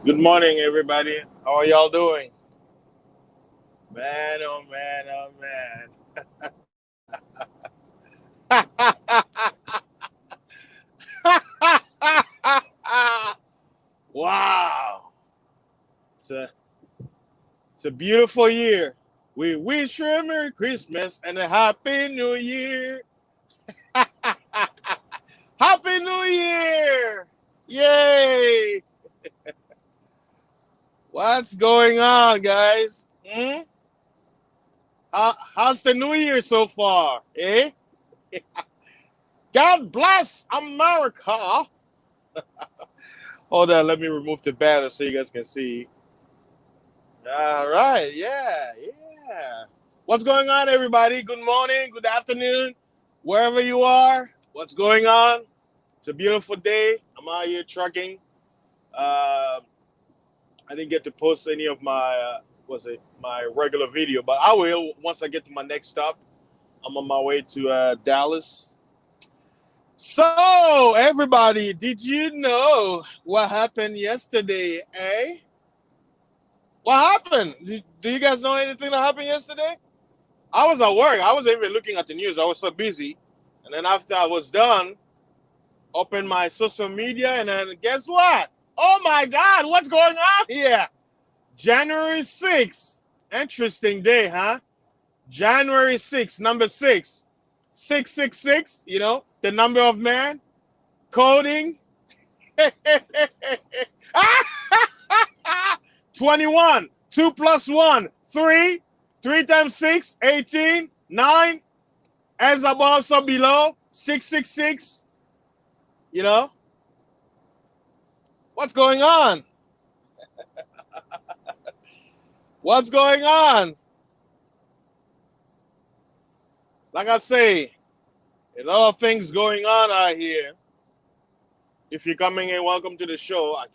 Good morning, everybody. How are y'all doing? Man, oh man, oh man. Wow. It's a, it's a beautiful year. We wish you a Merry Christmas and a Happy New Year. Happy New Year! Yay! What's going on, guys? How's the New Year so far? Eh? God bless America. Hold on, let me remove the banner so you guys can see. All right, yeah. What's going on, everybody? Good morning, good afternoon, wherever you are. What's going on? It's a beautiful day. I'm out here trucking. Uh, I didn't get to post any of my my regular video, but I will once I get to my next stop. I'm on my way to Dallas. So, everybody, did you know what happened yesterday? Eh? What happened? Do you guys know anything that happened yesterday? I was at work. I wasn't even looking at the news. I was so busy. And then after I was done, opened my social media, and then guess what? Oh my God, what's going on here? January 6th. Interesting day, huh? January 6th, number 6. 666, the number of man. Coding. 21. 2 plus 1. 3. 3 times 6. 18. 9. As above, so below. 666. You know? What's going on? What's going on? Like I say, a lot of things going on out here. If you're coming in, welcome to the show. I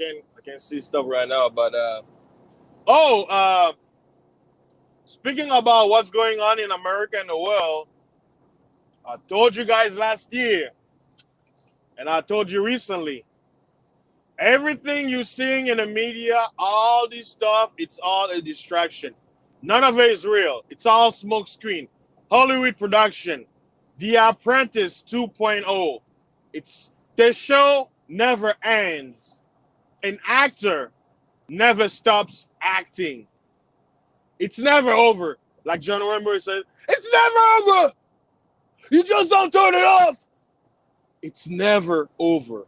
can't see stuff right now, but oh, speaking about what's going on in America and the world, I told you guys last year, and I told you recently, everything you're seeing in the media, all this stuff, it's all a distraction. None of it is real. It's all smokescreen. Hollywood production. The Apprentice 2.0. It's the show never ends. An actor never stops acting. It's never over. Like John Wimber said, it's never over. You just don't turn it off. It's never over.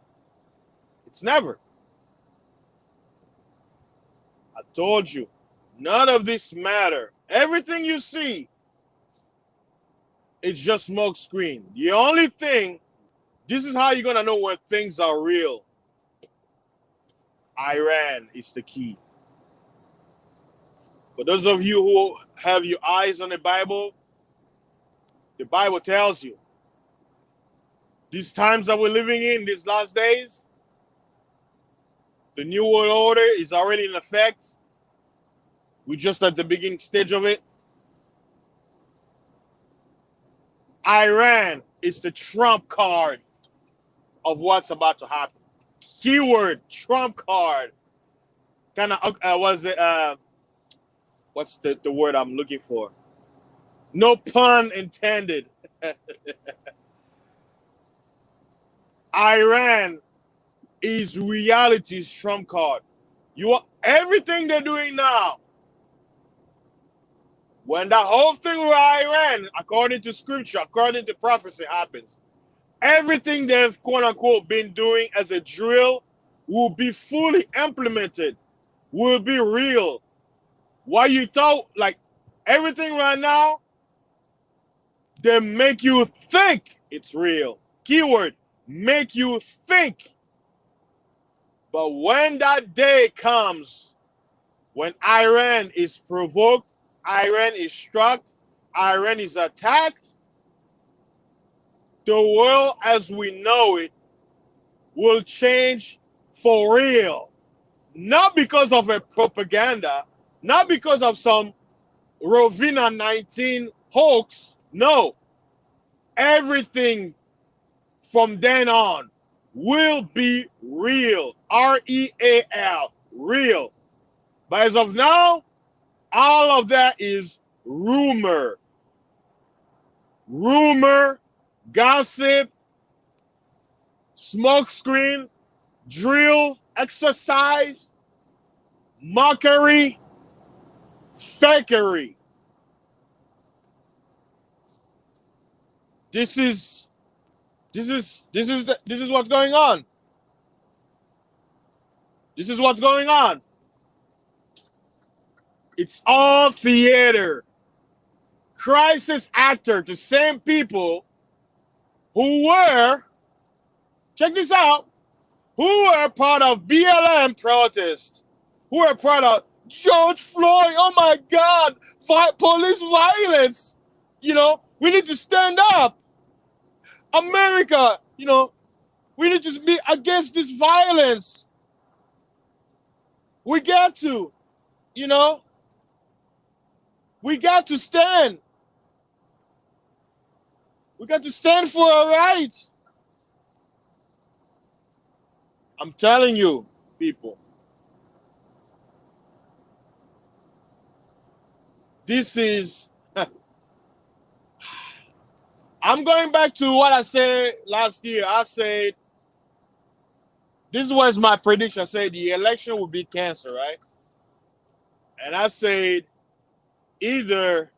It's never. I told you, none of this matter. Everything you see, it's just smoke screen. The only thing, this is how you're gonna know when things are real. Iran is the key. For those of you who have your eyes on the Bible tells you these times that we're living in, these last days, the New World Order is already in effect. We're just at the beginning stage of it. Iran is the trump card of what's about to happen. Keyword trump card. Kind of was it? What's the word I'm looking for? No pun intended. Iran is reality's trump card. You want everything they're doing now. When that whole thing with Iran, according to scripture, according to prophecy, happens, everything they've quote unquote been doing as a drill will be fully implemented, will be real. Why you thought like everything right now, they make you think it's real. Keyword, make you think. But when that day comes, when Iran is provoked, Iran is struck, Iran is attacked, the world as we know it will change for real. Not because of a propaganda, not because of some Rovina 19 hoax. No. Everything from then on will be real. R-E-A-L, real. But as of now, all of that is rumor. Rumor, gossip, smokescreen, drill, exercise, mockery, fakery. This is what's going on. This is what's going on. It's all theater. Crisis actor, the same people who were, check this out, who were part of BLM protests, who were part of George Floyd, oh my God, police violence. You know, we need to stand up. America, you know, we need to be against this violence. We got to, you know, we got to stand. We got to stand for our rights. I'm telling you, people. This is... I'm going back to what I said last year. I said, this was my prediction. I said the election will be canceled, right? And I said either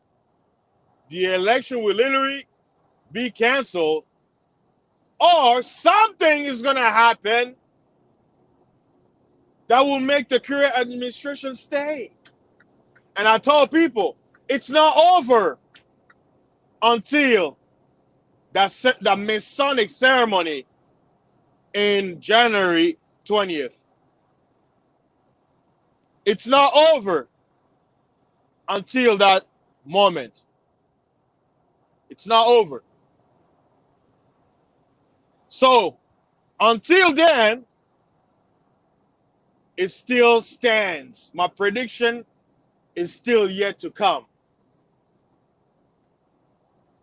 the election will literally be canceled or something is going to happen that will make the current administration stay. And I told people, it's not over until that Masonic ceremony in January 20th. It's not over until that moment. It's not over. So, until then, it still stands. My prediction is still yet to come.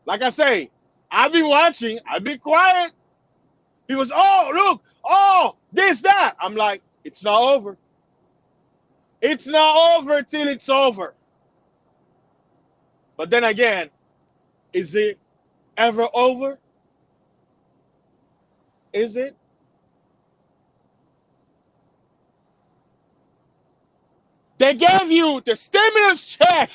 Like I say, I've been watching, I've been quiet. People say, oh, look, oh, this, that. I'm like, it's not over. It's not over till it's over. But then again, is it ever over? Is it? They gave you the stimulus check.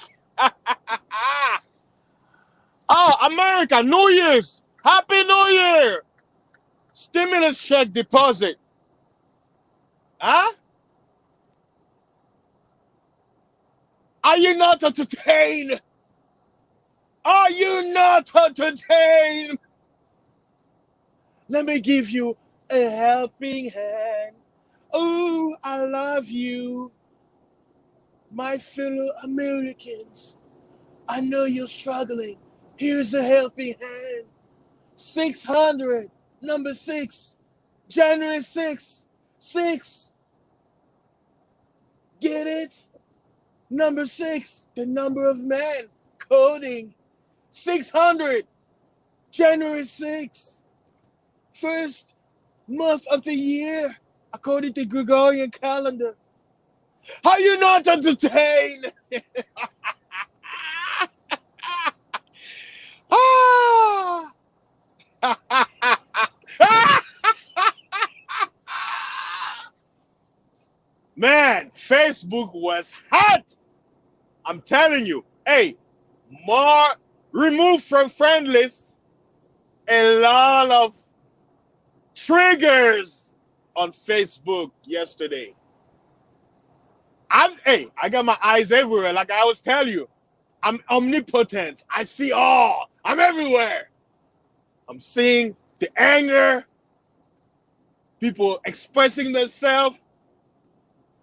Oh, America, New Year's. Happy New Year. Stimulus check deposit. Huh? Are you not entertained? Are you not entertained? Let me give you a helping hand. Oh, I love you. My fellow Americans, I know you're struggling. Here's a helping hand. 600, number 6, January 6, 6. Get it? Number 6, the number of man, coding. 600, January 6, first month of the year, according to Gregorian calendar. Are you not entertained? Man, Facebook was hot. I'm telling you. Hey, more removed from friend list. A lot of triggers on Facebook yesterday. I got my eyes everywhere. Like I always tell you, I'm omnipotent. I see all. I'm everywhere. I'm seeing the anger, people expressing themselves.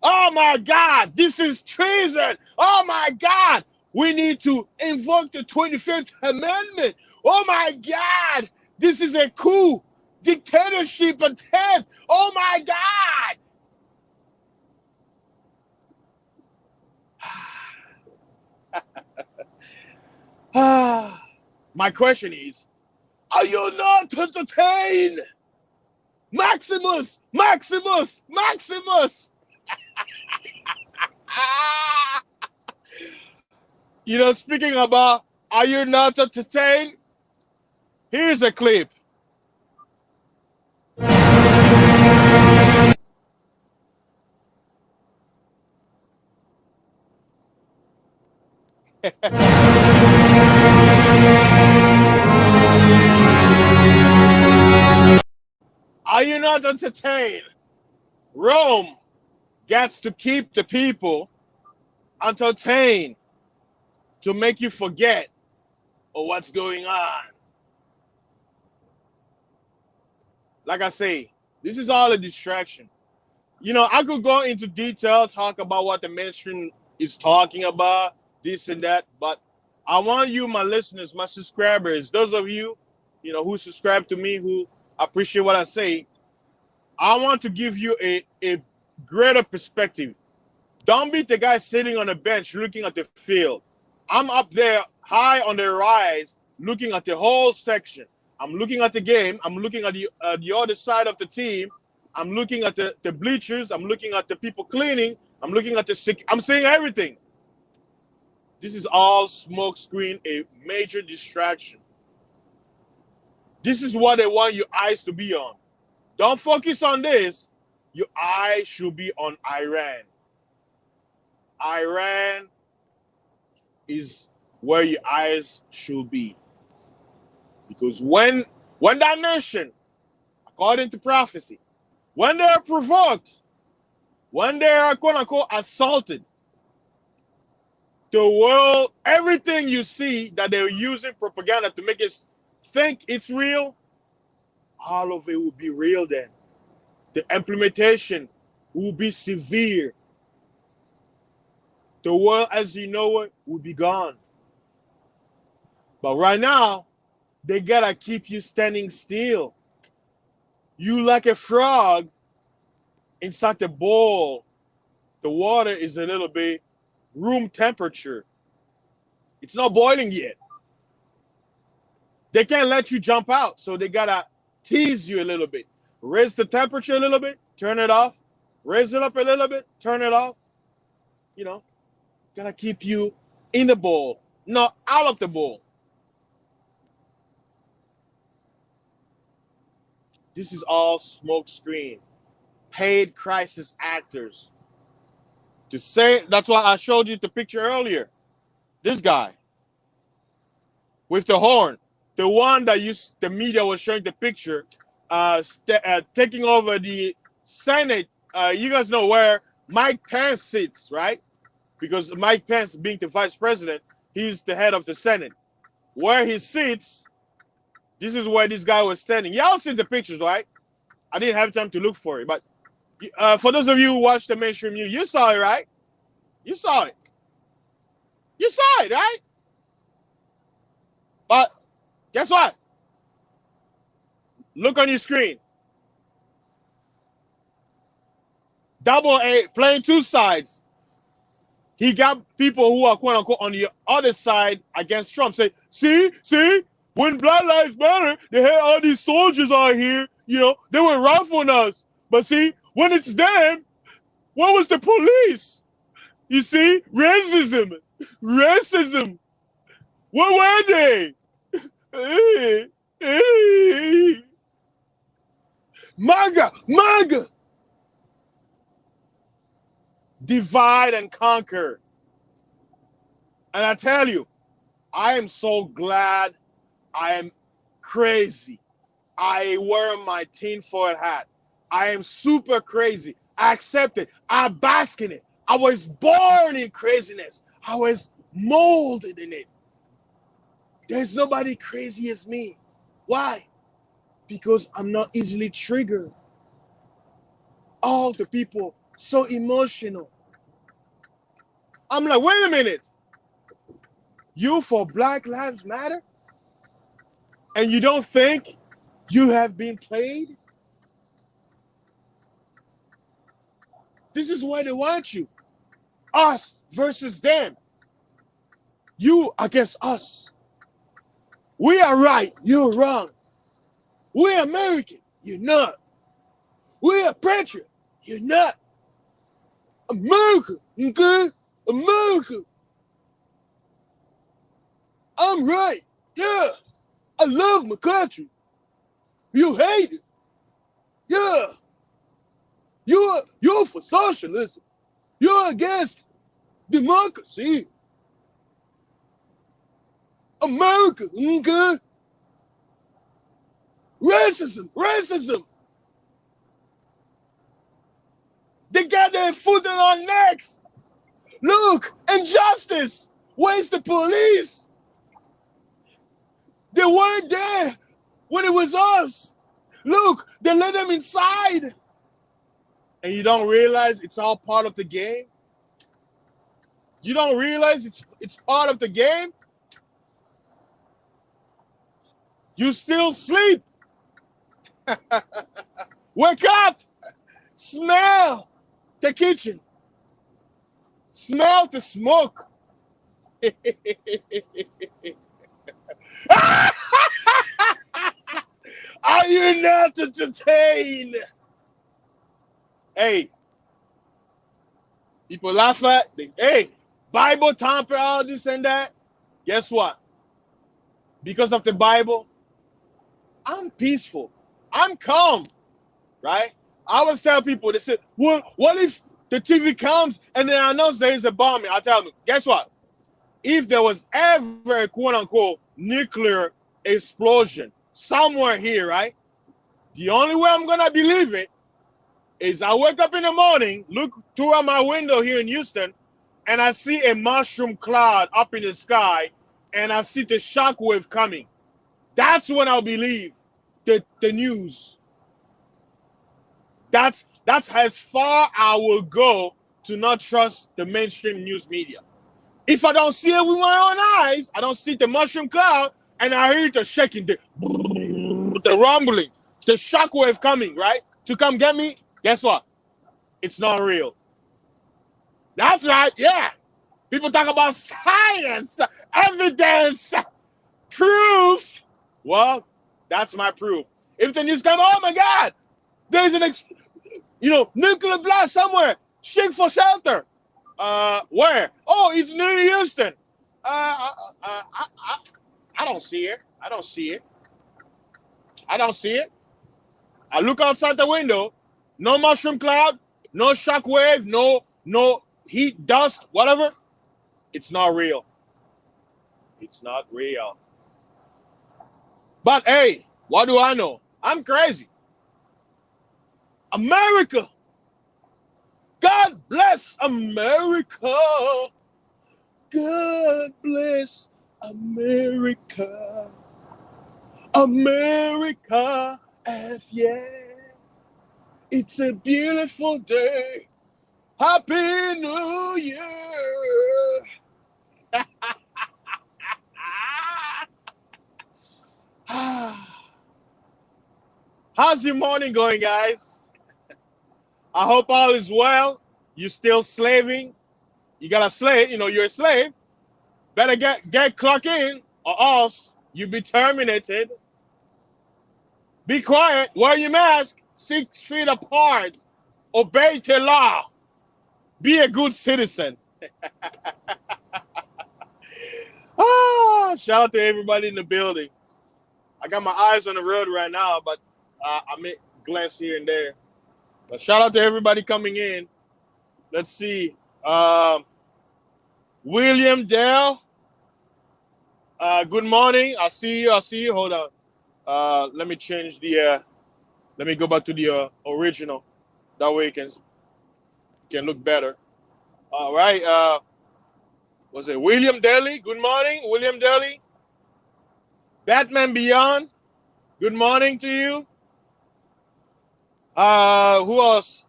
Oh my God, this is treason. Oh my God, we need to invoke the 25th Amendment. Oh my God, this is a coup, dictatorship attempt. Oh my God. My question is, are you not entertained? Maximus, Maximus, Maximus. You know, speaking about, are you not entertained? Here's a clip. Are you not entertained? Rome gets to keep the people entertained to make you forget what's going on. Like I say, this is all a distraction. You know, I could go into detail, talk about what the mainstream is talking about, this and that, but I want you, my listeners, my subscribers, those of you, you know, who subscribe to me, who appreciate what I say, I want to give you a greater perspective. Don't be the guy sitting on a bench looking at the field. I'm up there high on the rise looking at the whole section. I'm looking at the game. I'm looking at the other side of the team. I'm looking at the bleachers. I'm looking at the people cleaning. I'm looking at the I'm seeing everything. This is all smoke screen, a major distraction. This is what they want your eyes to be on. Don't focus on this. Your eyes should be on Iran. Iran is where your eyes should be. Because when that nation, according to prophecy, when they are provoked, when they are quote unquote assaulted, the world, everything you see that they're using propaganda to make us think it's real, all of it will be real then. The implementation will be severe. The world as you know it will be gone. But right now, they gotta keep you standing still. You like a frog inside the bowl. The water is a little bit room temperature. It's not boiling yet. They can't let you jump out, so they gotta tease you a little bit. Raise the temperature a little bit, turn it off. Raise it up a little bit, turn it off. You know, gotta keep you in the bowl, not out of the bowl. This is all smoke screen. Paid crisis actors. To say, that's why I showed you the picture earlier. This guy with the horn, the one that the media was showing the picture, taking over the Senate. You guys know where Mike Pence sits, right? Because Mike Pence, being the vice president, he's the head of the Senate. Where he sits, this is where this guy was standing. Y'all see the pictures, right? I didn't have time to look for it, but for those of you who watch the mainstream news, you saw it, right? You saw it. You saw it, right? But guess what? Look on your screen. Double A, playing two sides. He got people who are quote unquote on the other side against Trump. Say, see, when Black Lives Matter, they had all these soldiers out here, you know, they were rifling us. But see, when it's them, what was the police? You see, racism. What were they? MAGA. Divide and conquer. And I tell you, I am so glad. I am crazy. I wear my tinfoil hat. I am super crazy. I accept it. I bask in it. I was born in craziness. I was molded in it. There's nobody crazy as me. Why? Because I'm not easily triggered. All the people so emotional. I'm like, wait a minute. You for Black Lives Matter? And you don't think you have been played? This is why they want you. Us versus them. You against us. We are right, you're wrong. We're American, you're not. We're a patriot. You're not. America, okay? America. I'm right. Yeah. I love my country. You hate it. Yeah. You're for socialism. You're against democracy. America, okay? Racism. They got their foot on our necks. Look, injustice. Where's the police? They weren't there when it was us. Look, they let them inside. And you don't realize it's all part of the game? You don't realize it's part of the game? You still sleep. Wake up. Smell the kitchen. Smell the smoke. Are you not entertained? Hey, people laugh at, hey, Bible tamper, all this and that. Guess what? Because of the Bible, I'm peaceful. I'm calm, right? I always tell people, they say, well, what if the TV comes and then announce there is a bombing? I tell them, guess what? If there was ever a quote-unquote nuclear explosion somewhere here, right? The only way I'm going to believe it is I wake up in the morning, look through my window here in Houston, and I see a mushroom cloud up in the sky, and I see the shockwave coming. That's when I'll believe the news. That's as far I will go to not trust the mainstream news media. If I don't see it with my own eyes, I don't see the mushroom cloud, and I hear the shaking, the rumbling, the shockwave coming, right? To come get me, guess what? It's not real. That's right, yeah. People talk about science, evidence, proof. Well, that's my proof. If the news comes, oh my God, there's an nuclear blast somewhere. Shake for shelter. Where? Oh, it's near Houston. I don't see it. I don't see it. I look outside the window. No mushroom cloud. No shockwave. No heat, dust, whatever. It's not real. It's not real. But hey, what do I know? I'm crazy. America. God bless America. God bless America. America, yeah. It's a beautiful day. Happy New Year. How's your morning going, guys? I hope all is well. You still slaving? You got a slave, you're a slave. Better get clock in or else you'll be terminated. Be quiet, wear your mask, 6 feet apart, obey the law. Be a good citizen. Shout out to everybody in the building. I got my eyes on the road right now, but I may glance here and there. But shout out to everybody coming in. Let's see. William Dale. Good morning. I see you. Hold on. Let me change the. Let me go back to the original. That way it can look better. All right. Was it William Daly? Good morning, William Daly. Batman Beyond. Good morning to you. Who else?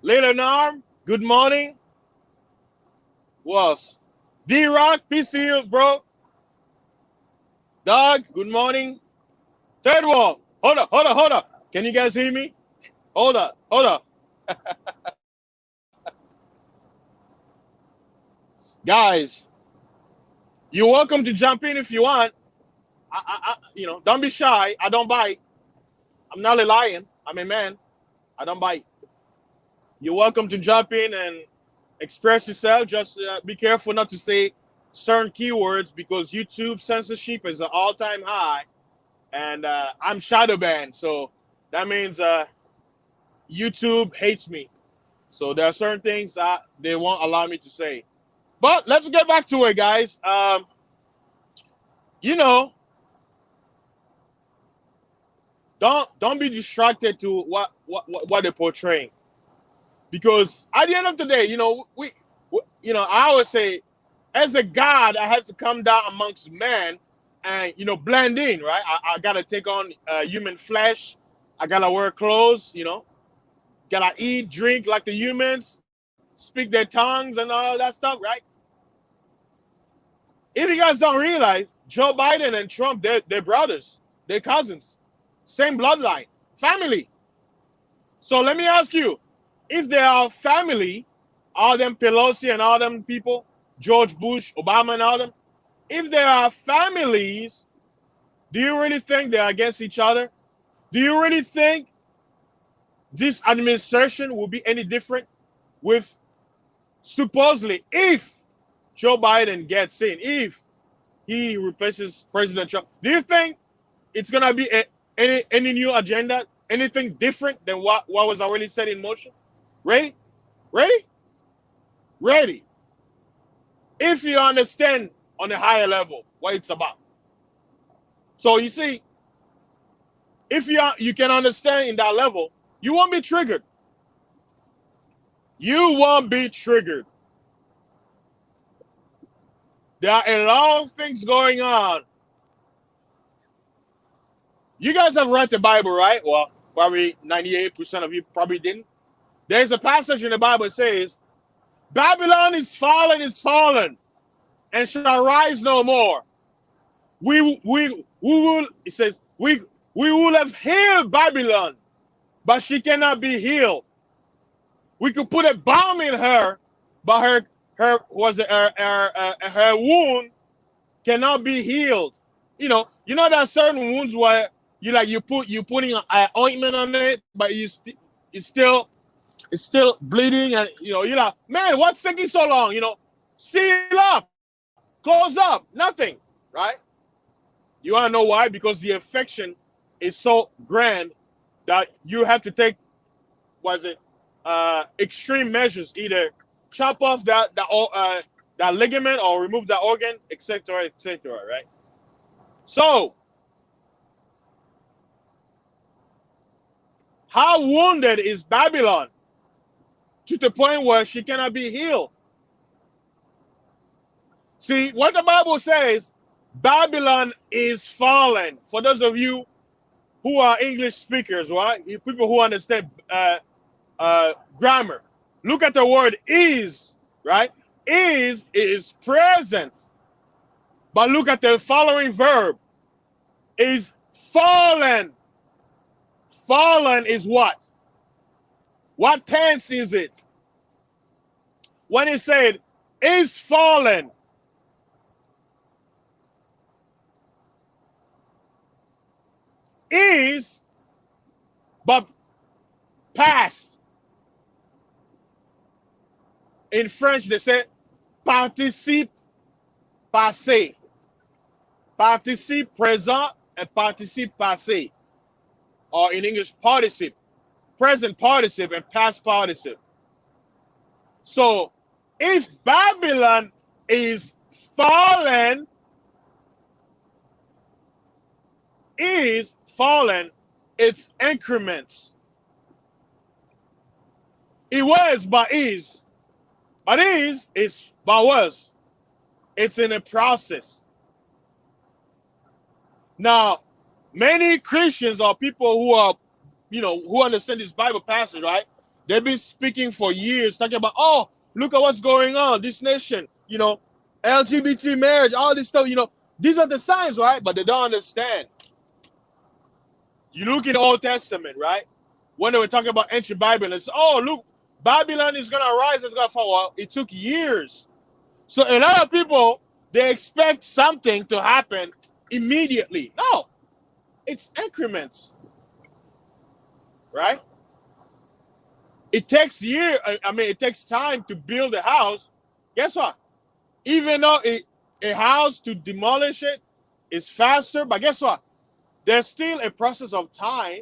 Layla Narm. Good morning. Who else? D-Rock. Peace to you, bro. Doug. Good morning. Third wall. Hold up. Can you guys hear me? Hold up. Guys, you're welcome to jump in if you want. Don't be shy. I don't bite. I'm not a lion. I'm a man. I don't bite. You're welcome to jump in and express yourself. Just be careful not to say certain keywords because YouTube censorship is an all-time high, and I'm shadow banned, so that means YouTube hates me. So there are certain things they won't allow me to say. But let's get back to it, guys. You know, don't be distracted to what they're portraying, because at the end of the day, I always say, as a God, I have to come down amongst men and blend in, right? I gotta take on human flesh. I gotta wear clothes, gotta eat, drink like the humans, speak their tongues and all that stuff, right? If you guys don't realize, Joe Biden and Trump, they're brothers, they're cousins, same bloodline, family. So let me ask you, if they are family, all them Pelosi and all them people, George Bush, Obama and all them, if they are families, do you really think they're against each other? Do you really think this administration will be any different with, supposedly, if Joe Biden gets in, if he replaces President Trump, do you think it's going to be any new agenda, anything different than what was already set in motion? Ready? Ready? Ready. If you understand on a higher level what it's about. So you see, if you can understand in that level, you won't be triggered. You won't be triggered. There are a lot of things going on. You guys have read the Bible, right? Well, probably 98% of you probably didn't. There's a passage in the Bible that says, Babylon is fallen, and shall rise no more. We will, it says, we will have healed Babylon, but she cannot be healed. We could put a bomb in her, but her wound cannot be healed. You know there are certain wounds where you're putting an ointment on it, but it's still bleeding, and you're like, man, what's taking so long? Seal up, close up, nothing, right? You want to know why? Because the infection is so grand that you have to take, extreme measures, either chop off that ligament or remove that organ, etc., right? So, how wounded is Babylon to the point where she cannot be healed? See, what the Bible says, Babylon is fallen. For those of you who are English speakers, right? People who understand grammar. Look at the word is, right? Is present. But look at the following verb. Is fallen. Fallen is what? What tense is it? When it said, is fallen. Is, but past. In French, they say participe passé. Participe présent and participe passé. Or in English, participe. Present participe and past participe. So, if Babylon is fallen, it's increments. It was, but is. But is but was. It's in a process. Now, many Christians or people who are, who understand this Bible passage, right? They've been speaking for years, talking about, oh, look at what's going on, this nation, LGBT marriage, all this stuff, these are the signs, right? But they don't understand. You look in the Old Testament, right? When they were talking about ancient Babylon, it's, oh, look, Babylon is going to rise, it's going to fall. Well, it took years. So a lot of people, they expect something to happen immediately. No, it's increments, right? It takes it takes time to build a house. Guess what? Even though a house to demolish it is faster, but guess what? There's still a process of time.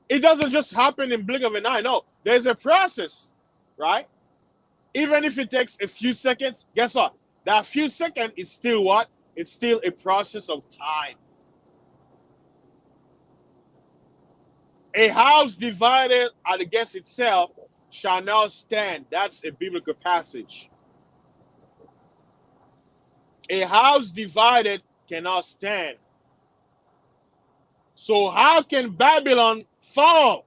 It doesn't just happen in blink of an eye. No, there's a process, right? Even if it takes a few seconds, guess what? That few seconds is still what? It's still a process of time. A house divided against itself shall not stand. That's a biblical passage. A house divided cannot stand. So how can Babylon fall?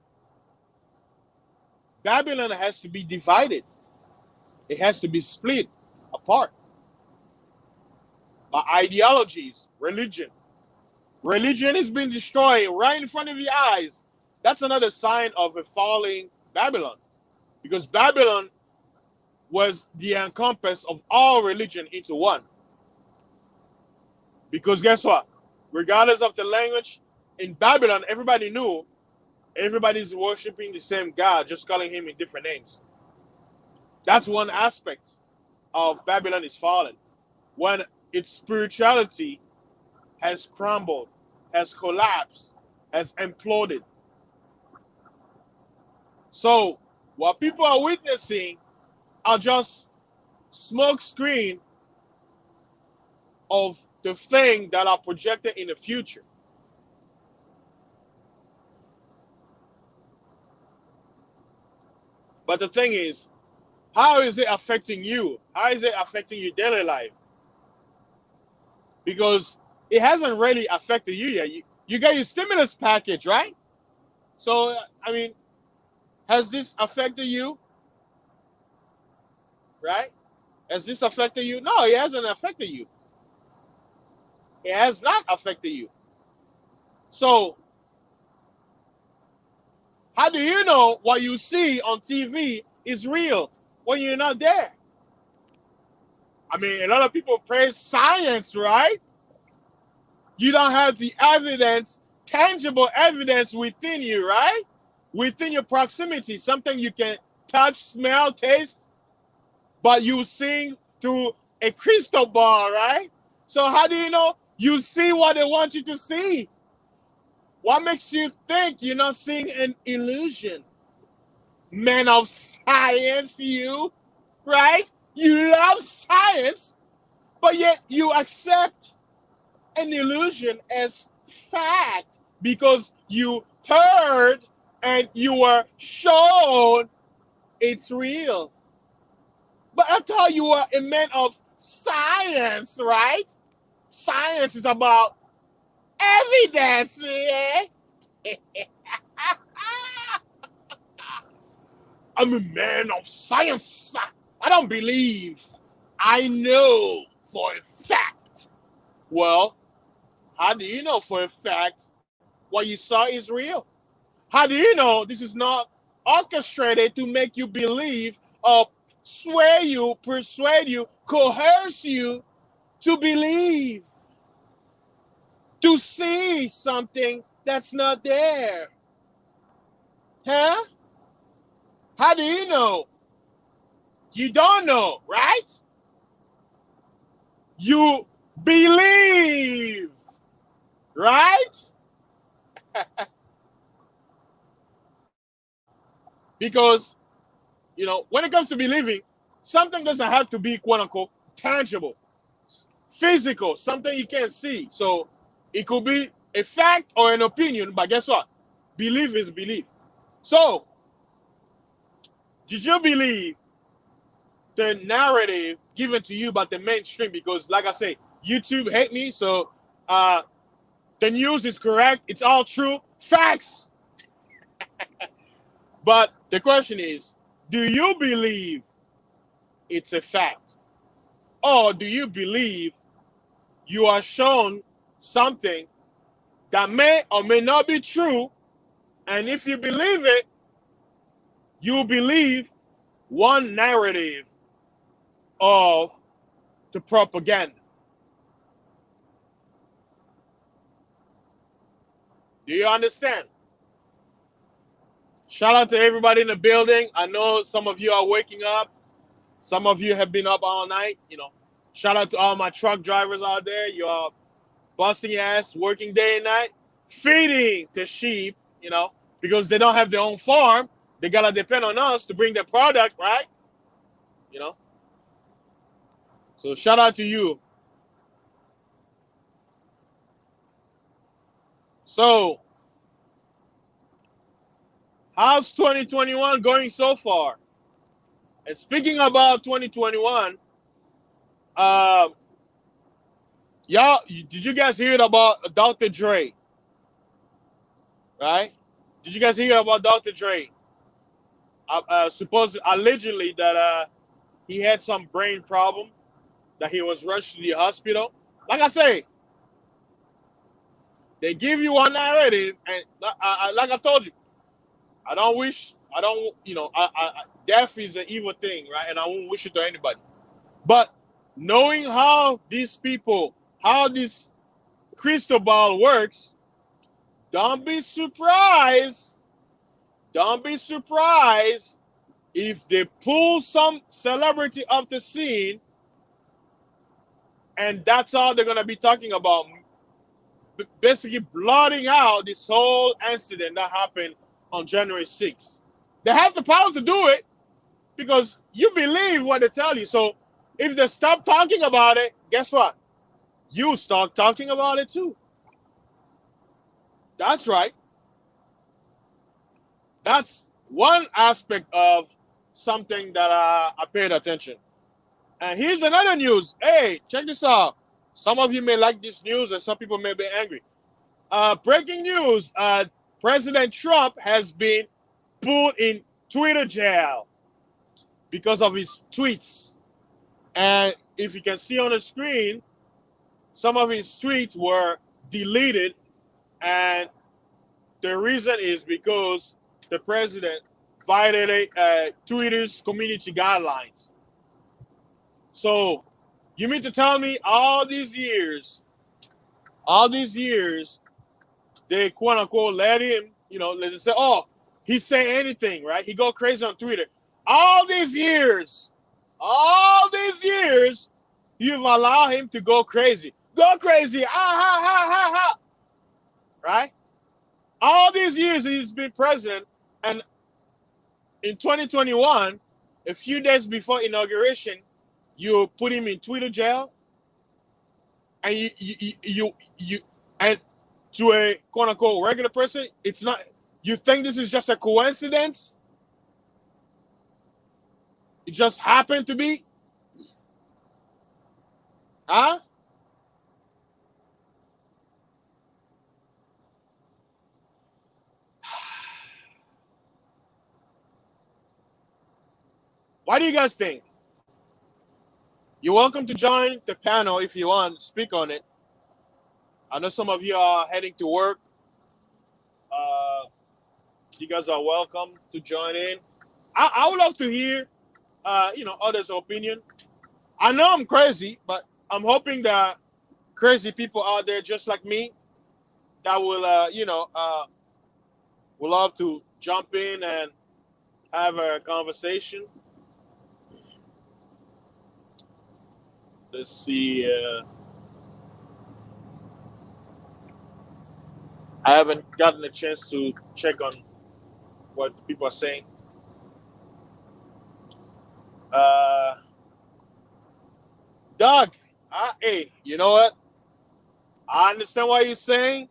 Babylon has to be divided. It has to be split apart by ideologies, religion. Religion is being destroyed right in front of your eyes. That's another sign of a falling Babylon. Because Babylon was the encompass of all religion into one. Because guess what? Regardless of the language, in Babylon, everybody knew everybody's worshiping the same God, just calling him in different names. That's one aspect of Babylon is fallen. When its spirituality has crumbled, has collapsed, has imploded. So, what people are witnessing are just smoke screen of the thing that are projected in the future. But the thing is, how is it affecting you? How is it affecting your daily life? Because it hasn't really affected you yet. You got your stimulus package, right? So, has this affected you? Right? Has this affected you? No, it hasn't affected you. It has not affected you. So, how do you know what you see on TV is real when you're not there? A lot of people praise science, right? You don't have the evidence, tangible evidence within you, right? Within your proximity, something you can touch, smell, taste, but you see through a crystal ball, right? So how do you know you see what they want you to see? What makes you think you're not seeing an illusion? Man of science, you, right? You love science, but yet you accept an illusion as fact because you heard and you were shown it's real. But I thought you were a man of science, right? Science is about evidence, yeah? I'm a man of science. I don't believe. I know for a fact. Well, how do you know for a fact what you saw is real? How do you know this is not orchestrated to make you believe or sway you, persuade you, coerce you to believe, to see something that's not there? Huh? How do you know? You don't know, right? You believe, right? Because, when it comes to believing, something doesn't have to be, quote unquote, tangible, physical, something you can't see. So it could be a fact or an opinion, but guess what? Belief is belief. So, did you believe the narrative given to you by the mainstream? Because, like I say, YouTube hate me, so the news is correct. It's all true. Facts. But the question is, do you believe it's a fact? Or do you believe you are shown something that may or may not be true? And if you believe it, you believe one narrative of the propaganda. Do you understand? Shout out to everybody in the building. I know some of you are waking up. Some of you have been up all night. Shout out to all my truck drivers out there. You are busting your ass, working day and night, feeding the sheep, because they don't have their own farm. They gotta depend on us to bring their product, right? So shout out to you. So, how's 2021 going so far? And speaking about 2021, y'all, did you guys hear about Dr. Dre? Right? Did you guys hear about Dr. Dre? Allegedly that he had some brain problem, that he was rushed to the hospital. Like I say, they give you one narrative, and like I told you, I don't, death is an evil thing, right? And I won't wish it to anybody. But knowing how this crystal ball works, don't be surprised. Don't be surprised if they pull some celebrity off the scene, and that's all they're going to be talking about. Basically blotting out this whole incident that happened on January 6th. They have the power to do it because you believe what they tell you. So if they stop talking about it, guess what? You start talking about it too. That's right. That's one aspect of something that I paid attention. And here's another news. Hey, check this out. Some of you may like this news and some people may be angry. Breaking news. President Trump has been put in Twitter jail because of his tweets. And if you can see on the screen, some of his tweets were deleted. And the reason is because the president violated Twitter's community guidelines. So you mean to tell me all these years, they quote unquote let him, let them say, oh, he say anything, right? He go crazy on Twitter. All these years, you've allowed him to go crazy. Go crazy. Ah, ha, ha, ha, ha. Right? All these years he's been president, and in 2021, a few days before inauguration, you put him in Twitter jail, and you and to a quote unquote regular person, it's not. You think this is just a coincidence? It just happened to be, huh? What do you guys think? You're welcome to join the panel if you want, speak on it. I know some of you are heading to work. You guys are welcome to join in. I would love to hear, others' opinion. I know I'm crazy, but I'm hoping that crazy people out there just like me that will, would love to jump in and have a conversation. Let's see. I haven't gotten a chance to check on what people are saying. Doug, hey, you know what? I understand what you're saying.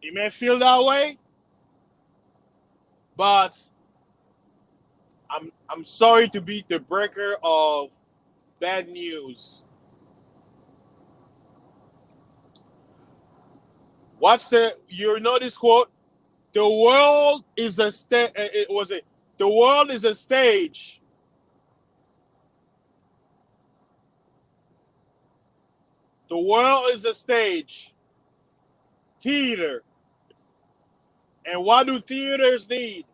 You may feel that way, but I'm sorry to be the breaker of bad news. You know this quote? The world is a the world is a stage. The world is a stage. Theater. And what do theaters need?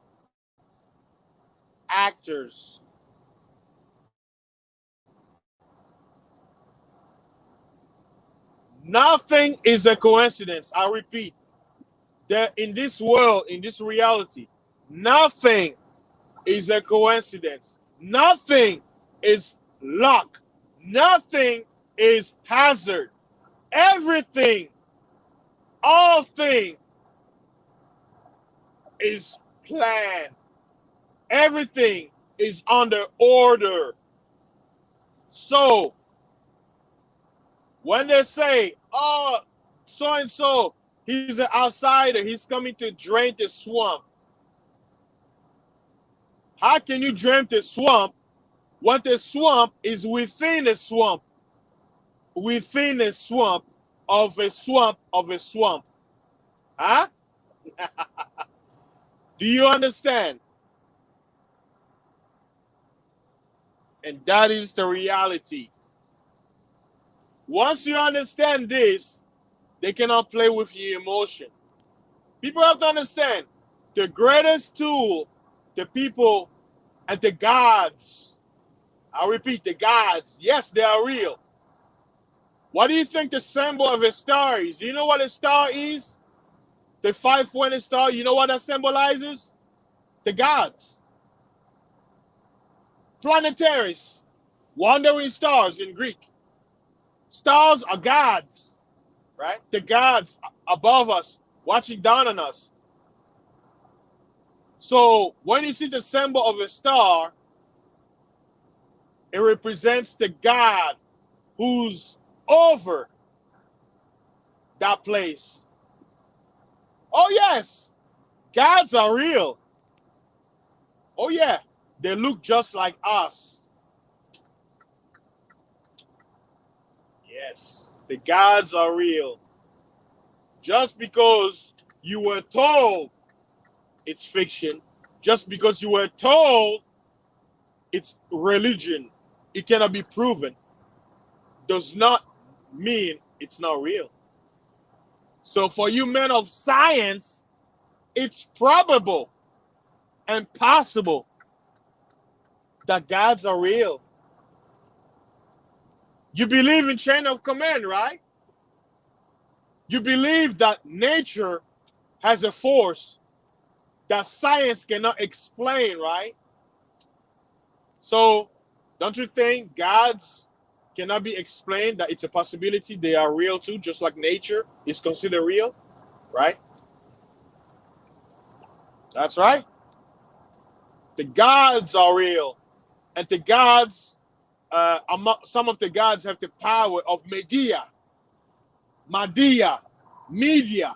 Actors. Nothing is a coincidence. I repeat, that in this world, in this reality, nothing is a coincidence. Nothing is luck. Nothing is hazard. Everything, all thing is planned. Everything is under order. So when they say, oh, so and so, he's an outsider, he's coming to drain the swamp. How can you drain the swamp when the swamp is within a swamp? Within a swamp of a swamp of a swamp. Huh? Do you understand? And that is the reality. Once you understand this, they cannot play with your emotion. People have to understand the greatest tool, the people and the gods. I repeat, the gods. Yes, they are real. What do you think the symbol of a star is? Do you know what a star is? The 5-pointed star, you know what that symbolizes? The gods. Planetaris, wandering stars in Greek. Stars are gods, right? The gods above us, watching down on us. So when you see the symbol of a star, it represents the God who's over that place. Oh, yes, gods are real. Oh, yeah, they look just like us. Yes, the gods are real. Just because you were told it's fiction, just because you were told it's religion, it cannot be proven, does not mean it's not real. So for you men of science, it's probable and possible that gods are real. You believe in chain of command, right? You believe that nature has a force that science cannot explain, right? So don't you think gods cannot be explained, that it's a possibility they are real too, just like nature is considered real, right? That's right. The gods are real. And the gods, some of the gods have the power of Medea. Media.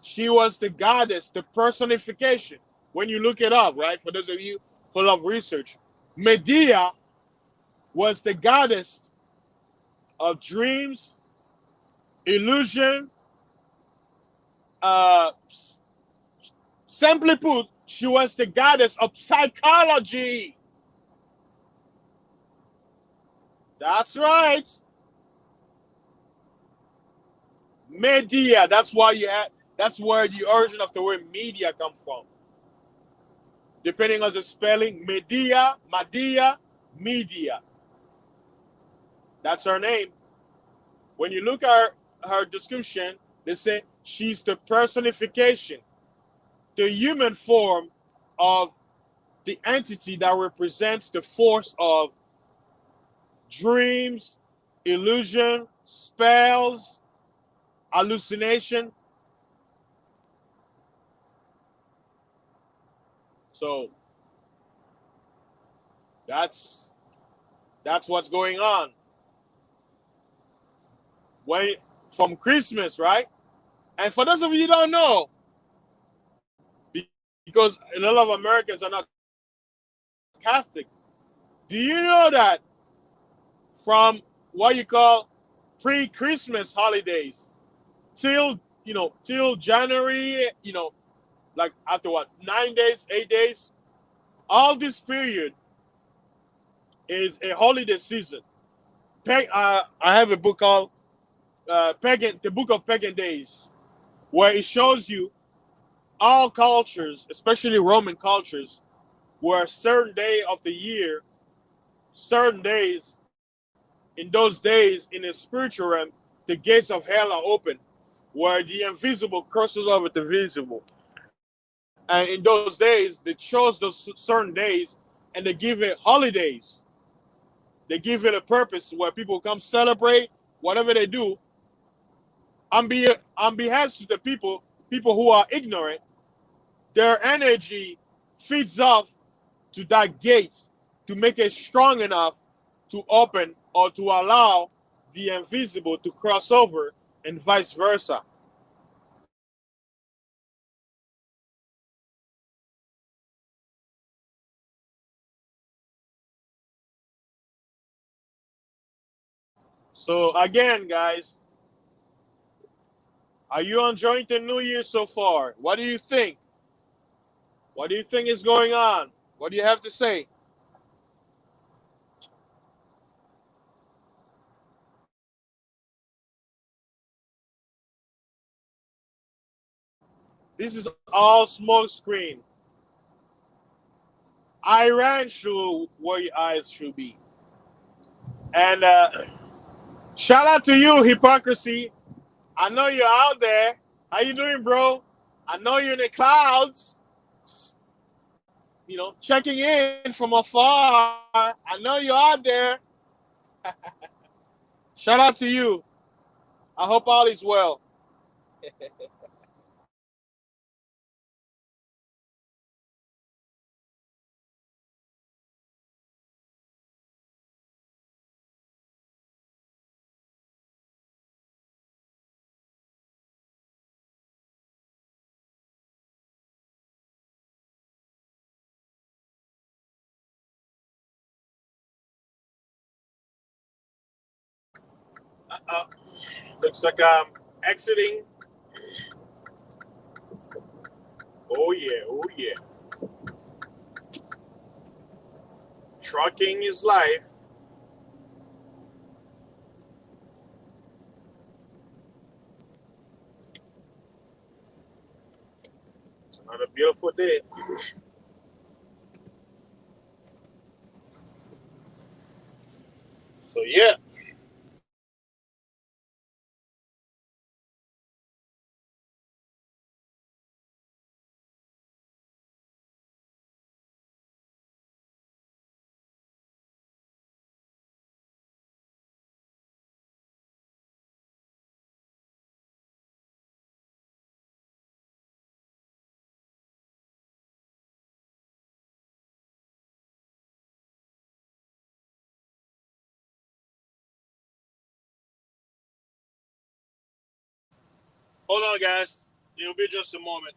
She was the goddess, the personification. When you look it up, right? For those of you who love research, Medea was the goddess of dreams, illusion. Simply put, she was the goddess of psychology. That's right. Medea. That's why you had. That's where the origin of the word media comes from. Depending on the spelling, Medea, Media. That's her name. When you look at her description, they say she's the personification, the human form of the entity that represents the force of dreams, illusion, spells, hallucination. So that's what's going on. When from Christmas, right? And for those of you who don't know, because a lot of Americans are not Catholic, do you know that from what you call pre-Christmas holidays till January, like after what, 9 days, 8 days, all this period is a holiday season. I have a book called the Book of Pagan Days, where it shows you all cultures, especially Roman cultures, where a certain day of the year, certain days, in those days in the spiritual realm, the gates of hell are open. where the invisible crosses over the visible. And in those days, they chose those certain days and they give it holidays. They give it a purpose where people come celebrate whatever they do. On behalf of the people who are ignorant, their energy feeds off to that gate to make it strong enough to open or to allow the invisible to cross over and vice versa. So again, guys, are you enjoying the new year so far? What do you think? What do you think is going on? What do you have to say? This is all smoke screen. Iran should where your eyes should be. And shout out to you, hypocrisy. I know you're out there. How you doing, bro? I know you're in the clouds. Checking in from afar. I know you're out there. Shout out to you. I hope all is well. Uh, looks like I'm exiting. Oh yeah, oh yeah. Trucking is life. It's another beautiful day. So yeah. Hold on, guys. It'll be just a moment.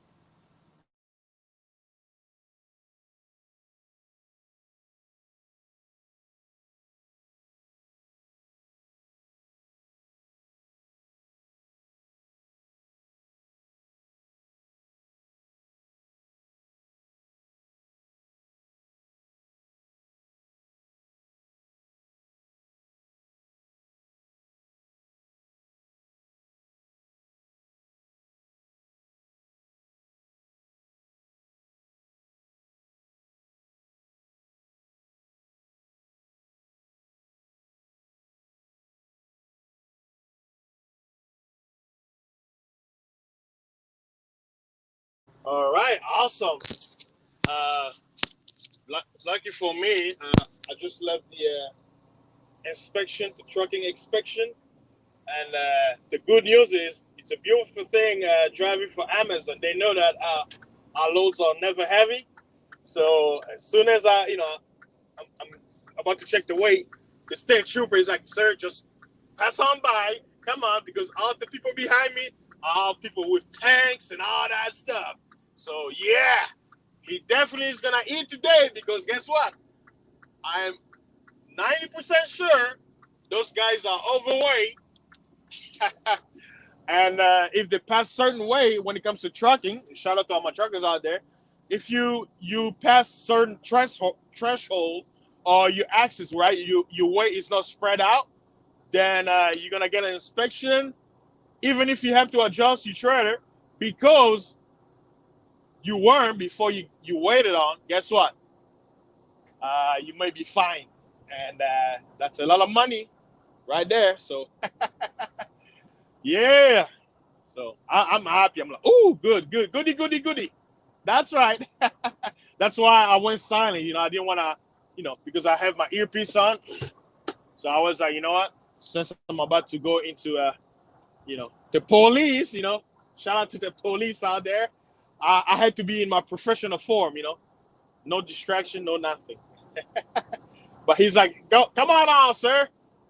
All right, awesome. Uh, lucky for me, I just left the inspection, the trucking inspection, and the good news is it's a beautiful thing driving for Amazon. They know that our loads are never heavy. So as soon as I'm about to check the weight, the state trooper is like, "Sir, just pass on by. Come on," because all the people behind me are all people with tanks and all that stuff. So yeah, he definitely is gonna eat today because guess what? I'm 90% sure those guys are overweight. And if they pass certain way when it comes to trucking, shout out to all my truckers out there. If you pass certain threshold or your axis, right, your weight is not spread out, then you're gonna get an inspection. Even if you have to adjust your trailer because you weren't before you waited on, guess what? You may be fined, and that's a lot of money right there. So yeah, So I'm happy. I'm like, oh, good, good, goody, goody, goody. That's right. That's why I went silent. I didn't want to, because I have my earpiece on. So I was like, you know what? Since I'm about to go into, the police, shout out to the police out there. I had to be in my professional form, no distraction, no nothing. But he's like, go, come on out, sir.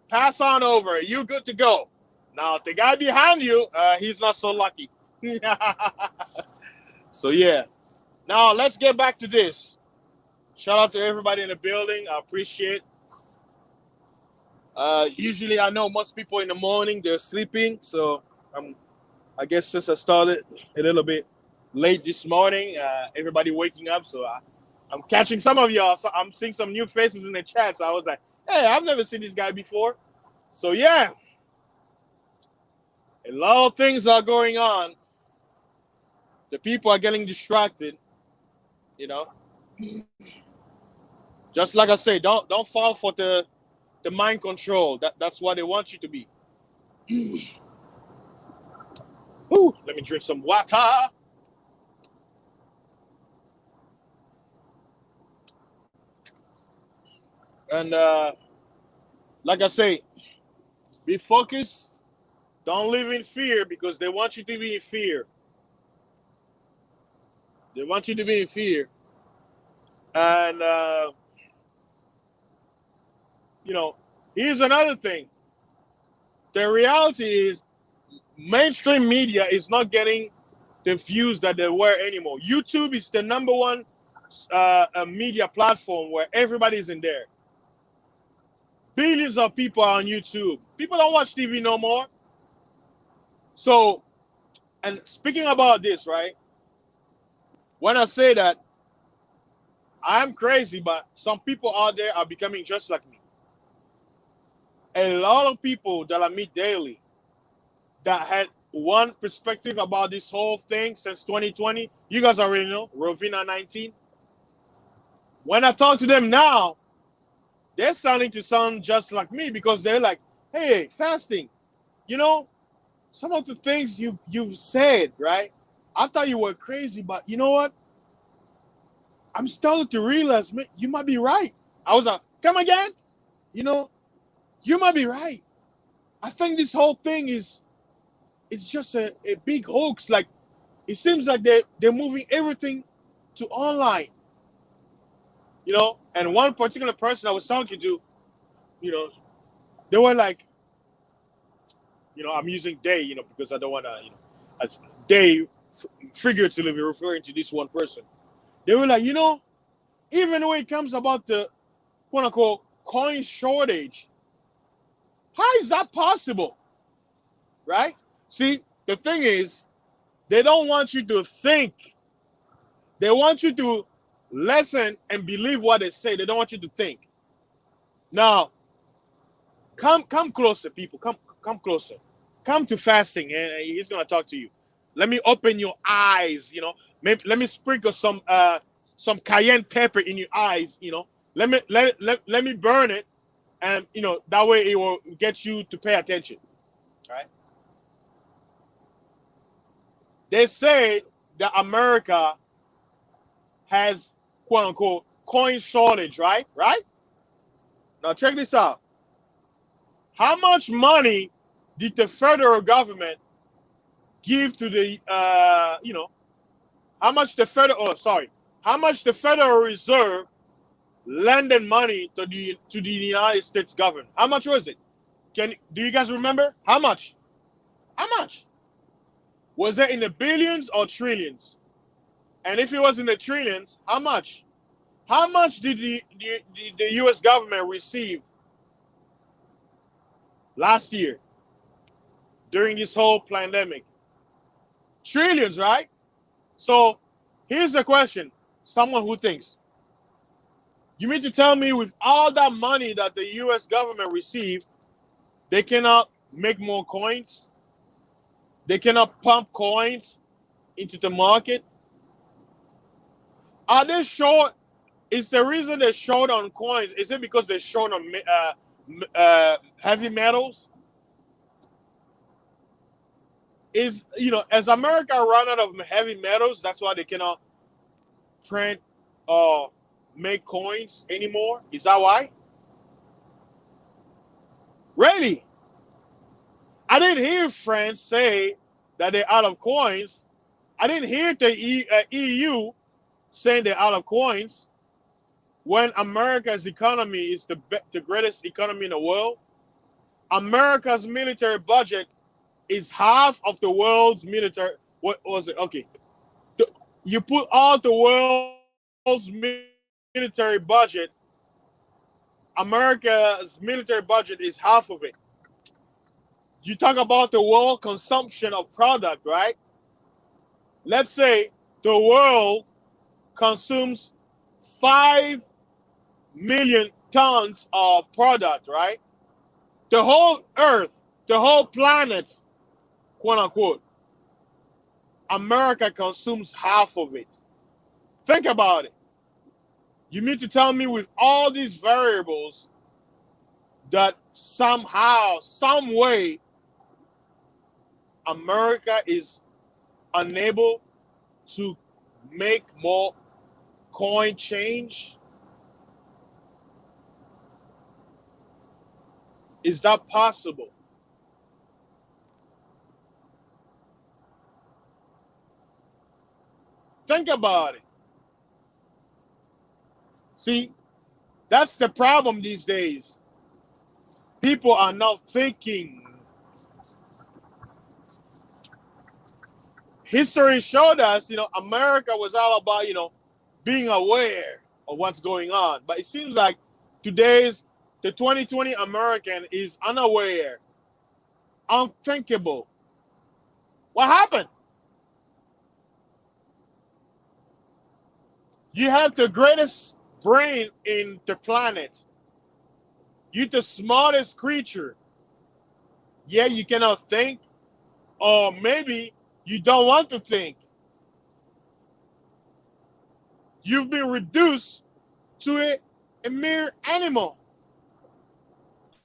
Pass on over. You good to go. Now, the guy behind you, he's not so lucky. So, yeah. Now, let's get back to this. Shout out to everybody in the building. I appreciate. Usually, I know most people in the morning, they're sleeping. So, I guess since I started a little bit late this morning, everybody waking up. So, I'm catching some of y'all. So I'm seeing some new faces in the chat. So I was like, hey, I've never seen this guy before. So yeah, a lot of things are going on. The people are getting distracted, Just like I say, don't fall for the mind control. That's what they want you to be. Ooh, let me drink some water. And like I say, be focused. Don't live in fear because they want you to be in fear. They want you to be in fear. And, here's another thing. The reality is mainstream media is not getting the views that they were anymore. YouTube is the number one media platform where everybody's in there. Billions of people are on YouTube. People don't watch TV no more. So, and speaking about this, right? When I say that, I'm crazy, but some people out there are becoming just like me. A lot of people that I meet daily that had one perspective about this whole thing since 2020. You guys already know, Rovina 19. When I talk to them now, they're sounding to sound just like me because they're like, hey, fasting, some of the things you've said, right? I thought you were crazy, but you know what? I'm starting to realize, man, you might be right. I was like, come again? You might be right. I think this whole thing it's just a big hoax. Like, it seems like they're moving everything to online. And one particular person I was talking to, they were like, I'm using they, because I don't want to, as they figuratively referring to this one person. They were like, even when it comes about the quote unquote coin shortage, how is that possible? Right? See, the thing is, they don't want you to think. They want you to listen and believe what they say. They don't want you to think. Now, come closer, people. Come closer. Come to fasting, and he's gonna talk to you. Let me open your eyes. Maybe, let me sprinkle some cayenne pepper in your eyes. Let me burn it, and that way it will get you to pay attention. Right? They say that America has quote unquote coin shortage, right? Right? Now check this out. How much money did the federal government give to the how much the Federal Reserve lended money to the United States government? How much was it? Do you guys remember? How much? How much? Was it in the billions or trillions? And if it was in the trillions, how much? How much did the US government receive last year during this whole pandemic? Trillions, right? So here's the question. Someone who thinks, you mean to tell me with all that money that the US government received, they cannot make more coins? They cannot pump coins into the market? Are they short? Is the reason they're short on coins, is it because they're short on heavy metals? Is, as America run out of heavy metals, that's why they cannot print or make coins anymore. Is that why? Really? I didn't hear France say that they're out of coins. I didn't hear the EU saying they're out of coins when America's economy is the greatest economy in the world. America's military budget is half of the world's military. What was it? Okay. You put all the world's military budget, America's military budget is half of it. You talk about the world consumption of product, right? Let's say the world consumes 5 million tons of product, right? The whole earth, the whole planet, quote unquote, America consumes half of it. Think about it. You mean to tell me with all these variables that somehow, some way, America is unable to make more coin change? Is that possible? Think about it. See, that's the problem these days. People are not thinking. History showed us, America was all about, being aware of what's going on. But it seems like the 2020 American is unaware, unthinkable. What happened? You have the greatest brain in the planet. You're the smartest creature. Yeah, you cannot think, or maybe you don't want to think. You've been reduced to a mere animal.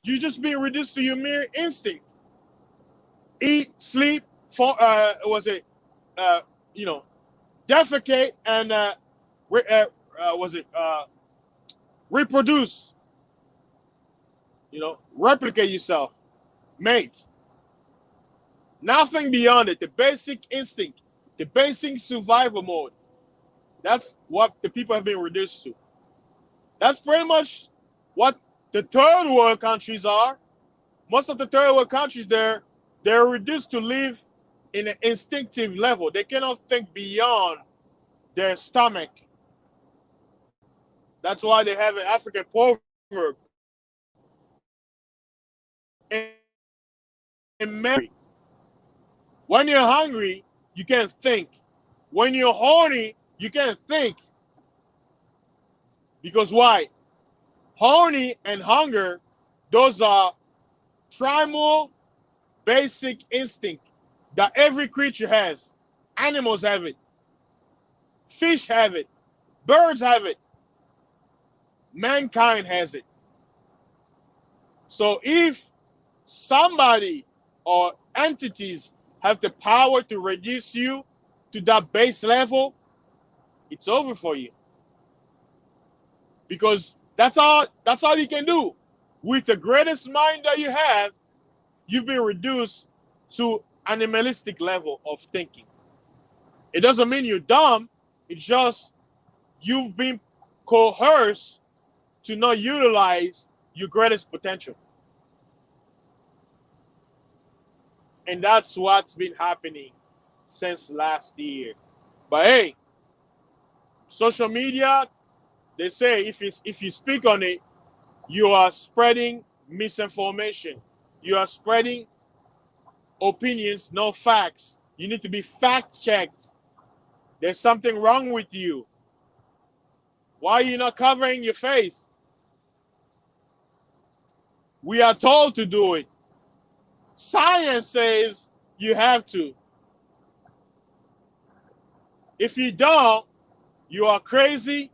You're just being reduced to your mere instinct. Eat, sleep, defecate, and reproduce. Replicate yourself, mate. Nothing beyond it. The basic instinct, the basic survival mode. That's what the people have been reduced to. That's pretty much what the third world countries are. Most of the third world countries, they're reduced to live in an instinctive level. They cannot think beyond their stomach. That's why they have an African proverb. In Mary, when you're hungry, you can't think. When you're horny, you can't think. Because why? Horny and hunger, those are primal, basic instinct that every creature has. Animals have it. Fish have it. Birds have it. Mankind has it. So if somebody or entities have the power to reduce you to that base level, it's over for you. Because that's all you can do. With the greatest mind that you have, you've been reduced to animalistic level of thinking. It doesn't mean you're dumb. It's just you've been coerced to not utilize your greatest potential. And that's what's been happening since last year. But hey, social media, they say if you speak on it, you are spreading misinformation. You are spreading opinions, no facts. You need to be fact checked. There's something wrong with you. Why are you not covering your face? We are told to do it. Science says you have to. If you don't, you are crazy.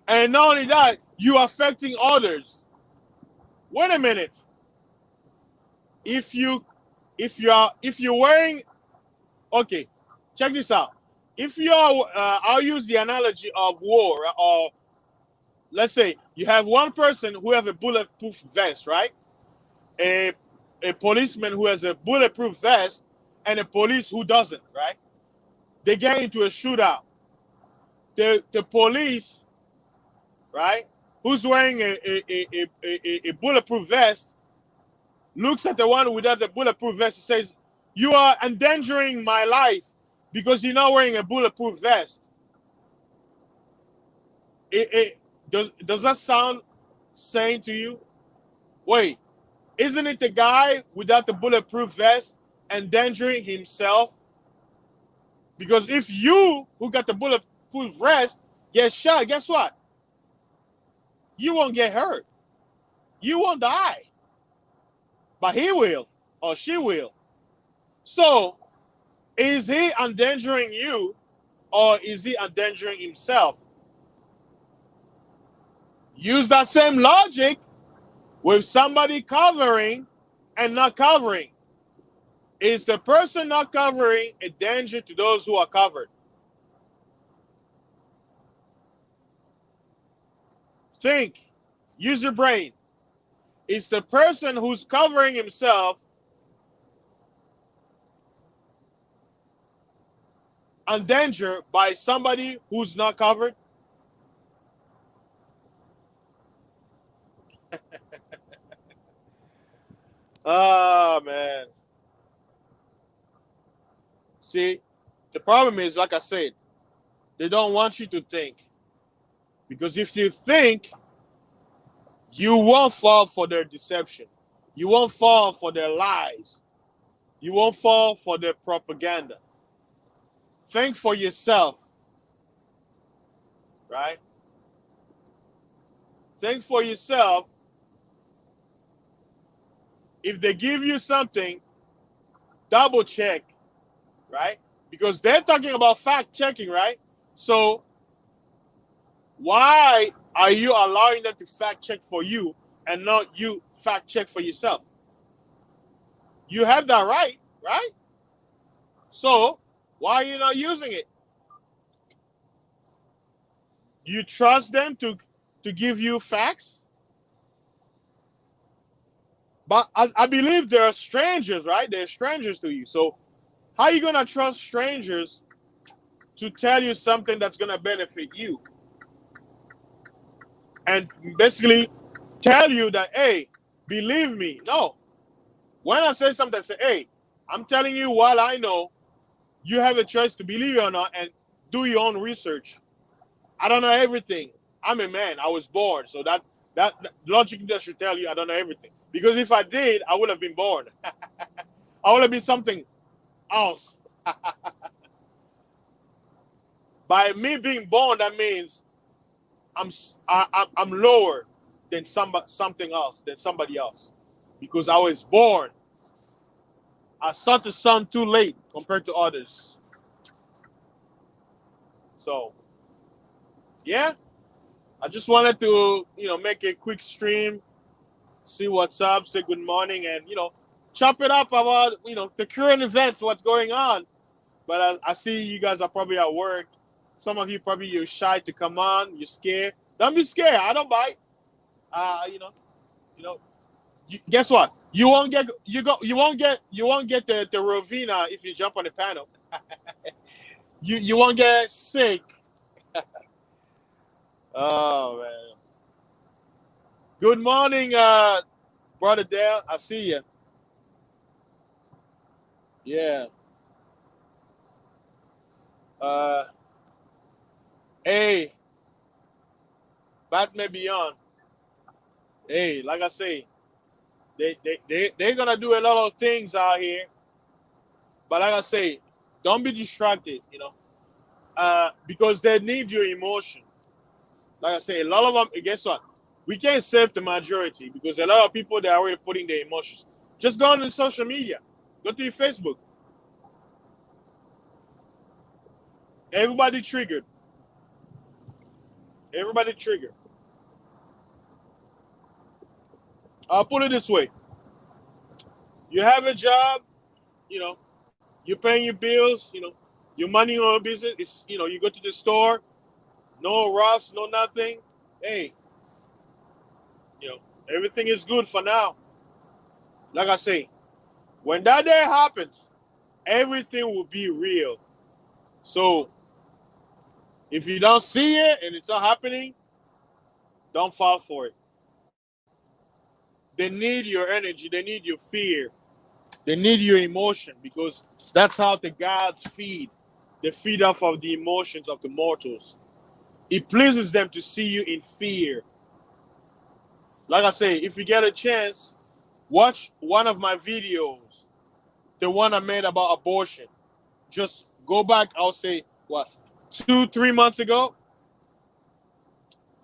And not only that, you are affecting others. Wait a minute. If you're wearing Okay, check this out. If you're, I'll use the analogy of war, or let's say you have one person who have a bulletproof vest, right? A a policeman who has a bulletproof vest and a police who doesn't, right? They get into a shootout. The police, right, who's wearing a bulletproof vest, looks at the one without the bulletproof vest and says, "You are endangering my life because you're not wearing a bulletproof vest." Does that sound sane to you? Wait, isn't it the guy without the bulletproof vest endangering himself? Because if you, who got the bulletproof vest, get shot, guess what? You won't get hurt. You won't die. But he will, or she will. So, is he endangering you, or is he endangering himself? Use that same logic with somebody covering and not covering. Is the person not covering a danger to those who are covered? Think. Use your brain. Is the person who's covering himself endangered by somebody who's not covered? Oh, man. See, the problem is, like I said, they don't want you to think. Because if you think, you won't fall for their deception. You won't fall for their lies. You won't fall for their propaganda. Think for yourself, right? Think for yourself. If they give you something, double check, right? Because they're talking about fact checking, right? So why are you allowing them to fact check for you and not you fact check for yourself? You have that right, right? So why are you not using it? You trust them to give you facts? But I believe they're strangers, right? They're strangers to you. So how are you going to trust strangers to tell you something that's going to benefit you? And basically tell you that, hey, believe me. No. When I say something, I say, hey, I'm telling you what I know. You have a choice to believe it or not and do your own research. I don't know everything. I'm a man. I was born. So that logic that should tell you I don't know everything. Because if I did, I would have been born. I would have been something else. By me being born, that means I'm lower than something else, than somebody else. Because I was born. I saw the sun too late compared to others. So, yeah, I just wanted to, make a quick stream, see what's up, say good morning, and, chop it up about, the current events, what's going on. But I see you guys are probably at work. Some of you probably you're shy to come on. You're scared. Don't be scared. I don't bite. You know. Guess what? You won't get the Rovina if you jump on the panel. You won't get sick. Oh man. Good morning, brother Dale. I see you. Yeah. Uh, hey, Batman Beyond. Hey, like I say, they're gonna do a lot of things out here. But like I say, don't be distracted, because they need your emotion. Like I say, a lot of them, guess what? We can't save the majority because a lot of people, they're already putting their emotions. Just go on to social media. Go to your Facebook. Everybody triggered. Everybody triggered. I'll put it this way. You have a job, you know, You're paying your bills, your money on your business. It's, you go to the store, no roughs, no nothing. Hey, you know, everything is good for now. Like I say, when that day happens, everything will be real. So if you don't see it and it's not happening, don't fall for it. They need your energy. They need your fear. They need your emotion because that's how the gods feed. They feed off of the emotions of the mortals. It pleases them to see you in fear. Like I say, if you get a chance, watch one of my videos, the one I made about abortion. Just go back, I'll say, what, 2, 3 months ago?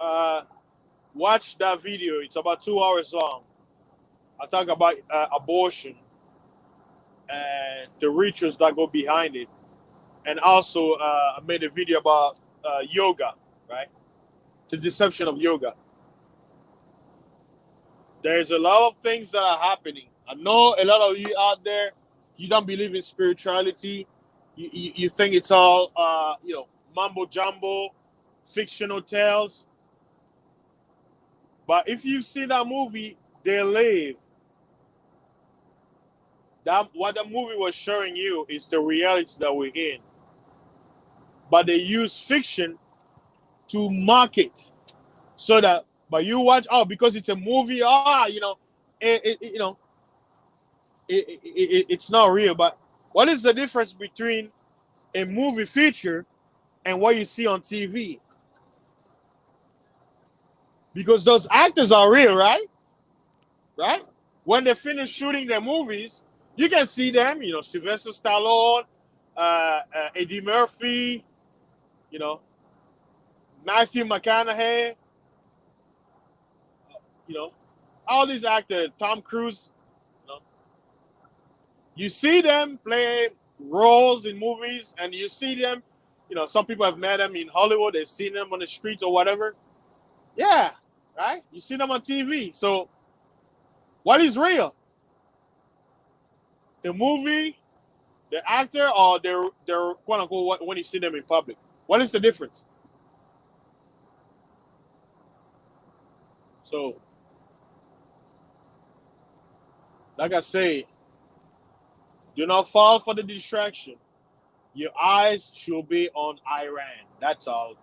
Uh, watch that video. It's about 2 hours long. I talk about abortion and the rituals that go behind it. And also, I made a video about yoga, right? The deception of yoga. There's a lot of things that are happening. I know a lot of you out there, you don't believe in spirituality. You think it's all, mumbo jumbo, fictional tales. But if you see that movie, They Live, that what the movie was showing you is the reality that we're in. But they use fiction to market so that, but you watch, because it's a movie, it, it's not real. But what is the difference between a movie feature and what you see on TV? Because those actors are real, right? Right? When they finish shooting their movies, you can see them, Sylvester Stallone, Eddie Murphy, Matthew McConaughey, all these actors, Tom Cruise, you see them play roles in movies, and you see them, some people have met them in Hollywood, they've seen them on the street or whatever. Yeah, right? You see them on TV. So, what is real? The movie, the actor, or their quote unquote when you see them in public? What is the difference? So, like I say, do not fall for the distraction. Your eyes should be on Iran. That's all.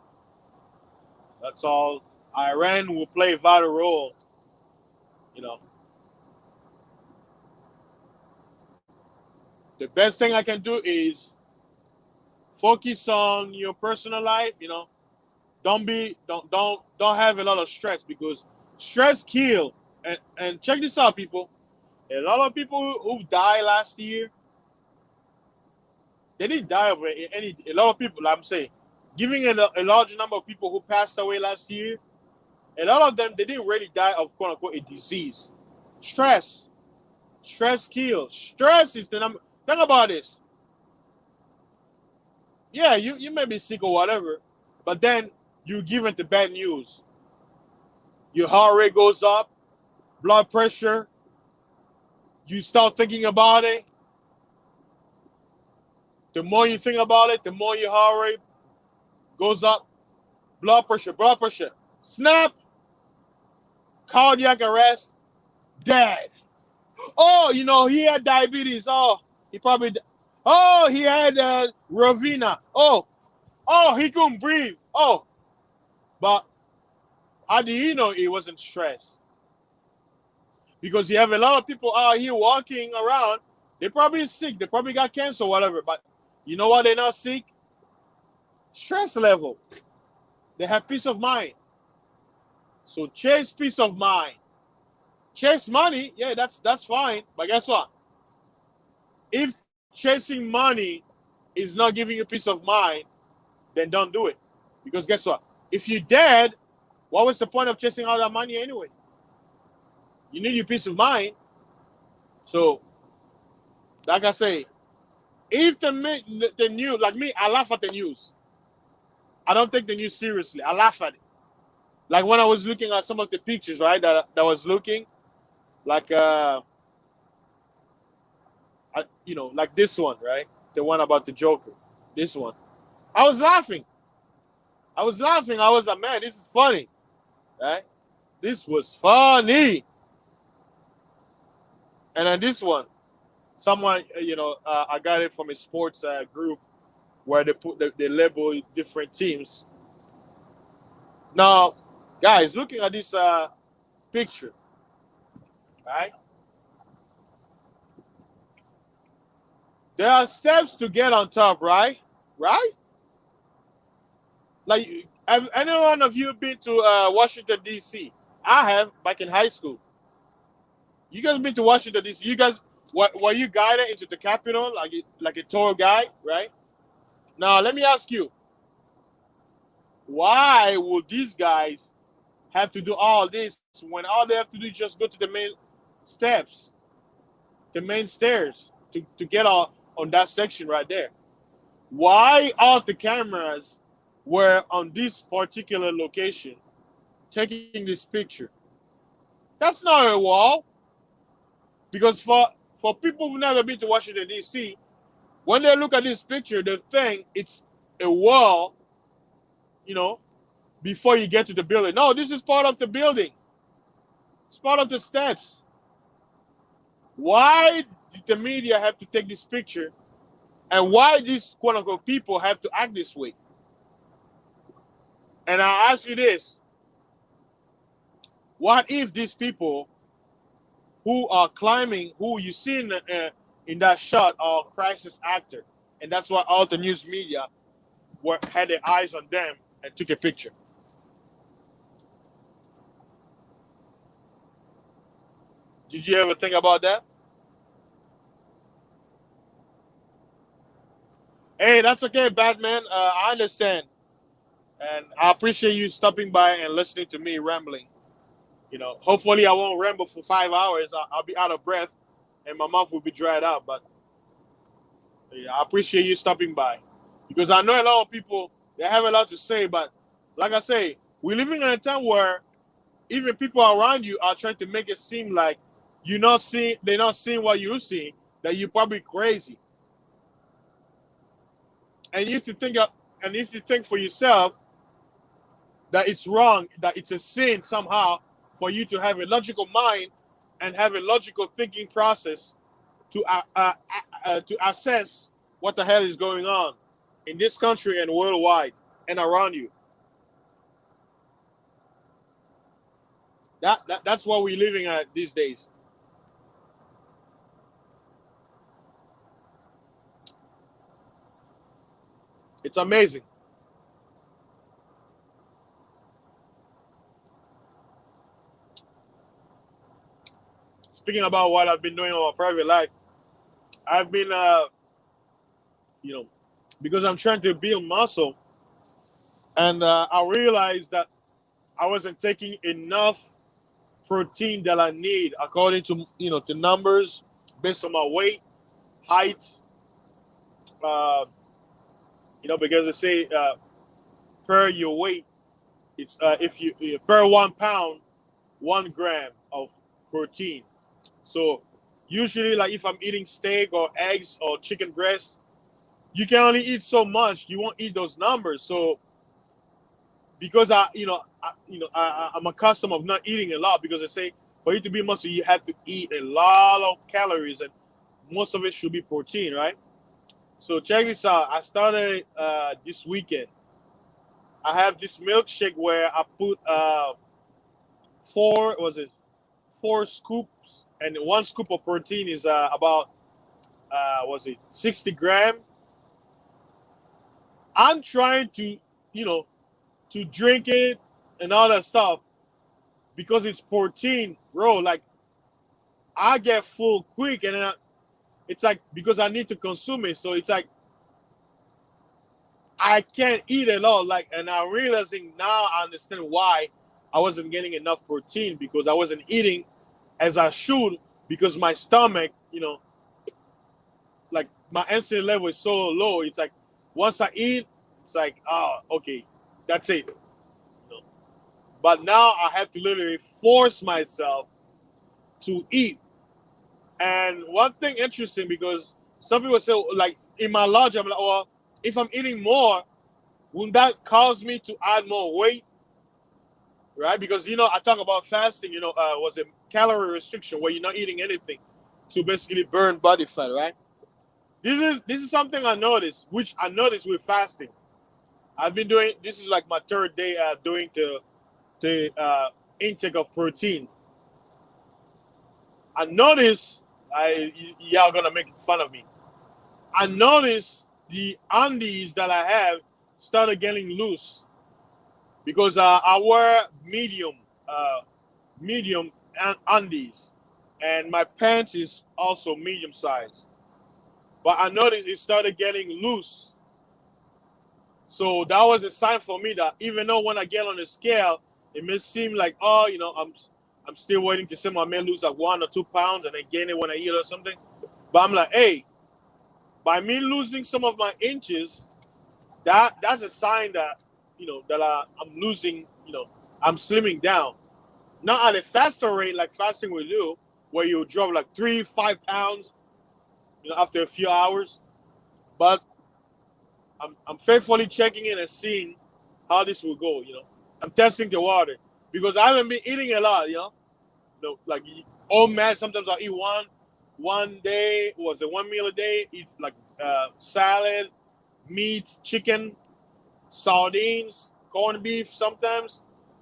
That's all. Iran will play a vital role. The best thing I can do is focus on your personal life. Don't have a lot of stress because stress kills. And check this out, people. A lot of people who died last year, they didn't die of any. A lot of people, I'm saying, giving a large number of people who passed away last year, a lot of them, they didn't really die of quote unquote a disease. Stress. Stress kills. Stress is the number. Think about this. Yeah, you may be sick or whatever, but then you give it the bad news. Your heart rate goes up, blood pressure. You start thinking about it. The more you think about it, the more your heart rate goes up. Blood pressure. Snap. Cardiac arrest. Dead. Oh, he had diabetes. Oh, he probably. Oh, he had Ravina. Oh, he couldn't breathe. Oh, but how do you know it wasn't stress? Because you have a lot of people out here walking around. They probably sick. They probably got cancer or whatever. But you know why they're not sick? Stress level. They have peace of mind. So chase peace of mind. Chase money, yeah, that's fine. But guess what? If chasing money is not giving you peace of mind, then don't do it. Because guess what? If you're dead, what was the point of chasing all that money anyway? You need your peace of mind. So, like I say, if the news, like me, I laugh at the news. I don't take the news seriously. I laugh at it. Like when I was looking at some of the pictures, right, that was looking, like like this one, right? The one about the Joker. This one. I was laughing. I was laughing. I was like, man, this is funny. Right? This was funny. And then this one, someone, I got it from a sports group where they label different teams. Now, guys, looking at this picture, right? There are steps to get on top, right? Right? Like, have any one of you been to Washington D.C.? I have back in high school. You guys been to Washington D.C.? You guys were you guided into the Capitol like a tour guide, right? Now let me ask you, why would these guys have to do all this when all they have to do is just go to the main steps, the main stairs to get on that section right there? Why all the cameras were on this particular location taking this picture? That's not a wall. Because for people who've never been to Washington, D.C., when they look at this picture, they think it's a wall, before you get to the building. No, this is part of the building. It's part of the steps. Why did the media have to take this picture? And why these quote-unquote people have to act this way? And I'll ask you this. What if these people who are climbing, who you see in that shot, are crisis actor? And that's why all the news media had their eyes on them and took a picture. Did you ever think about that? Hey, that's okay, Batman. I understand. And I appreciate you stopping by and listening to me rambling. Hopefully I won't ramble for 5 hours. I'll be out of breath and my mouth will be dried out. But yeah, I appreciate you stopping by. Because I know a lot of people, they have a lot to say. But like I say, we're living in a time where even people around you are trying to make it seem like they're not seeing what you're seeing, that you're probably crazy. And you have to think for yourself that it's wrong, that it's a sin somehow for you to have a logical mind and have a logical thinking process to assess what the hell is going on in this country and worldwide and around you. That's what we're living at these days. It's amazing. Speaking about what I've been doing in my private life, I've been, because I'm trying to build muscle, and I realized that I wasn't taking enough protein that I need according to the numbers based on my weight, height. Because they say per your weight, it's if you per 1 pound, 1 gram of protein. So usually, like if I'm eating steak or eggs or chicken breast, you can only eat so much. You won't eat those numbers. So because I'm accustomed of not eating a lot, because they say for you to be muscle, you have to eat a lot of calories, and most of it should be protein, right? So check this out. I started this weekend. I have this milkshake where I put four scoops, and 1 scoop of protein is about 60 gram. I'm trying to to drink it and all that stuff because it's protein, bro. Like I get full quick, and then it's like because I need to consume it, so it's like I can't eat a lot. Like, and I'm realizing now I understand why I wasn't getting enough protein, because I wasn't eating as I should, because my stomach, like my insulin level is so low. It's like once I eat, it's like, oh, okay, that's it. But now I have to literally force myself to eat. And one thing interesting, because some people say, like, in my logic, I'm like, well, if I'm eating more, wouldn't that cause me to add more weight? Right? Because I talk about fasting. Was a calorie restriction where you're not eating anything to basically burn body fat, right? This is something I noticed, which I noticed with fasting. I've been doing this is like my third day doing the intake of protein. I noticed y'all gonna make fun of me. I noticed the undies that I have started getting loose because I wear medium undies, and my pants is also medium size. But I noticed it started getting loose. So that was a sign for me that even though when I get on the scale, it may seem like, oh, I'm still waiting to see I may lose like 1 or 2 pounds and then gain it when I eat or something. But I'm like, hey, by me losing some of my inches, that's a sign that that I'm losing. I'm slimming down, not at a faster rate like fasting will do, where you drop like 3-5 pounds, after a few hours. But I'm faithfully checking in and seeing how this will go. I'm testing the water because I haven't been eating a lot. Like oh man, sometimes I eat one day was it 1 meal a day. Eat like salad, meat, chicken, sardines, corned beef sometimes,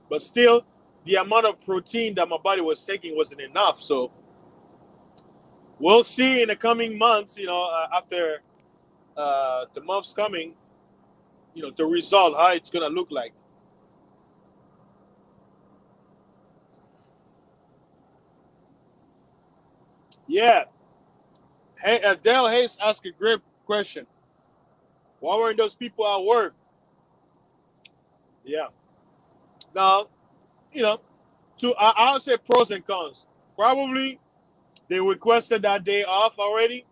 but still the amount of protein that my body was taking wasn't enough. So we'll see in the coming months. After the months coming, the result, how it's gonna look like. Yeah. Hey, Dale Hayes asked a great question. Why weren't those people at work? Yeah. Now, you know, I'll say pros and cons. Probably they requested that day off already.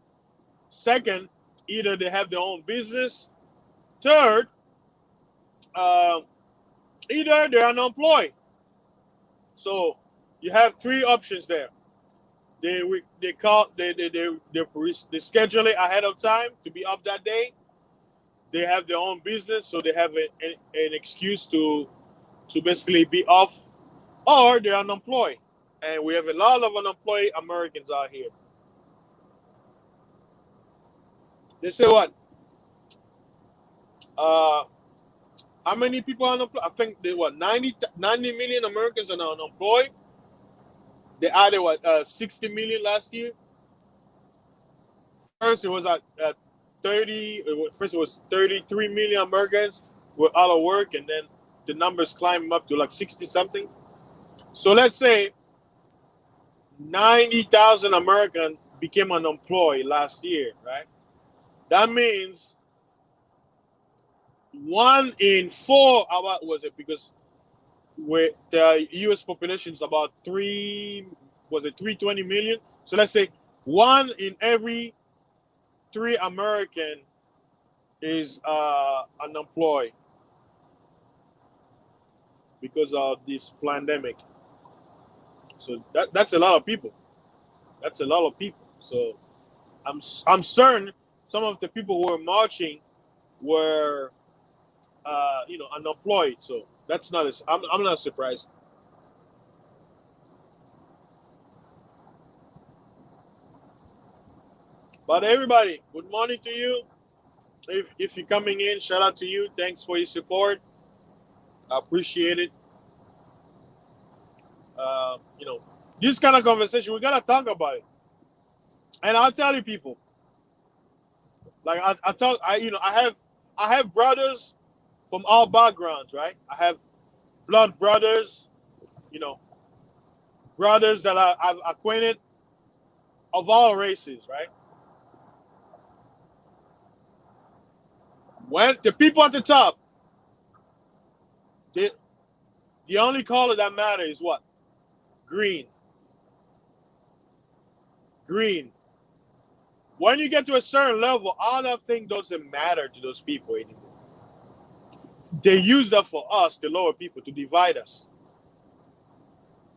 Second, either they have their own business. Third, uh, either they're unemployed. So you have three options there. They schedule it ahead of time to be off that day. They have their own business, so they have an excuse to basically be off, or they're unemployed. And we have a lot of unemployed Americans out here. They say what? Uh, how many people are unemployed? I think they what 90 million Americans are now unemployed. They added what 60 million last year. First, it was at 30. First, it was 33 million Americans were out of work, and then the numbers climbed up to like 60 something. So let's say 90,000 Americans became unemployed last year, right? That means 1 in 4. What was it? Because the U.S. population is about 320 million. So let's say 1 in every 3 American is unemployed because of this pandemic. So that's a lot of people. That's a lot of people. So I'm certain some of the people who were marching were unemployed. So that's not I'm not surprised. But everybody, good morning to you. If you're coming in, shout out to you. Thanks for your support. I appreciate it. Uh, you know, this kind of conversation we gotta talk about it. And I'll tell you, people. Like I tell I have brothers from all backgrounds, right? I have blood brothers, you know, brothers that I've acquainted of all races, right? When the people at the top, the, the only color that matters is what? Green. Green. When you get to a certain level, all that thing doesn't matter to those people anymore. They use that for us, the lower people, to divide us.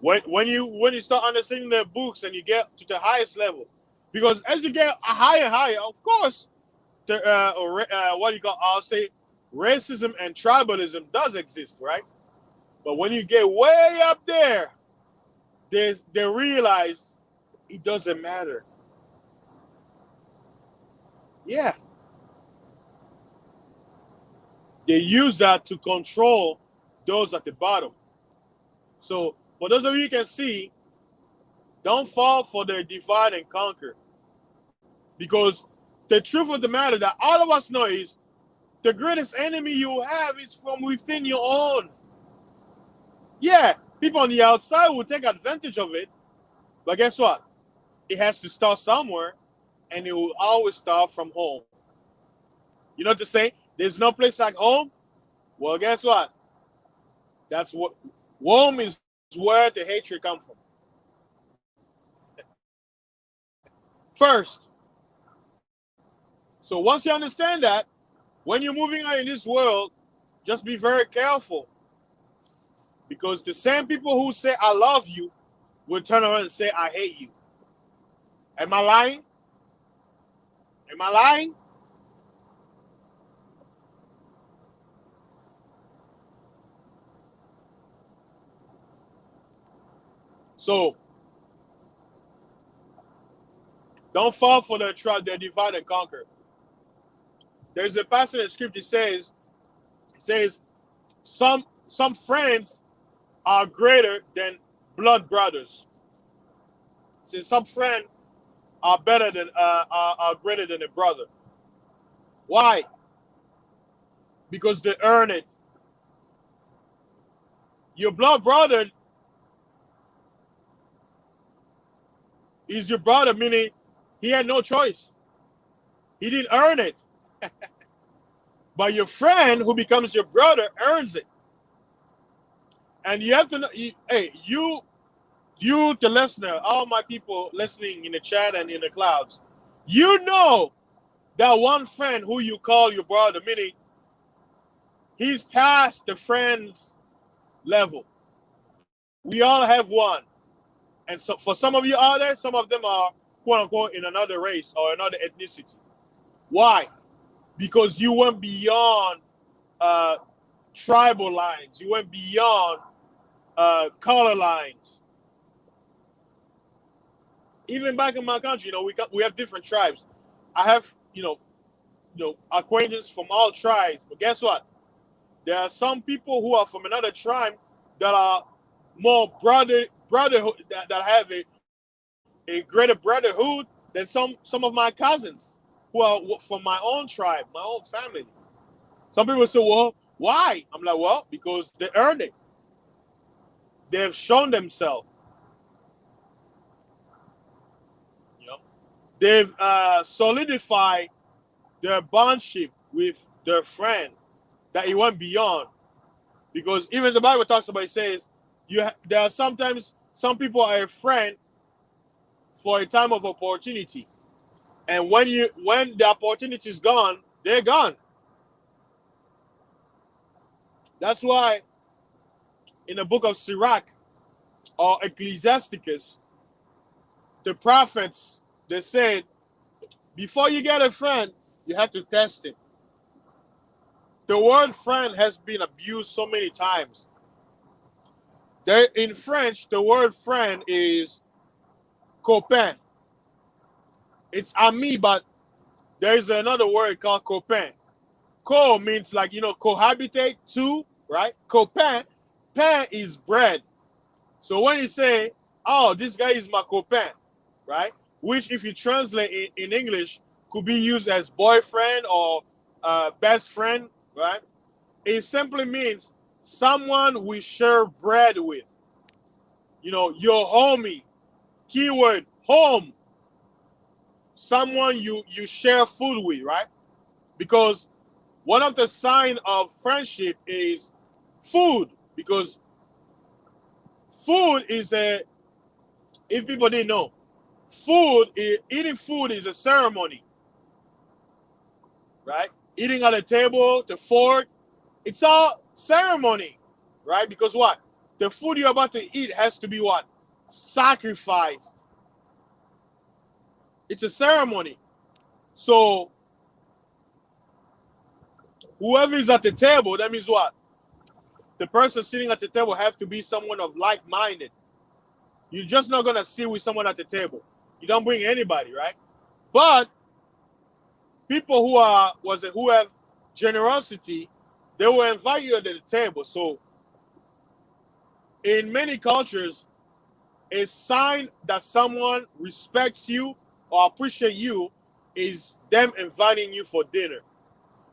When you start understanding their books and you get to the highest level, because as you get higher and higher, of course, what do you call? I'll say racism and tribalism does exist, right? But when you get way up there, they realize it doesn't matter. Yeah, they use that to control those at the bottom. So for those of you who can see, don't fall for the divide and conquer. Because the truth of the matter that all of us know is the greatest enemy you have is from within your own. Yeah, people on the outside will take advantage of it, but guess what? It has to start somewhere, and it will always start from home. You know what to say? There's no place like home. Well, guess what? That's what home is, where the hatred comes from. First. So once you understand that, when you're moving out in this world, just be very careful. Because the same people who say I love you will turn around and say I hate you. Am I lying? Am I lying? So don't fall for the trap, the divide and conquer. There's a passage in scripture says some friends are greater than blood brothers. Since some friends are better than are greater than a brother. Why? Because they earn it. Your blood brother is your brother, meaning he had no choice. He didn't earn it. But your friend who becomes your brother earns it. And you have to know, you, the listener, all my people listening in the chat and in the clouds, you know that one friend who you call your brother, meaning he's past the friend's level. We all have one. And so for some of you out there, some of them are quote unquote in another race or another ethnicity. Why? Because you went beyond tribal lines. You went beyond color lines. Even back in my country, we have different tribes. I have, acquaintances from all tribes. But guess what? There are some people who are from another tribe that are more brotherhood, that have a greater brotherhood than some of my cousins who are from my own tribe, my own family. Some people say, well, why? I'm like, well, because they earned it. They have shown themselves. They've solidified their bondship with their friend that it went beyond. Because even the Bible talks about, it says, there are sometimes some people are a friend for a time of opportunity. And when the opportunity is gone, they're gone. That's why in the book of Sirach or Ecclesiasticus, the prophets, they said, before you get a friend, you have to test him. The word friend has been abused so many times. In French, the word friend is copain. It's ami, but there is another word called copain. Co means like, cohabitate, two, right? Copain, pain is bread. So when you say, oh, this guy is my copain, right? Which if you translate in English could be used as boyfriend or best friend, right? It simply means someone we share bread with. Your homie. Keyword, home. Someone you share food with, right? Because one of the signs of friendship is food. Because food is if people didn't know, eating food is a ceremony, right? Eating at a table, the fork, it's all ceremony, right? Because what? The food you're about to eat has to be what? Sacrificed. It's a ceremony. So whoever is at the table, that means what? The person sitting at the table have to be someone of like-minded. You're just not gonna sit with someone at the table. You don't bring anybody, right? But people who have generosity, they will invite you to the table. So in many cultures, a sign that someone respects you or appreciate you is them inviting you for dinner.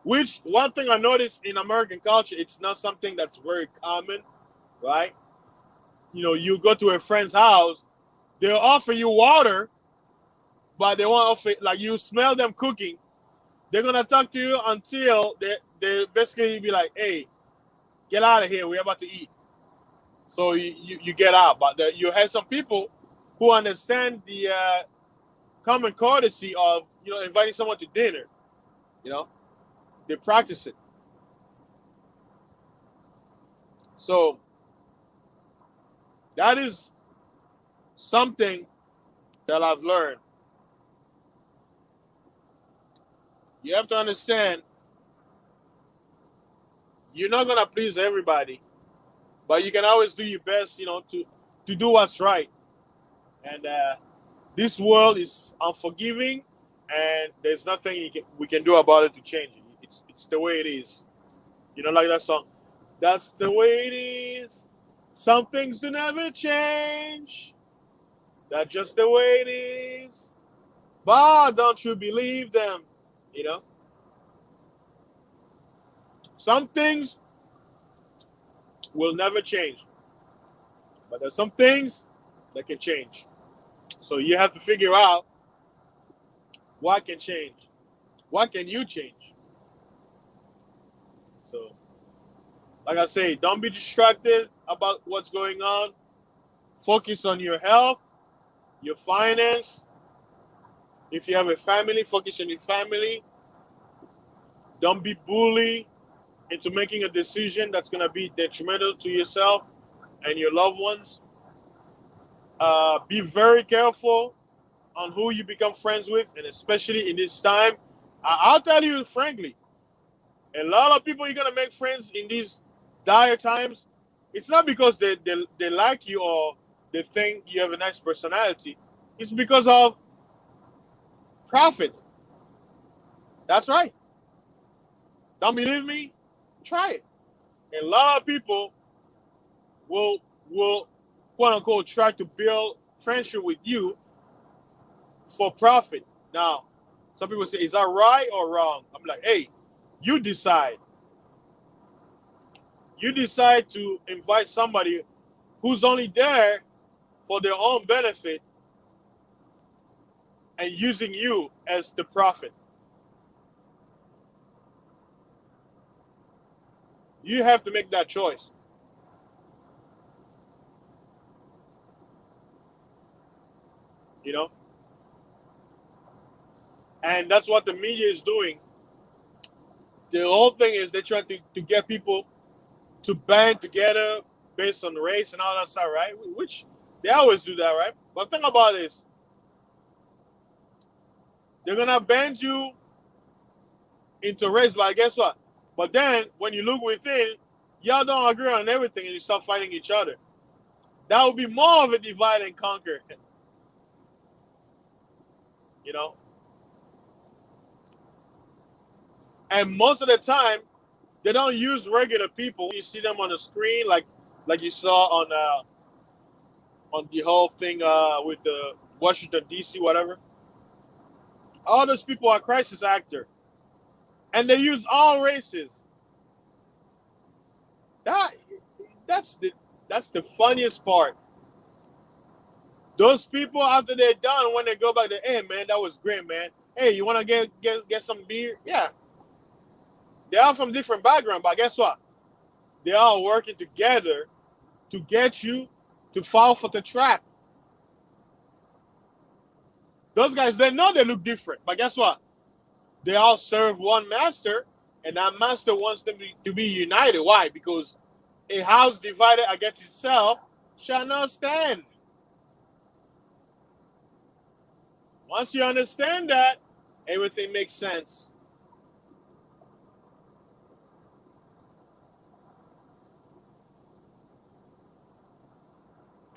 Which one thing I noticed in American culture, it's not something that's very common, right? You know, you go to a friend's house, they'll offer you water, but they won't offer, like, you smell them cooking. They're gonna talk to you until they basically be like, "Hey, get out of here. We're about to eat." So you get out. But you have some people who understand the common courtesy of, you know, inviting someone to dinner. You know, they practice it. So that is something that I've learned. You have to understand you're not gonna please everybody, but you can always do your best, you know, to do what's right. And this world is unforgiving, and there's nothing we can do about it to change it. It's the way it is. You know, like that song. That's the way it is. Some things do never change. That's just the way it is. But don't you believe them? You know, some things will never change, but there's some things that can change. So you have to figure out what can change. What can you change? So, like I say, don't be distracted about what's going on. Focus on your health, your finance. If you have a family, focus on your family. Don't be bullied into making a decision that's going to be detrimental to yourself and your loved ones. Be very careful on who you become friends with, and especially in this time. I'll tell you frankly, a lot of people you're going to make friends in these dire times. It's not because they like you or they think you have a nice personality. It's because of profit. That's right. Don't believe me? Try it. A lot of people will quote unquote try to build friendship with you for profit. Now, some people say, is that right or wrong? I'm like, hey, you decide. You decide to invite somebody who's only there for their own benefit and using you as the profit. You have to make that choice. You know? And that's what the media is doing. The whole thing is they're trying to get people to band together based on race and all that stuff, right? Which they always do that, right? But think about this. They're gonna band you into race, but guess what? But then when you look within, y'all don't agree on everything and you start fighting each other. That would be more of a divide and conquer. You know? And most of the time, they don't use regular people. You see them on the screen, like you saw on the whole thing with the Washington D.C. whatever. All those people are crisis actor, and they use all races. That that's the funniest part. Those people after they're done, when they go back, to, hey man, that was great, man. Hey, you want to get some beer? Yeah, they are from different background, but guess what? They are working together to get you to fall for the trap. Those guys, they know they look different, but guess what? They all serve one master, and that master wants them to be united. Why? Because a house divided against itself shall not stand. Once you understand that, everything makes sense.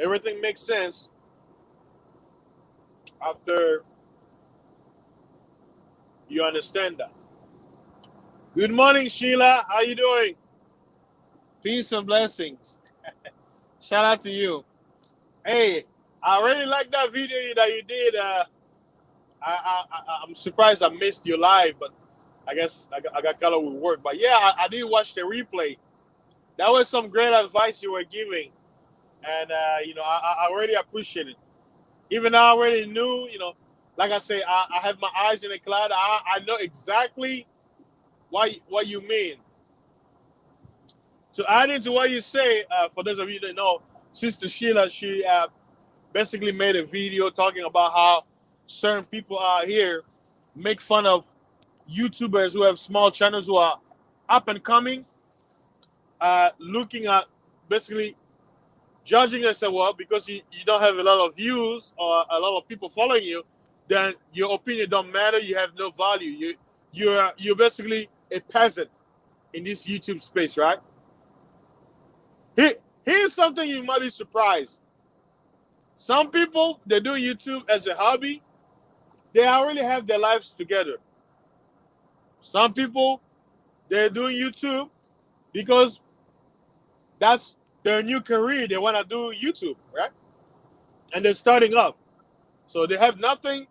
Everything makes sense after you understand that. Good morning, Sheila. How you doing? Peace and blessings. Shout out to you. Hey, I really like that video that you did. I'm surprised I missed your live, but I guess I got caught up with work. But yeah, I did watch the replay. That was some great advice you were giving, and I really appreciate it. Even though I already knew, like I say, I have my eyes in the cloud. I know exactly what you mean. To add into what you say, for those of you that know, Sister Sheila, she basically made a video talking about how certain people out here make fun of YouTubers who have small channels who are up and coming, looking at basically judging and say, well, because you don't have a lot of views or a lot of people following you, then your opinion don't matter. You have no value. You're basically a peasant in this YouTube space, right? Here's something you might be surprised. Some people, they're doing YouTube as a hobby. They already have their lives together. Some people, they're doing YouTube because that's their new career. They want to do YouTube, right? And they're starting up. So they have nothing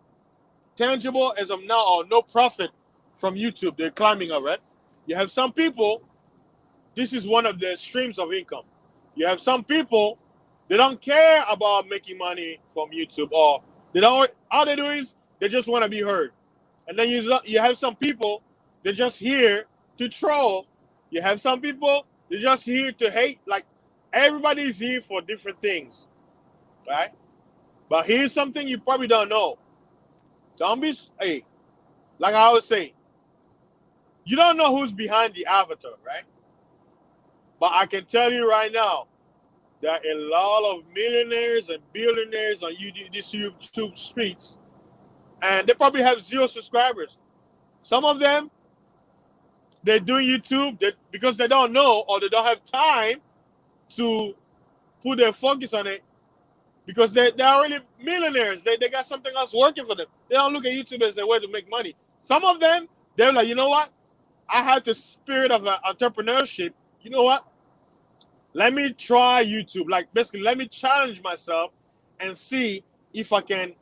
tangible as of now or no profit from YouTube. They're climbing up, right? You have some people, this is one of their streams of income. You have some people, they don't care about making money from YouTube, or they don't. All they do is they just want to be heard. And then you have some people, they're just here to troll. You have some people, they're just here to hate. Like, everybody's here for different things, right? But here's something you probably don't know. Don't be, hey, like I always say, you don't know who's behind the avatar, right? But I can tell you right now, there are a lot of millionaires and billionaires on these YouTube streets, and they probably have 0 subscribers. Some of them, they're doing YouTube because they don't know or they don't have time to put their focus on it, because they're already millionaires. They got something else working for them. They don't look at YouTube as a way to make money. Some of them, they're like, you know what? I have the spirit of entrepreneurship. You know what? Let me try YouTube. Like, basically, let me challenge myself and see if I can,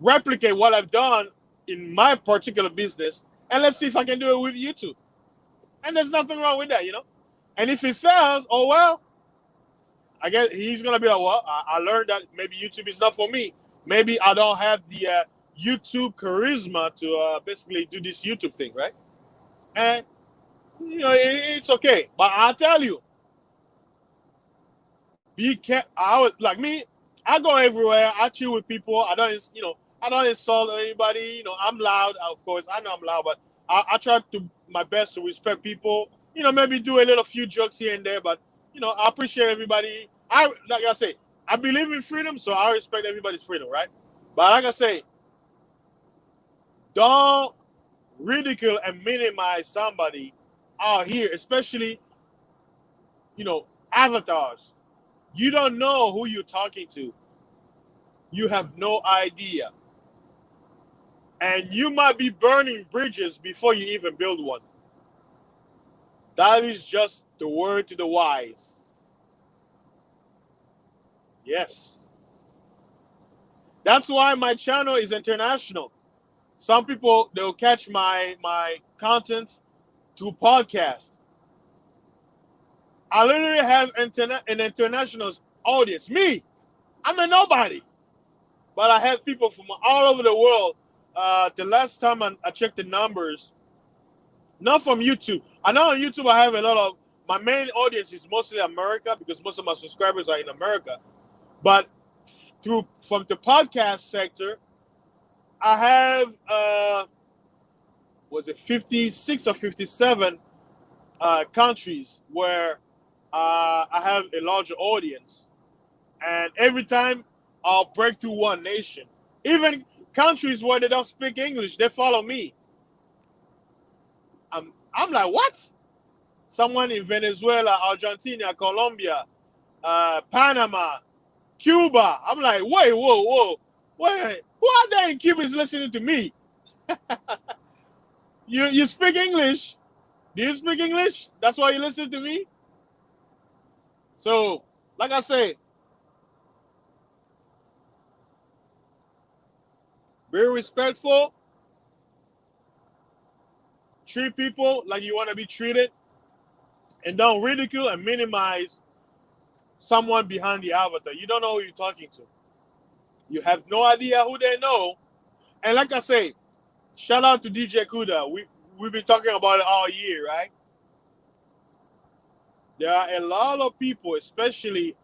replicate what I've done in my particular business. And let's see if I can do it with YouTube. And there's nothing wrong with that, And if it fails, oh, well, I guess he's going to be like, well, I learned that maybe YouTube is not for me. Maybe I don't have the YouTube charisma to basically do this YouTube thing, right? And, it's okay. But I'll tell you, like me, I go everywhere. I chill with people. I don't insult anybody. I'm loud, of course. I know I'm loud, but I try to my best to respect people. Maybe do a little few jokes here and there, but I appreciate everybody. Like I say, I believe in freedom, so I respect everybody's freedom, right? But like I say, don't ridicule and minimize somebody out here, especially avatars. You don't know who you're talking to. You have no idea. And you might be burning bridges before you even build one. That is just the word to the wise. Yes. That's why my channel is international. Some people, they'll catch my content through podcast. I literally have an international audience. Me, I'm a nobody. But I have people from all over the world. The last time I checked the numbers, not from YouTube. I know on YouTube I have a lot of, my main audience is mostly America because most of my subscribers are in America. But from the podcast sector, I have, 56 or 57 countries where I have a larger audience. And every time I'll break through one nation. Even countries where they don't speak English, they follow me. I'm like, what? Someone in Venezuela, Argentina, Colombia, Panama, Cuba. I'm like, wait, whoa, wait, who out there in Cuba is listening to me? You speak English? Do you speak English? That's why you listen to me. So, like I say, be respectful. Treat people like you want to be treated, and don't ridicule and minimize someone behind the avatar. You don't know who you're talking to. You have no idea who they know. And like I say, shout out to DJ Kuda. We've been talking about it all year, right? There are a lot of people, especially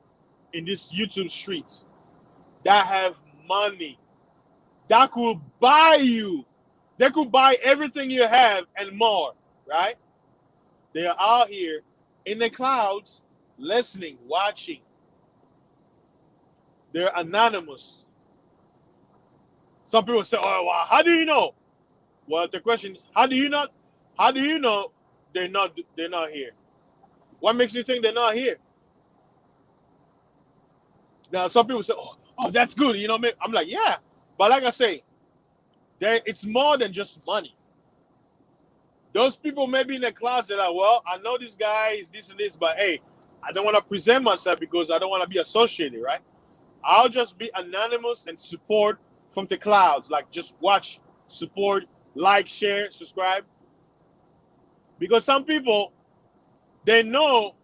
in these YouTube streets, that have money that could buy you. They could buy everything you have and more, right? They are out here in the clouds, listening, watching. They're anonymous. Some people say, "Oh, well, how do you know?" Well, the question is, how do you not? How do you know they're not? They're not here. What makes you think they're not here? Now, some people say, "Oh, that's good." You know, I'm like, yeah, but like I say, it's more than just money. Those people may be in the clouds. They're like, well, I know this guy is this and this, but hey, I don't want to present myself because I don't want to be associated, right? I'll just be anonymous and support from the clouds. Like, just watch, support, like, share, subscribe. Because some people, they know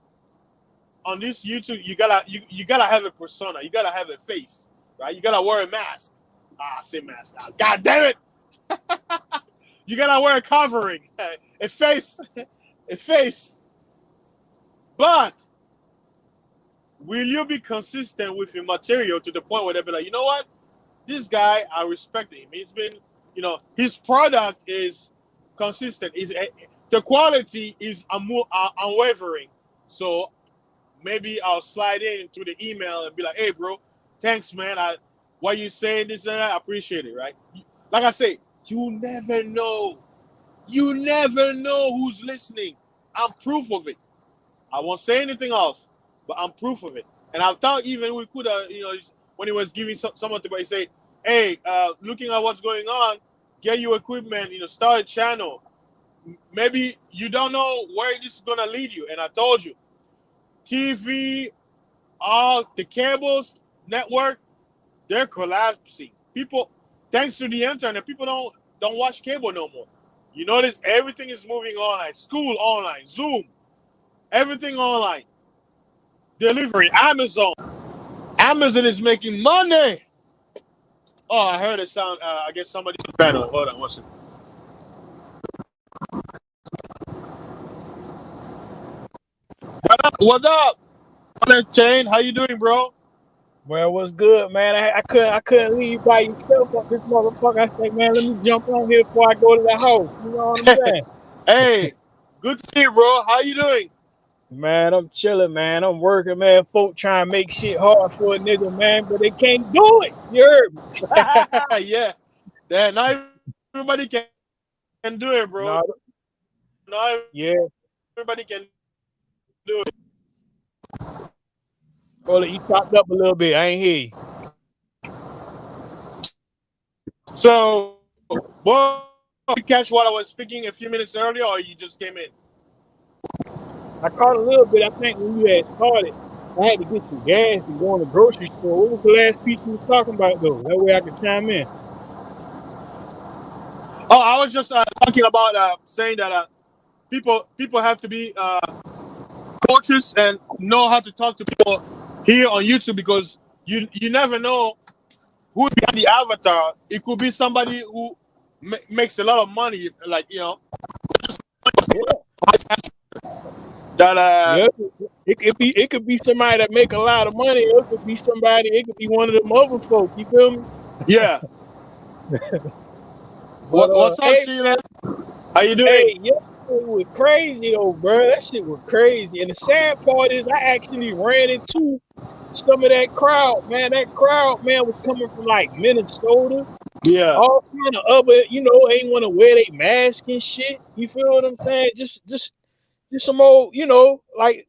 on this YouTube, you gotta have a persona, you gotta have a face, right? You gotta wear a mask. I say mask. God damn it! You gotta wear a covering, a face, a face. But will you be consistent with your material to the point where they'll be like, you know what? This guy, I respect him. He's been, his product is consistent. The quality is unwavering. So maybe I'll slide in through the email and be like, hey, bro, thanks, man. What you saying, this and that, I appreciate it, right? Like I say, you never know. You never know who's listening. I'm proof of it. I won't say anything else, but I'm proof of it. And I thought even we could, when he was giving someone to, he said, hey, looking at what's going on, get your equipment, start a channel. Maybe you don't know where this is going to lead you. And I told you, TV, all the cables, network, they're collapsing. People, thanks to the internet, people don't watch cable no more. You notice everything is moving online. School online, Zoom, everything online. Delivery, Amazon. Amazon is making money. Oh, I heard a sound. I guess somebody's on the panel. Hold on, one second. What up? Chain, how you doing, bro? Well, what's good, man? I couldn't leave by yourself up this motherfucker. I said, man, let me jump on here before I go to the house. You know what I'm saying? Hey, good to see you, bro. How you doing? Man, I'm chilling, man. I'm working, man. Folk trying to make shit hard for a nigga, man, but they can't do it. You heard me? Yeah. Not everybody can do it, bro. No, Not yeah. everybody can do it. Well, you chopped up a little bit. I ain't hear you. So, well, you catch what I was speaking a few minutes earlier, or you just came in? I caught a little bit. I think when you had started, I had to get some gas and go in the grocery store. What was the last piece you was talking about, though? That way I could chime in. Oh, I was just talking about saying that people have to be cautious and know how to talk to people here on YouTube, because you never know who's behind the avatar. It could be somebody who makes a lot of money, like Yeah. that. It could be somebody that make a lot of money. It could be somebody. It could be one of them other folks. You feel me? Yeah. What's up, hey, Sheila? How you doing? Hey, yeah, it was crazy though, bro. That shit was crazy. And the sad part is, I actually ran into some of that crowd, man. That crowd, man, was coming from like Minnesota. Yeah. All kind of other, ain't want to wear their mask and shit. You feel what I'm saying? Just some old, like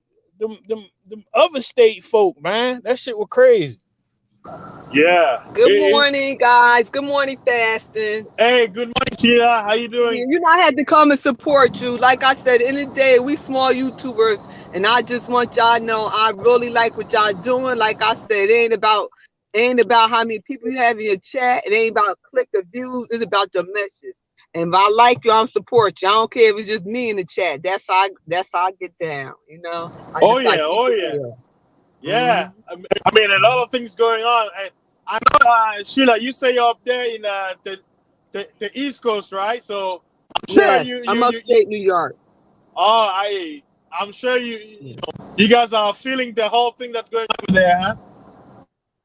them other state folk, man. That shit was crazy. Yeah. Good morning, guys. Good morning, Fasting. Hey, good morning, Sheila. How you doing? You know, I had to come and support you. Like I said, in the day, we small YouTubers, and I just want y'all to know I really like what y'all doing. Like I said, it ain't about how many people you have in your chat. It ain't about click the views. It's about the message. And if I like you, I'm support you. I don't care if it's just me in the chat. That's how I get down. You know. Oh yeah. Yeah. I mean, a lot of things going on. I know, Sheila, you say you're up there in the East Coast, right? So I'm sure Yes, I'm upstate New York. Oh, I'm sure you guys are feeling the whole thing that's going on there, huh?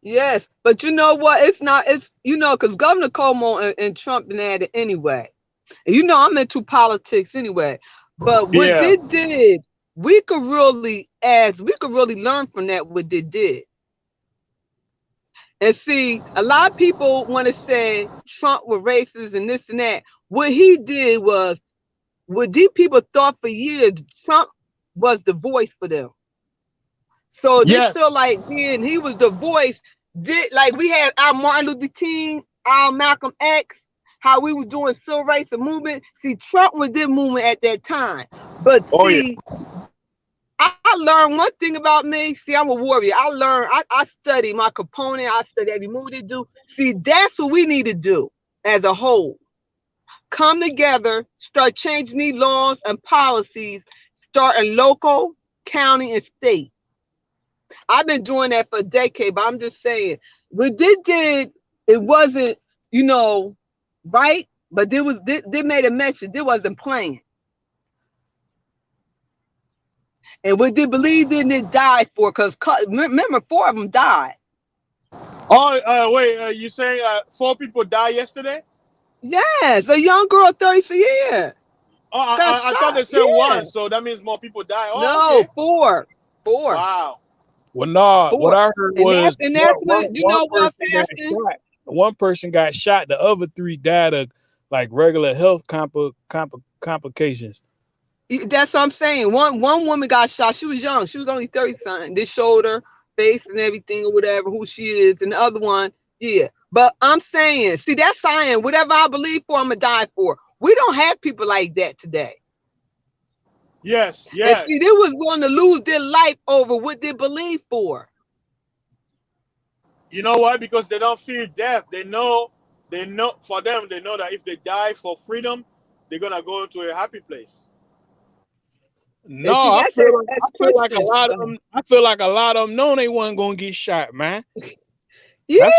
Yes, but you know what? It's because Governor Cuomo and Trump been at it anyway. And you know I'm into politics anyway. But what Yeah. they did, we could really learn from that what they did. And see, a lot of people want to say Trump was racist and this and that. What he did was, what these people thought for years, Trump was the voice for them. So they feel like being he was the voice, like we had our Martin Luther King, our Malcolm X, how we was doing civil rights and movement. See, Trump was their movement at that time. But see, I learned one thing about me. See, I'm a warrior. I study my component. I study every move they do. See, that's what we need to do as a whole. Come together, start changing these laws and policies, starting local, county, and state. I've been doing that for a decade, but I'm just saying, what they did, it wasn't, right, but they made a message. They wasn't playing. And what they believed in, they died for, because remember, 4 of them died. Oh, wait, you saying 4 people died yesterday? Yes, a young girl, 36 years. Oh, I thought they said 1, so that means more people died. Oh, no, okay. 4. Wow. Well, no, what I heard was one person got shot. The other 3 died of like regular health complications. That's what I'm saying. One woman got shot. She was young. She was only 30-something. They showed her face and everything or whatever, who she is. And the other one, yeah. But I'm saying, see, that's science. Whatever I believe for, I'm going to die for. We don't have people like that today. Yes, yeah. And see, they was going to lose their life over what they believe for. You know why? Because they don't fear death. They know, for them, they know that if they die for freedom, they're going to go to a happy place. No, I feel like a lot of them know they wasn't going to get shot, man. Yeah. That's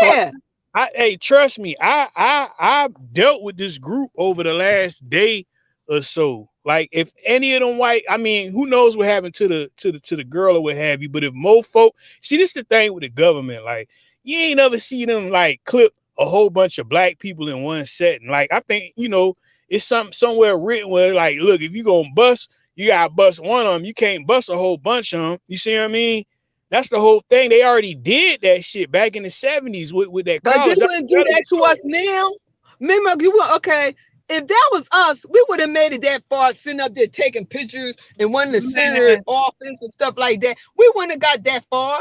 why, hey, trust me, I dealt with this group over the last day or so. Like, if any of them white, I mean, who knows what happened to the girl or what have you, but if more folk, see, this is the thing with the government, like, you ain't ever see them like clip a whole bunch of black people in one setting. Like, I think, it's somewhere written where, like, look, if you gonna bust, you gotta bust one of them. You can't bust a whole bunch of them. You see what I mean? That's the whole thing. They already did that shit back in the 70s with that college. But they wouldn't do that to us now. Remember, okay, if that was us, we would have made it that far, sitting up there taking pictures and wanting to center offense and stuff like that. We wouldn't have got that far.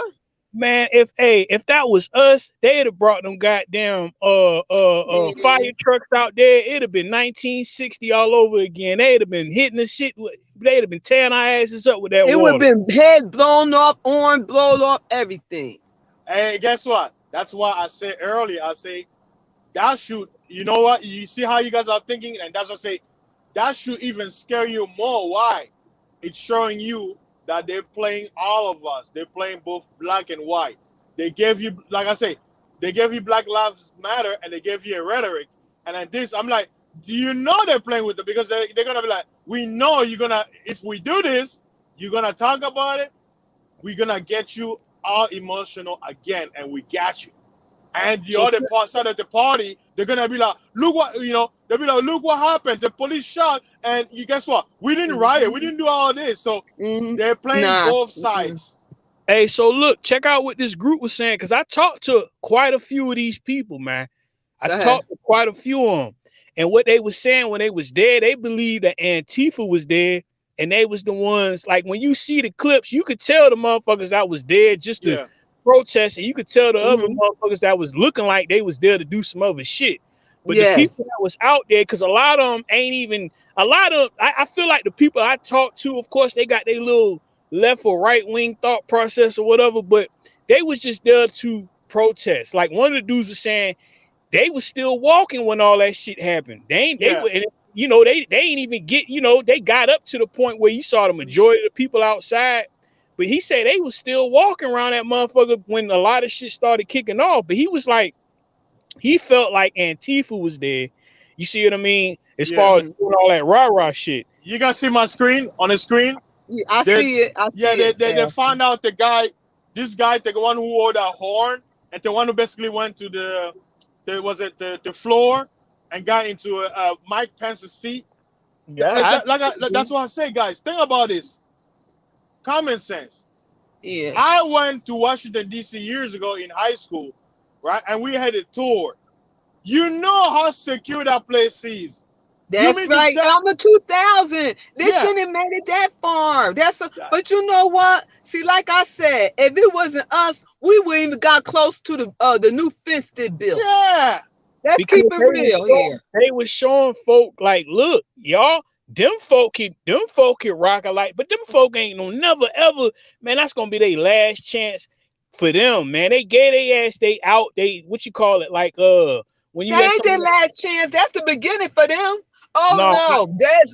Man, if that was us, they'd have brought them goddamn fire trucks out there. It'd have been 1960 all over again. They'd have been hitting the shit. They'd have been tearing our asses up with that water. It would have been head blown off, arm blown off, everything. Hey, guess what? That's why I said earlier, that should, you know what? You see how you guys are thinking? And that's what I say, that should even scare you more. Why? It's showing you that they're playing all of us. They're playing both black and white. They gave you, like I say, they gave you Black Lives Matter and they gave you a rhetoric. And then this, I'm like, do you know they're playing with it? Because they're going to be like, we know you're going to, if we do this, you're going to talk about it. We're going to get you all emotional again. And we got you. And the other side of the party, they're going to be like, look what, they'll be like, look what happened. The police shot. And you guess what? We didn't riot. We didn't do all this. So they're playing both sides. Hey, so look, check out what this group was saying. Because I talked to quite a few of these people, man. I talked to quite a few of them. And what they were saying when they was there, they believed that Antifa was there and they was the ones, like, when you see the clips, you could tell the motherfuckers that was there just to Yeah. protest, and you could tell the other Mhm. motherfuckers that was looking like they was there to do some other shit. But the Yes. people that was out there, because a lot of them ain't even, I feel like the people I talked to, of course, they got their little left or right wing thought process or whatever, but they was just there to protest. Like, one of the dudes was saying they was still walking when all that shit happened. They Yeah. were, you know, they ain't even get, you know, they got up to the point where you saw the majority of the people outside. But he said they was still walking around that motherfucker when a lot of shit started kicking off. But he was like, he felt like Antifa was there. You see what I mean? As Yeah. far as doing all that rah-rah shit. You guys see my screen on the screen? Yeah, I They- see it. I see Yeah, it. they found out the guy, this guy, the one who wore that horn, and the one who basically went to the floor and got into Mike Pence's seat. Yeah, That's what I say, guys. Think about this. Common sense. Yeah. I went to Washington, D.C. years ago in high school, right? And we had a tour. You know how secure that place is. That's mean to right. tell- I'm a 2000. They Yeah. shouldn't have made it that far. But you know what? See, like I said, if it wasn't us, we wouldn't even got close to the new fence they built. Yeah. Let's because keep it they was real showing- here. They was showing folk like, look, y'all, them folk can rock a light, but them folk ain't no never ever, man. That's gonna be their last chance for them, man. They gave their ass, they out, they what you call it, like when you They let ain't their somebody, last chance. That's the beginning for them. Oh No,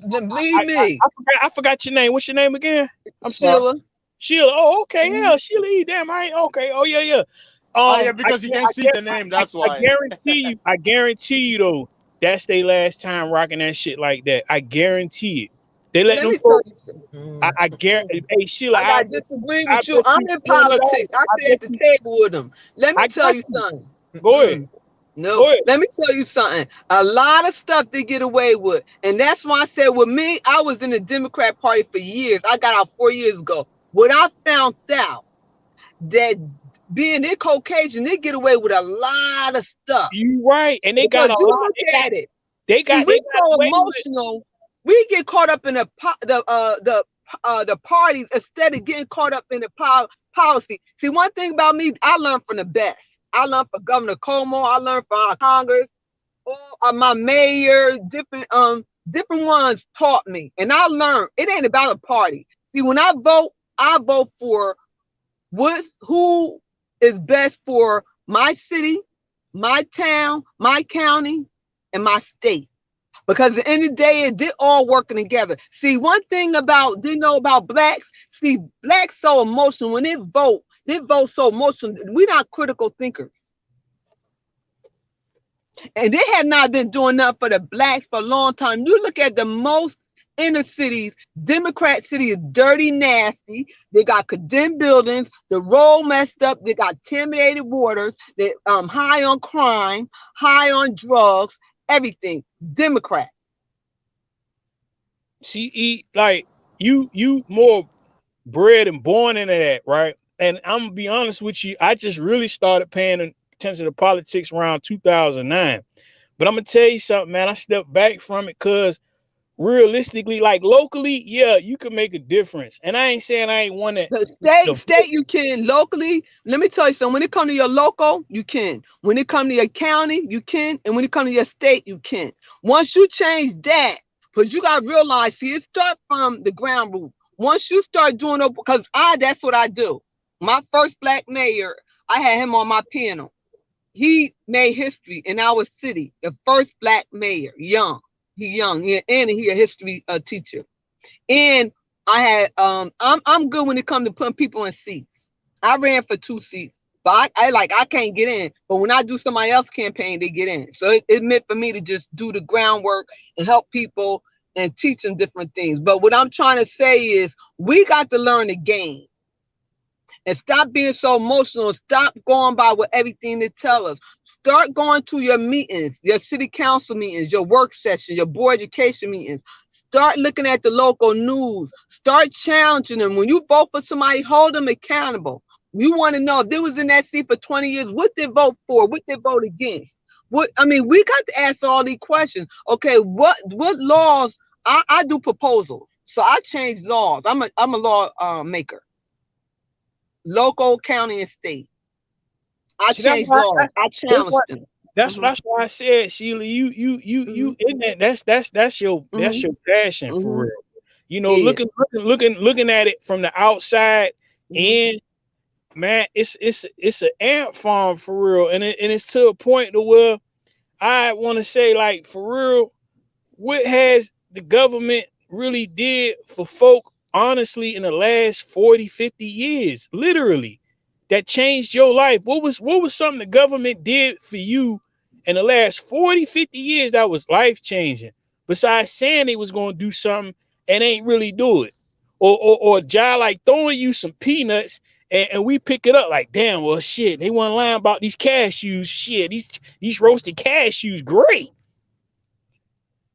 no, believe me. I forgot your name. What's your name again? I'm sorry. Sheila. Sheila. Oh, okay, yeah, Sheila E. Damn, I ain't okay. Oh yeah. Oh, yeah, because you can't see the name. That's why. I guarantee you though, that's their last time rocking that shit like that. I guarantee it. They let Let them me tell folk. you something. I guarantee. Hey Sheila, I gotta disagree with you. bet I'm you- in no, no, politics. I I sit at bet the table with them. Let me I tell got you you. something. Go ahead. No, Go ahead. let me tell you something. A lot of stuff they get away with. And that's why I said with me, I was in the Democrat Party for years. I got out 4 years ago. What I found out that being they Caucasian, they get away with a lot of stuff. You right, and they got Because a you lot. look at it. They See, got. we They got so away with it. emotional. We get caught up in the parties instead of getting caught up in the policy. See, one thing about me, I learned from the best. I learned from Governor Cuomo. I learned from our Congress. All my mayor, different ones taught me, and I learned it ain't about a party. See, when I vote for who is best for my city, my town, my county, and my state. Because at the end of the day, they're all working together. See, one thing they know about blacks. See, blacks so emotional. When they vote so emotional. We're not critical thinkers. And they have not been doing nothing for the blacks for a long time. You look at the most inner cities, Democrat city is dirty, nasty. They got condemned buildings, the road messed up, they got contaminated waters, they high on crime, high on drugs, everything. Democrat. She eat like you more bred and born into that, right? And I'm gonna be honest with you, I just really started paying attention to politics around 2009. But I'm gonna tell you something, man. I stepped back from it because realistically, like locally, yeah, you can make a difference. And I ain't saying I ain't one that State you can. Locally, let me tell you something. When it comes to your local, you can. When it comes to your county, you can. And when it comes to your state, you can. Once you change that, because you got to realize, see, it start from the ground rule. Once you start doing it, because that's what I do. My first black mayor, I had him on my panel. He made history in our city. The first black mayor, young. He a history teacher. And I had I'm good when it comes to putting people in seats. I ran for 2 seats, but I can't get in. But when I do somebody else's campaign, they get in. So it meant for me to just do the groundwork and help people and teach them different things. But what I'm trying to say is we got to learn the game. And stop being so emotional. Stop going by what everything they tell us. Start going to your meetings, your city council meetings, your work session, your board education meetings. Start looking at the local news. Start challenging them. When you vote for somebody, hold them accountable. You want to know if they was in that seat for 20 years, what they vote for, what they vote against. We got to ask all these questions. Okay, what laws I do proposals, so I change laws. I'm a law maker, local, county, and state. I See, that's change why laws. I challenge them. that's Mhm, why I said, Sheila, you mhm, in that. That's your mhm, passion for mhm. real. You know, Yeah. looking at it from the outside, Mhm. and man, it's an ant farm for real, and it's to a point to where I want to say, like, for real, what has the government really did for folk, honestly, in the last 40, 50 years, literally, that changed your life? What was something the government did for you in the last 40, 50 years that was life changing, besides saying they was going to do something and ain't really do it? Or Jai, like, throwing you some peanuts, and we pick it up like, damn, well, shit, they want to lie about these cashews. Shit, these roasted cashews, great.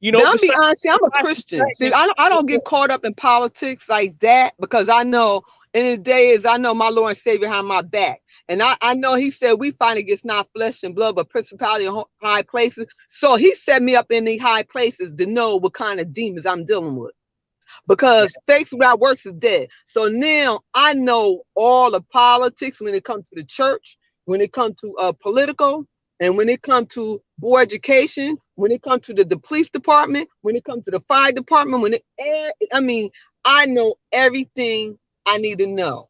You know, Now, I'll be besides, honest, see, I'm a Christian. See, I don't get caught up in politics like that, because I know in the days, I know my Lord and Savior behind my back. And I know he said we fight against not flesh and blood, but principality in high places. So he set me up in the high places to know what kind of demons I'm dealing with. Because faith without works is dead. So now I know all the politics when it comes to the church, when it comes to political, and when it comes to board education, when it comes to the police department, when it comes to the fire department, I mean, I know everything I need to know.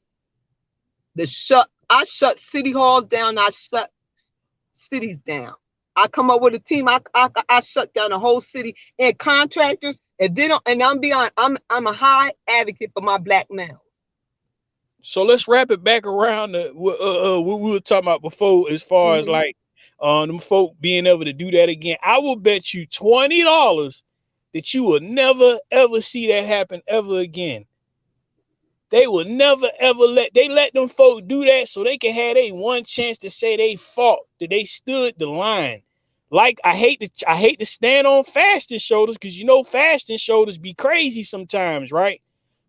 I shut city halls down. I shut cities down. I come up with a team. I shut down the whole city, and contractors. And they don't. And I'm beyond. I'm a high advocate for my black males. so let's wrap it back around to what we were talking about before, as far as Mhm. like them folk being able to do that again. I will bet you $20 that you will never ever see that happen ever again. They will never ever let them folk do that so they can have a one chance to say they fought, that they stood the line. Like, I hate to stand on fasting shoulders, because you know fasting shoulders be crazy sometimes, right?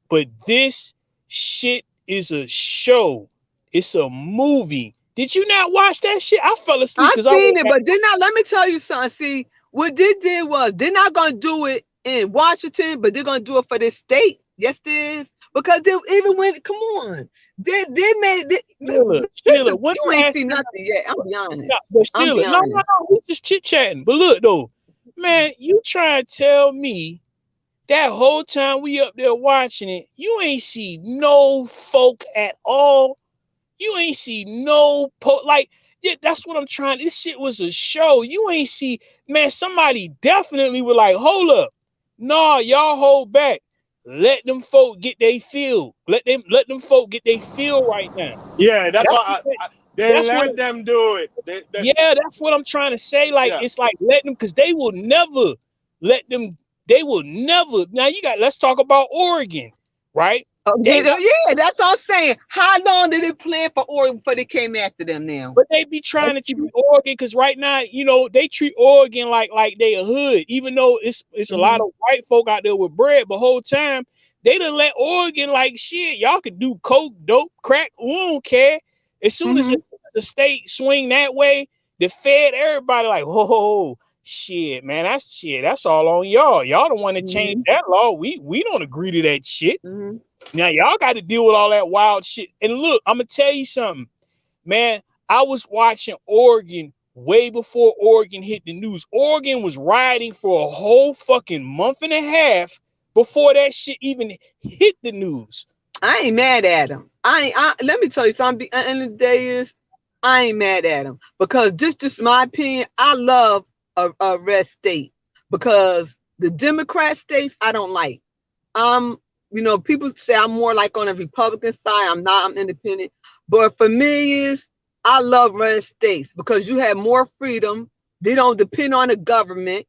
But this shit is a show. It's a movie. Did you not watch that shit? I fell asleep I because I seen was it, but then let me tell you something. See, what they did was they're not gonna do it in Washington, but they're gonna do it for this state. Yes, it is. Because they even when come on, they made it. Sheila, Bishop, what you I'm ain't seen asking, nothing yet. I'm be no, honest. but I'm Sheila, be honest. no, we just chit chatting. But look though, man, you try to tell me that whole time we up there watching it, you ain't see no folk at all. You ain't see no like, yeah, that's what I'm trying. This shit was a show. You ain't see, man. Somebody definitely was like, hold up, nah, y'all hold back. Let them folk get they feel. Let them folk get they feel right now. Yeah, that's That's why what, they that's what. let them do it. Yeah, that's what I'm trying to say. Like, Yeah. it's like, let them, because they will never let them. They will never. Now you got. Let's talk about Oregon, right? They Yeah, that's all I'm saying. How long did it plan for Oregon before they came after them now? But they be trying to treat Oregon, because right now, you know, they treat Oregon like they a hood, even though it's a lot of white folk out there with bread. But whole time they done let Oregon like, shit, y'all could do coke, dope, crack, we don't care. As soon as the state swing that way, the Fed, everybody like, whoa, shit, man, that's all on y'all. Y'all don't want to change that law. We don't agree to that shit. Now y'all got to deal with all that wild shit. And look, I'm gonna tell you something. Man, I was watching Oregon way before Oregon hit the news. Oregon was rioting for a whole fucking month and a half before that shit even hit the news. I ain't mad at him. Let me tell you something. And the day is, I ain't mad at him, because this just my opinion. I love a red state, because the Democrat states I don't like. People say I'm more like on the Republican side. I'm not. I'm independent. But for me, I love red states because you have more freedom. They don't depend on the government.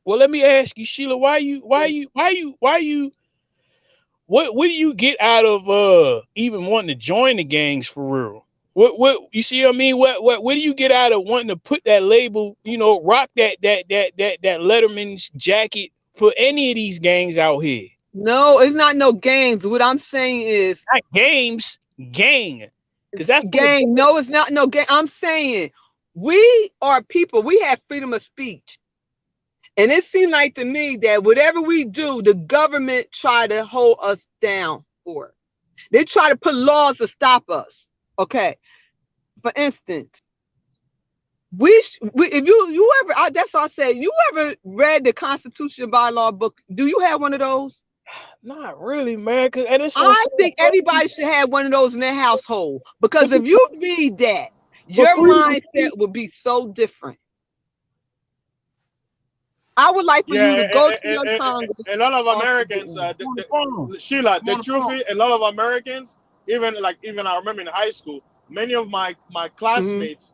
Well, let me ask you, Sheila, what do you get out of even wanting to join the gangs for real? What you see what I mean? What do you get out of wanting to put that label, rock that Letterman's jacket for any of these gangs out here? No, it's not no games. What I'm saying is not games, gang. Because that's gang. No, it's not no gang. I'm saying we are people. We have freedom of speech. And it seemed like to me that whatever we do, the government try to hold us down for it. They try to put laws to stop us. Okay. For instance, if you ever, that's what I said, you ever read the Constitution bylaw book? Do you have one of those? Not really, man. And it's I think everybody should have one of those in their household, because if you read that, your mindset would be so different. I would like for you to go to your Congress. A lot of Americans, Sheila, the truth is, a lot of Americans, even I remember in high school, many of my classmates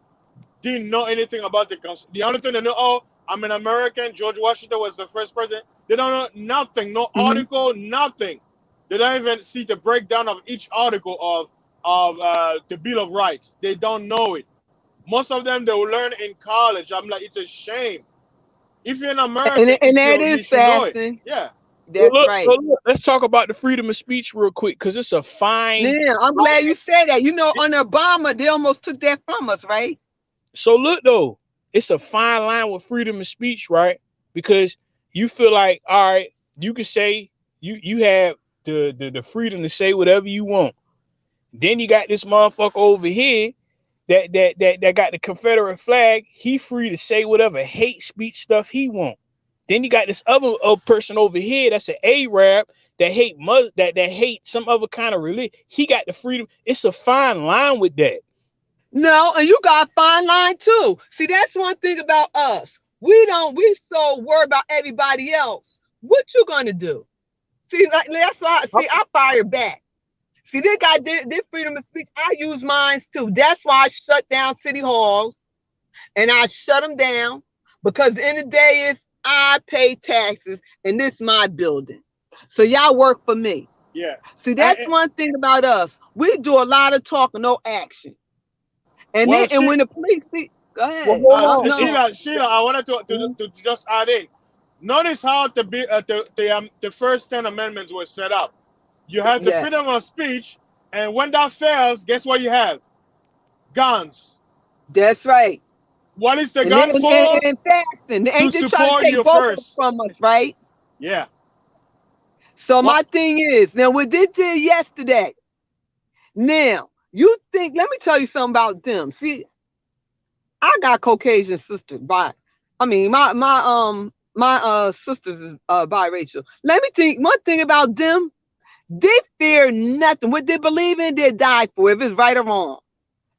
didn't know anything about the Constitution. The only thing they know, oh, I'm an American. George Washington was the first president. They don't know nothing, no article, nothing. They don't even see the breakdown of each article of the Bill of Rights. They don't know it. Most of them, they will learn in college. I'm like, it's a shame. If you're an American, and that is fasting. Yeah. That's right. Let's talk about the freedom of speech real quick, because it's a fine. Yeah, I'm glad you said that. You know, under Obama, they almost took that from us, right? So look, though, it's a fine line with freedom of speech, right? Because you feel like, all right, you can say you have the freedom to say whatever you want. Then you got this motherfucker over here that got the Confederate flag. He free to say whatever hate speech stuff he want. Then you got this other person over here that's an Arab that hate that hate some other kind of religion. He got the freedom. It's a fine line with that. No, and you got a fine line too. See, that's one thing about us. We so worried about everybody else. What you gonna do? See, that's why. See, I fire back. See, they got their freedom of speech. I use mine too. That's why I shut down city halls, and I shut them down, because at the end of the day is I pay taxes, and this is my building. So y'all work for me. Yeah. See, that's one thing about us. We do a lot of talk and no action. And when the police see, go ahead. Sheila, I wanted to just add in. Notice how the first 10 amendments were set up. You have the freedom of speech, and when that fails, guess what you have? Guns. That's right. What is the gun for? And fasting. They ain't just trying to take both from us, right? Yeah. So my thing is, now what they did yesterday, now, you think, let me tell you something about them. See, I got Caucasian sisters my sisters is biracial. Let me tell you one thing about them. They fear nothing. What they believe in, they die for, if it's right or wrong.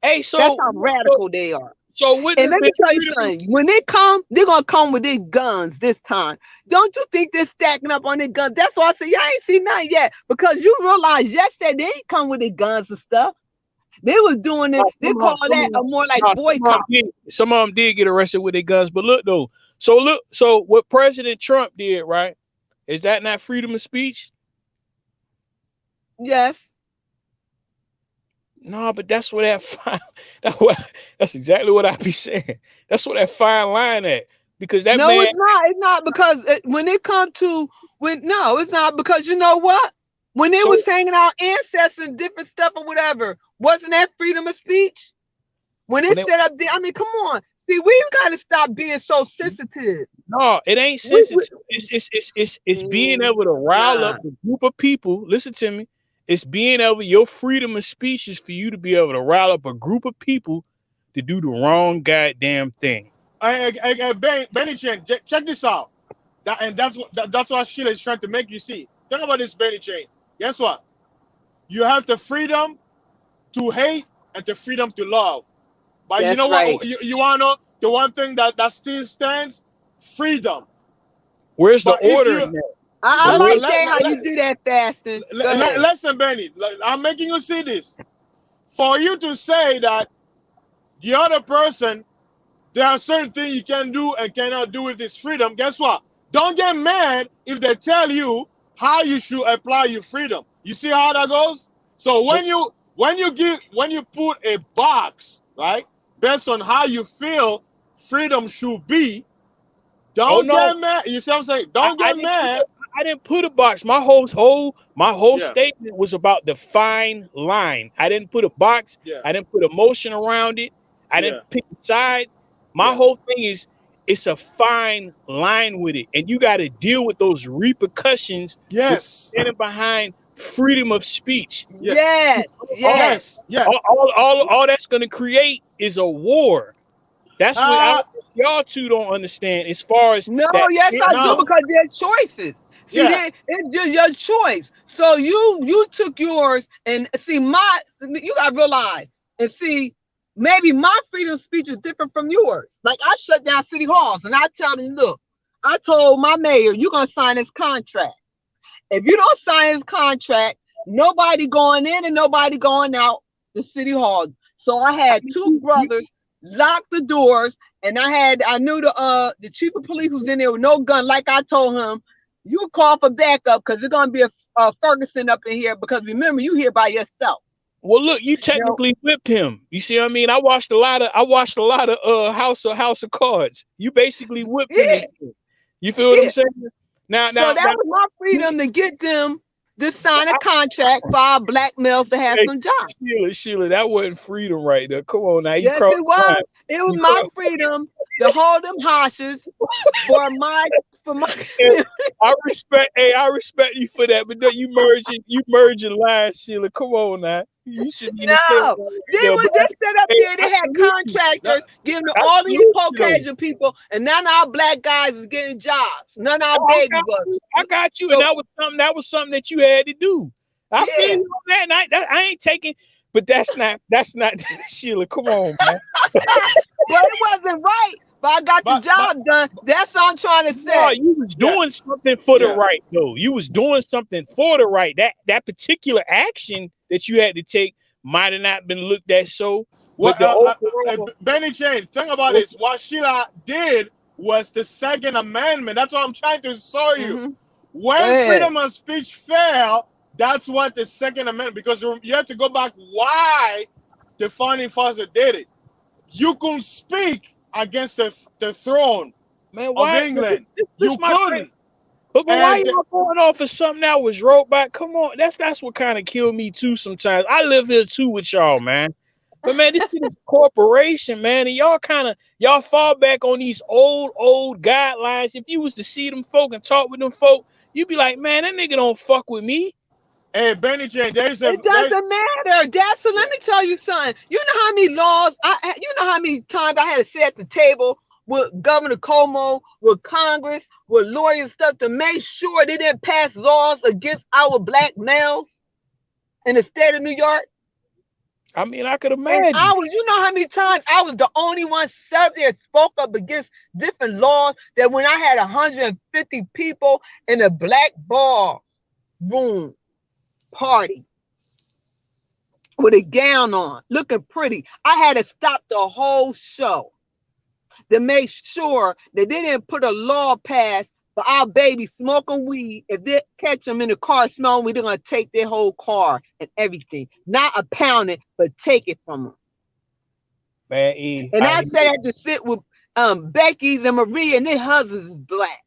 Hey, so that's how radical they are. So and let me tell you something. When they come, they're gonna come with their guns this time. Don't you think they're stacking up on their guns? That's why I say y'all ain't seen nothing yet. Because you realize yesterday they ain't come with their guns and stuff. They was doing it. They call that a more like boycott. Some of them did get arrested with their guns, but look though. So what President Trump did, right? Is that not freedom of speech? Yes. No, but that's what that's exactly what I be saying. That's what that fine line at. Because that man, it's not because when it come to it's not, because you know what? When they was hanging out ancestors and different stuff or whatever, wasn't that freedom of speech? When it set up there, I mean, come on. See, we gotta stop being so sensitive. No, it ain't sensitive. It's being able to rile up a group of people. Listen to me. It's being able, your freedom of speech is for you to be able to rile up a group of people to do the wrong goddamn thing. Benny Chain, check this out. That's what Sheila is trying to make you see. Think about this, Benny Chain. Guess what? You have the freedom to hate and the freedom to love. But you know what? You want to know the one thing that still stands? Freedom. Where's the order in that? I like that how you do that, fasting. Listen, Benny, I'm making you see this. For you to say that the other person, there are certain things you can do and cannot do with this freedom, guess what? Don't get mad if they tell you how you should apply your freedom. You see how that goes? So when you put a box, right, based on how you feel freedom should be, don't get mad. You see what I'm saying? Don't get mad. I didn't put a box. My whole statement was about the fine line. I didn't put a box. I didn't put emotion around it. I didn't pick a side. My whole thing is, it's a fine line with it, and you got to deal with those repercussions. Yes. Standing behind freedom of speech. Yes. Yeah. All that's going to create is a war. That's what y'all two don't understand. As far as no, that, yes, I do, because they're choices. See, it's just your choice. So you took yours, and see, you gotta realize and see, maybe my freedom of speech is different from yours. Like, I shut down city halls, and I tell them, look, I told my mayor, you're gonna sign this contract. If you don't sign this contract, nobody going in and nobody going out the city hall. So I had two brothers lock the doors, and I knew the chief of police was in there with no gun. Like I told him, you call for backup because there's gonna be a Ferguson up in here, because remember, you here by yourself. Well, look, you technically whipped him. You see what I mean? I watched a lot of House of Cards. You basically whipped him. You feel what I'm saying? Now, that was my freedom to get them to sign a contract for our black males to have some jobs. Sheila, that wasn't freedom right there. Come on now. Yes, it was. It was my freedom to hold them hoshes for my. I respect you for that, but you merging lines, Sheila. Come on now. You should be. No, they were just set up there. They had contractors giving to all these Caucasian people, and none of our black guys is getting jobs. None of our baby boys. I got you, and that was something that you had to do. I feel you on that. And I ain't taking, but that's not Sheila. Come on, man. Well, it wasn't right, but I got the job done. That's what I'm trying to say. No, you was doing something for the right, though. You was doing something for the right. That particular action that you had to take might have not been looked at so. Benny Chain, think about this. What Sheila did was the Second Amendment. That's what I'm trying to show you. Mm-hmm. When freedom of speech fell, that's what the Second Amendment, because you have to go back why the founding fathers did it. You couldn't speak against the throne of England. You couldn't. But why y'all going off of something that was wrote by? Come on, that's what kind of killed me too. Sometimes I live here too with y'all, man. But man, this is a corporation, man, and y'all fall back on these old guidelines. If you was to see them folk and talk with them folk, you'd be like, man, that nigga don't fuck with me. Hey, Benny J, it doesn't matter. So let me tell you something. You know how many laws, you know how many times I had to sit at the table with Governor Cuomo, with Congress, with lawyers and stuff to make sure they didn't pass laws against our black males in the state of New York? I mean, I could imagine. You know how many times I was the only one sat there and spoke up against different laws, that when I had 150 people in a black bar room party with a gown on, looking pretty, I had to stop the whole show to make sure that they didn't put a law passed for our baby smoking weed. If they catch them in the car smelling weed, they're going to take their whole car and everything. Not a pound it, but take it from them. Man, I said I had to sit with Becky's and Maria, and their husbands is black.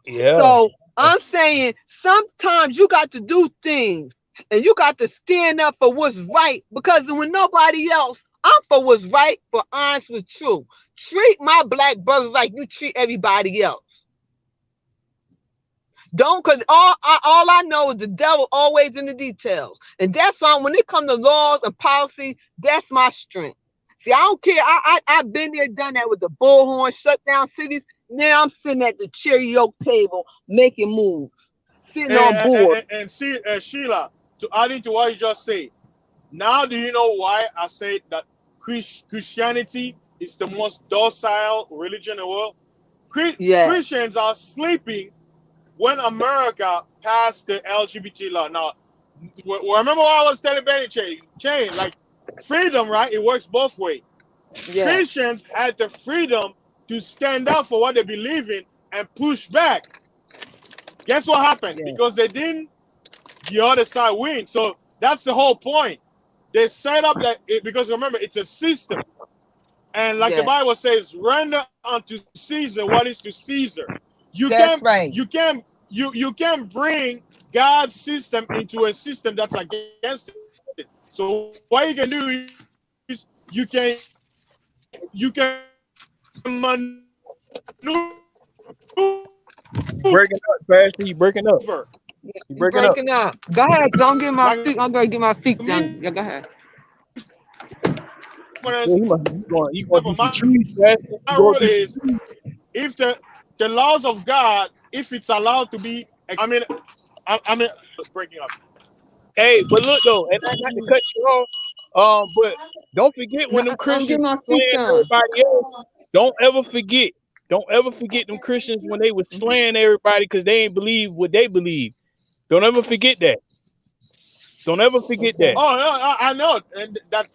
Yeah. So I'm saying sometimes you got to do things, and you got to stand up for what's right, because when nobody else, I'm for what's right, for honest, with true. Treat my black brothers like you treat everybody else. Don't, because all I know is the devil always in the details. And that's why when it comes to laws and policy, that's my strength. See, I don't care. I've been there, done that with the bullhorn, shut down cities. Now I'm sitting at the cherry oak table making moves, sitting on board. And see, Sheila, to add into what you just said, now do you know why I say that Christianity is the most docile religion in the world? Christians are sleeping when America passed the LGBT law. Now, remember what I was telling Benny Chain, like freedom, right? It works both ways. Yeah. Christians had the freedom to stand up for what they believe in and push back. Guess what happened? Yeah. Because they didn't, the other side win. So that's the whole point. They set up that, because remember, it's a system. And like the Bible says, render unto Caesar what is to Caesar. You can't bring God's system into a system that's against it. So what you can do is you can maneuver. Breaking up, Pastor. You breaking up. You You breaking up. breaking up. Go ahead, cause I'm getting my Like feet. I'm gonna get my feet me, done. Yeah, go ahead. for Yeah, example, you going through some my trees, Pastor. You going rule through some is trees. if the laws of God, if it's allowed to be, I mean, it's breaking up. Hey, but look though, and I not to cut you off. But don't forget No, when them I'm Christians getting my feet slaying done. everybody else. Don't ever forget. Don't ever forget them Christians when they was slaying everybody because they ain't believe what they believe. Don't ever forget that. Don't ever forget Okay. that. Oh, no, I know, and that's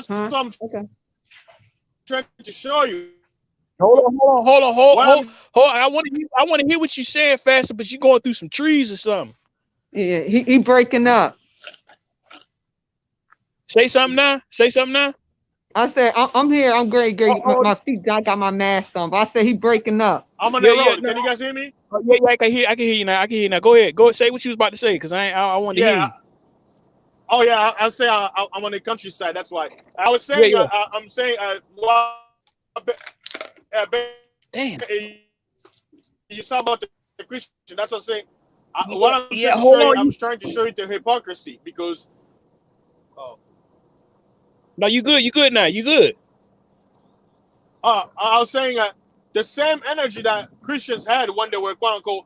Huh? what I'm Okay. trying to show you. Hold What on. I'm I want to hear what you saying faster, but you going through some trees or something. Yeah, he breaking up. Say something now. Say something now. I said I'm here. I'm great. Oh, Great. oh, My feet. I got my mask on. But I said he breaking up. I'm on the yeah. road. No, Can you guys hear me? yeah. I can hear you now. I can hear you now. Go ahead. Go say what you was about to say, cause I wanted to hear Yeah. you. Oh yeah. I'll say I'm on the countryside. That's why I was Yeah, saying. yeah. I'm saying. What Damn. you saw about the Christian. That's what I'm saying. Yeah, What I'm yeah. trying to Hold show you, on. I'm trying to show you the hypocrisy because. Oh. No, you good. You good now. You good. I was saying the same energy that Christians had when they were quote unquote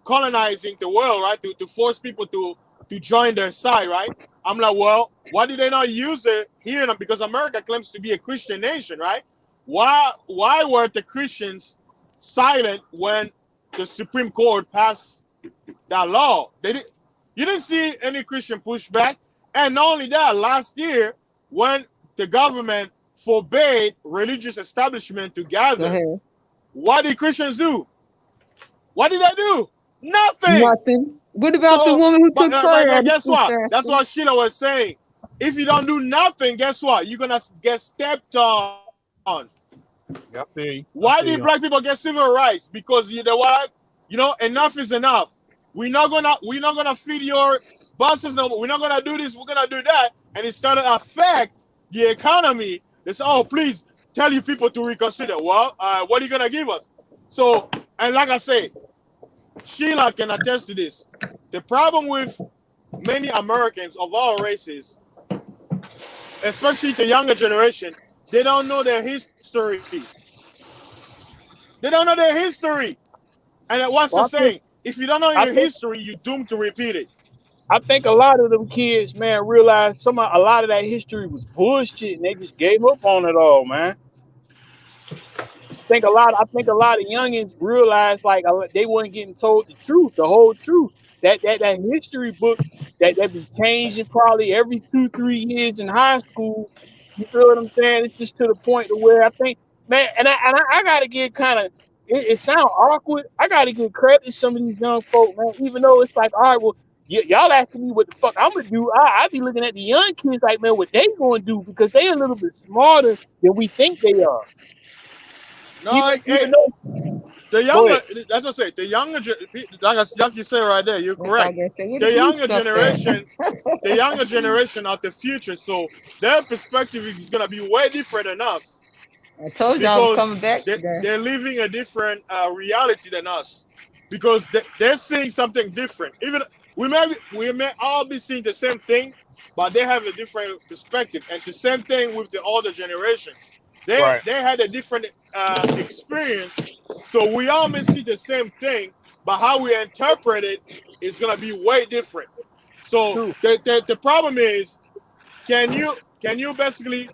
colonizing the world, right? To force people to join their side, right? I'm like, well, why did they not use it here? Because America claims to be a Christian nation, right? Why were the Christians silent when the Supreme Court passed that law? You didn't see any Christian pushback. And not only that, last year when the government forbade religious establishment to Go gather, ahead. what did Christians do? What did they do? Nothing. Nothing. What about the So, woman who took prayer at the guess school what? That's pastor? what Sheila was saying. If you don't do nothing, guess what? You're gonna get stepped on. Yeah, I feel you. Why did black people get civil rights? Because you know what? Enough is enough. We're not gonna feed your buses no more. We're not gonna do this. We're gonna do that, and it started to affect the economy. They say, "Oh, please tell you people to reconsider." Well, what are you gonna give us? So, and like I say, Sheila can attest to this. The problem with many Americans of all races, especially the younger generation, they don't know their history. They don't know their history. And what's the Well, saying? If you don't know I your think history, you're doomed to repeat it. I think a lot of them kids, man, realized a lot of that history was bullshit, and they just gave up on it all, man. I think a lot of youngins realized like they weren't getting told the truth, the whole truth. That history book that be changing probably every 2-3 years in high school. You feel what I'm saying? It's just to the point to where I think, man, I gotta get kind of. It sounds awkward. I gotta give credit to some of these young folk, man. Even though it's like, all right, well, y'all asking me what the fuck I'm gonna do. I be looking at the young kids like, man, what they gonna do because they a little bit smarter than we think they are. No, Even though, the go younger, ahead. that's what I say. The younger, like you say right there, you're That's all I correct. gotta say. Where the The blue younger stuff at? generation, the younger generation are the future, so their perspective is gonna be way different than us I told you I was because coming back today. they're living a different reality than us because they're seeing something different. Even we may all be seeing the same thing, but they have a different perspective. And the same thing with the older generation. Right. They had a different experience, so we all may see the same thing, but how we interpret it is gonna be way different. So True. the problem is, can you basically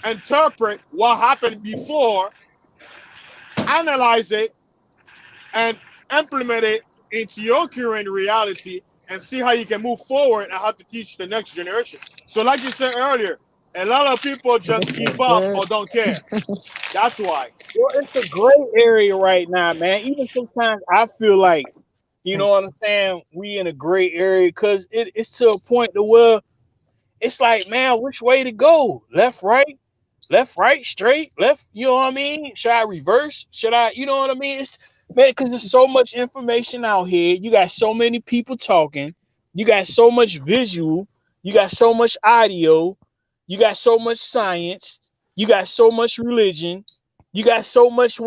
interpret what happened before, analyze it, and implement it into your current reality and see how you can move forward and how to teach the next generation. So, like you said earlier, a lot of people just This give is up good. or don't care. That's why. Well, it's a gray area right now, man. Even sometimes I feel like, you know what I'm saying, we in a gray area because it's to a point to where it's like, man, which way to go? Left, right, straight, left. You know what I mean? Should I reverse? Should I? You know what I mean? It's man, because there's so much information out here. You got so many people talking. You got so much visual. You got so much audio. You got so much science. You got so much religion. You got so much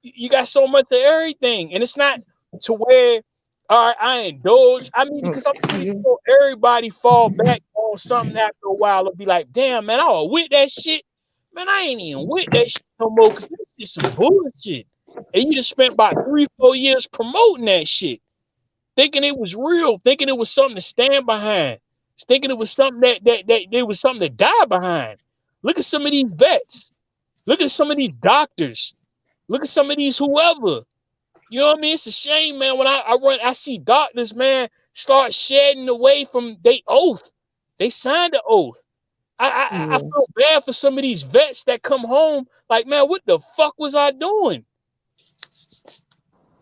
you got so much of everything, and it's not to where all right, I indulge. I mean, because I'm pretty sure everybody fall back on something after a while. It'll be like, damn, man, I was with that shit. Man, I ain't even with that shit no more because this is some bullshit. And you just spent about 3-4 years promoting that shit, thinking it was real, thinking it was something to stand behind, thinking it was something that it was something to die behind. Look at some of these vets. Look at some of these doctors. Look at some of these whoever. You know what I mean? It's a shame, man. When I see doctors, man, start shedding away from their oath. They signed the oath. I feel bad for some of these vets that come home like, man, what the fuck was I doing?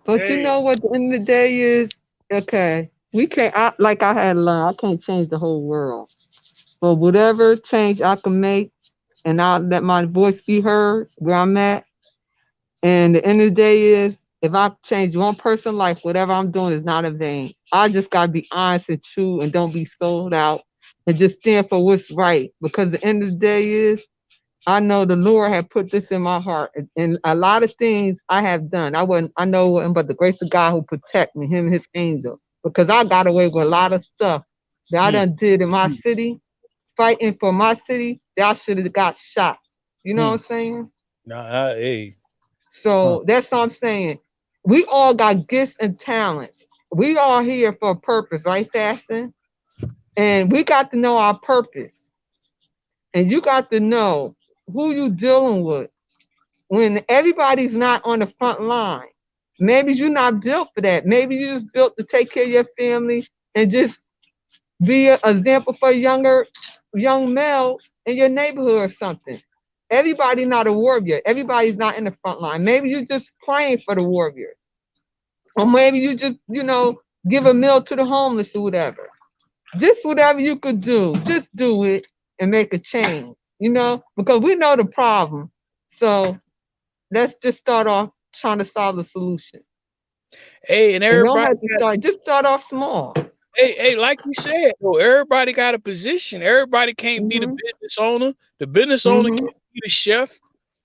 But you know what the end of the day is? Okay, we can't, like I had learned, I can't change the whole world. But whatever change I can make, and I'll let my voice be heard where I'm at. And the end of the day is, if I change one person's life, whatever I'm doing is not in vain. I just gotta be honest and true and don't be sold out and just stand for what's right. Because the end of the day is, I know the Lord had put this in my heart, and a lot of things I have done. I know it wasn't but the grace of God who protect me, him and his angel. Because I got away with a lot of stuff that I done did in my city, fighting for my city, that I should have got shot. You know what I'm saying? Nah, hey. So that's what I'm saying. We all got gifts and talents. We all here for a purpose, right, Fasting? And we got to know our purpose. And you got to know who you dealing with. When everybody's not on the front line, maybe you're not built for that. Maybe you just built to take care of your family and just be an example for young male in your neighborhood or something. Everybody's not a warrior. Everybody's not in the front line. Maybe you're just praying for the warriors. Or maybe you just, give a meal to the homeless or whatever. Just whatever you could do, just do it and make a change, because we know the problem. So let's just start off trying to solve the solution. Hey, and everybody just start off small. Hey, like you said, though, everybody got a position. Everybody can't be the business owner. The business owner can't be the chef.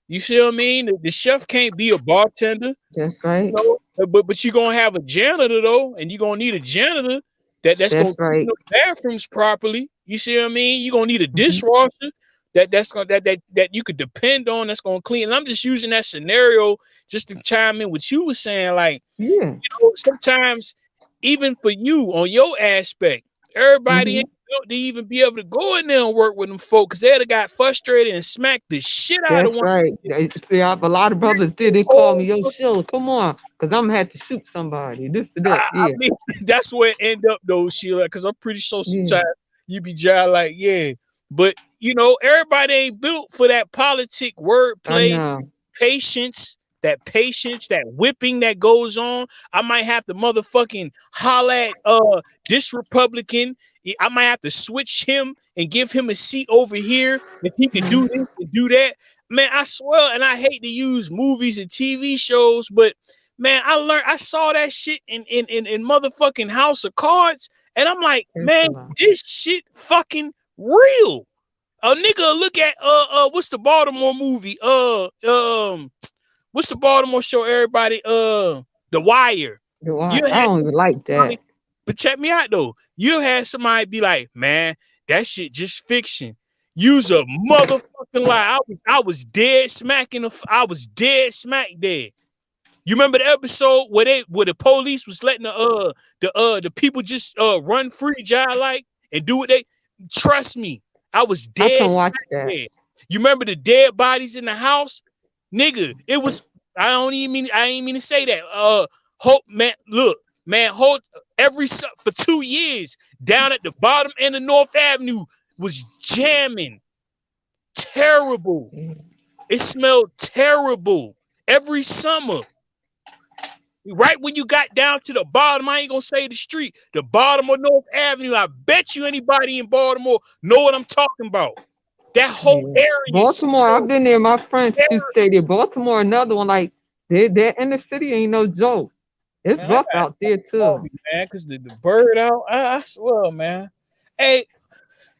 You see what I mean? The chef can't be a bartender. That's right. But you're gonna have a janitor though, and you're gonna need a janitor that's gonna clean the bathrooms properly. You see what I mean? You're gonna need a dishwasher that you could depend on, that's gonna clean. And I'm just using that scenario just to chime in what you were saying. Like, sometimes even for you on your aspect, everybody ain't built to even be able to go in there and work with them folk, because they'd have got frustrated and smacked the shit out of one. Right. See, a lot of brothers did. They call me, yo, Sheila, come on, because I'm gonna have to shoot somebody. This and that. I mean, that's where it end up though, Sheila, because I'm pretty sure sometimes you be jive like, but everybody ain't built for that politic wordplay, patience, that whipping that goes on. I might have to motherfucking holler at this Republican. I might have to switch him and give him a seat over here if he can do this and do that. Man, I swear, and I hate to use movies and TV shows, but man, I saw that shit in motherfucking House of Cards, and I'm like, man, this shit fucking real. A nigga look at what's the Baltimore movie? What's the Baltimore show? Everybody, The Wire. The Wire. I don't even like that. But check me out though. You had somebody be like, man, that shit just fiction. Use a motherfucking lie. I was dead smack dead. You remember the episode where the police was letting the people just run free, and do what they? Trust me, I was dead. I can watch that. Dead. You remember the dead bodies in the house, nigga? It was. I ain't mean to say that. Hope, man. Look, man. For 2 years down at the bottom end of North Avenue was jamming. Terrible. It smelled terrible every summer. Right when you got down to the bottom, I ain't gonna say the street, the bottom of North Avenue. I bet you anybody in Baltimore know what I'm talking about. That whole area. Baltimore, I've been there. My friends used to stay there. Baltimore, another one, like they're in the city, ain't no joke. It's rough out there too, man. Cause the bird out. I swear, man. Hey,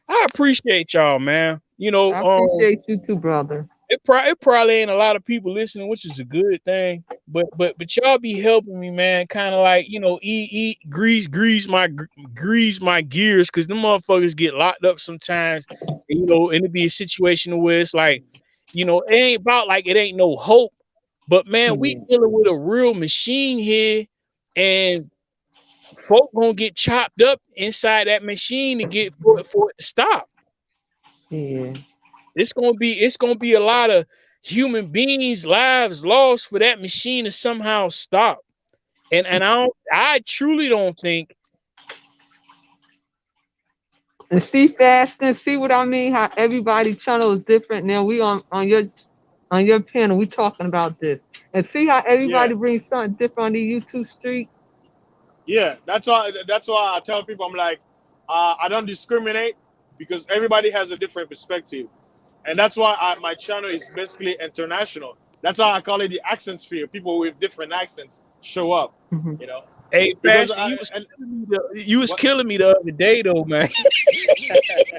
I appreciate y'all, man. You know, I appreciate you too, brother. it probably ain't a lot of people listening, which is a good thing. But y'all be helping me, man. Kind of like, you know, grease my gears, because the motherfuckers get locked up sometimes. And, you know, and it be a situation where it's like, you know, it ain't about like it ain't no hope. But man, we dealing with a real machine here, and folk gonna get chopped up inside that machine to get for it to stop. Yeah. It's gonna be a lot of human beings' lives lost for that machine to somehow stop. And I truly don't think. And see fasting, see what I mean? How everybody channel is different. Now we on your panel, we talking about this. And see how Yeah, everybody brings something different on the YouTube street? yeah. That's why I tell people, I'm like, I don't discriminate because everybody has a different perspective, and that's why my channel is basically international. That's why I call it the accent sphere. People with different accents show up, Mhm. you know, Hey, because Pastor, I and you was what killing me the other day, though, man.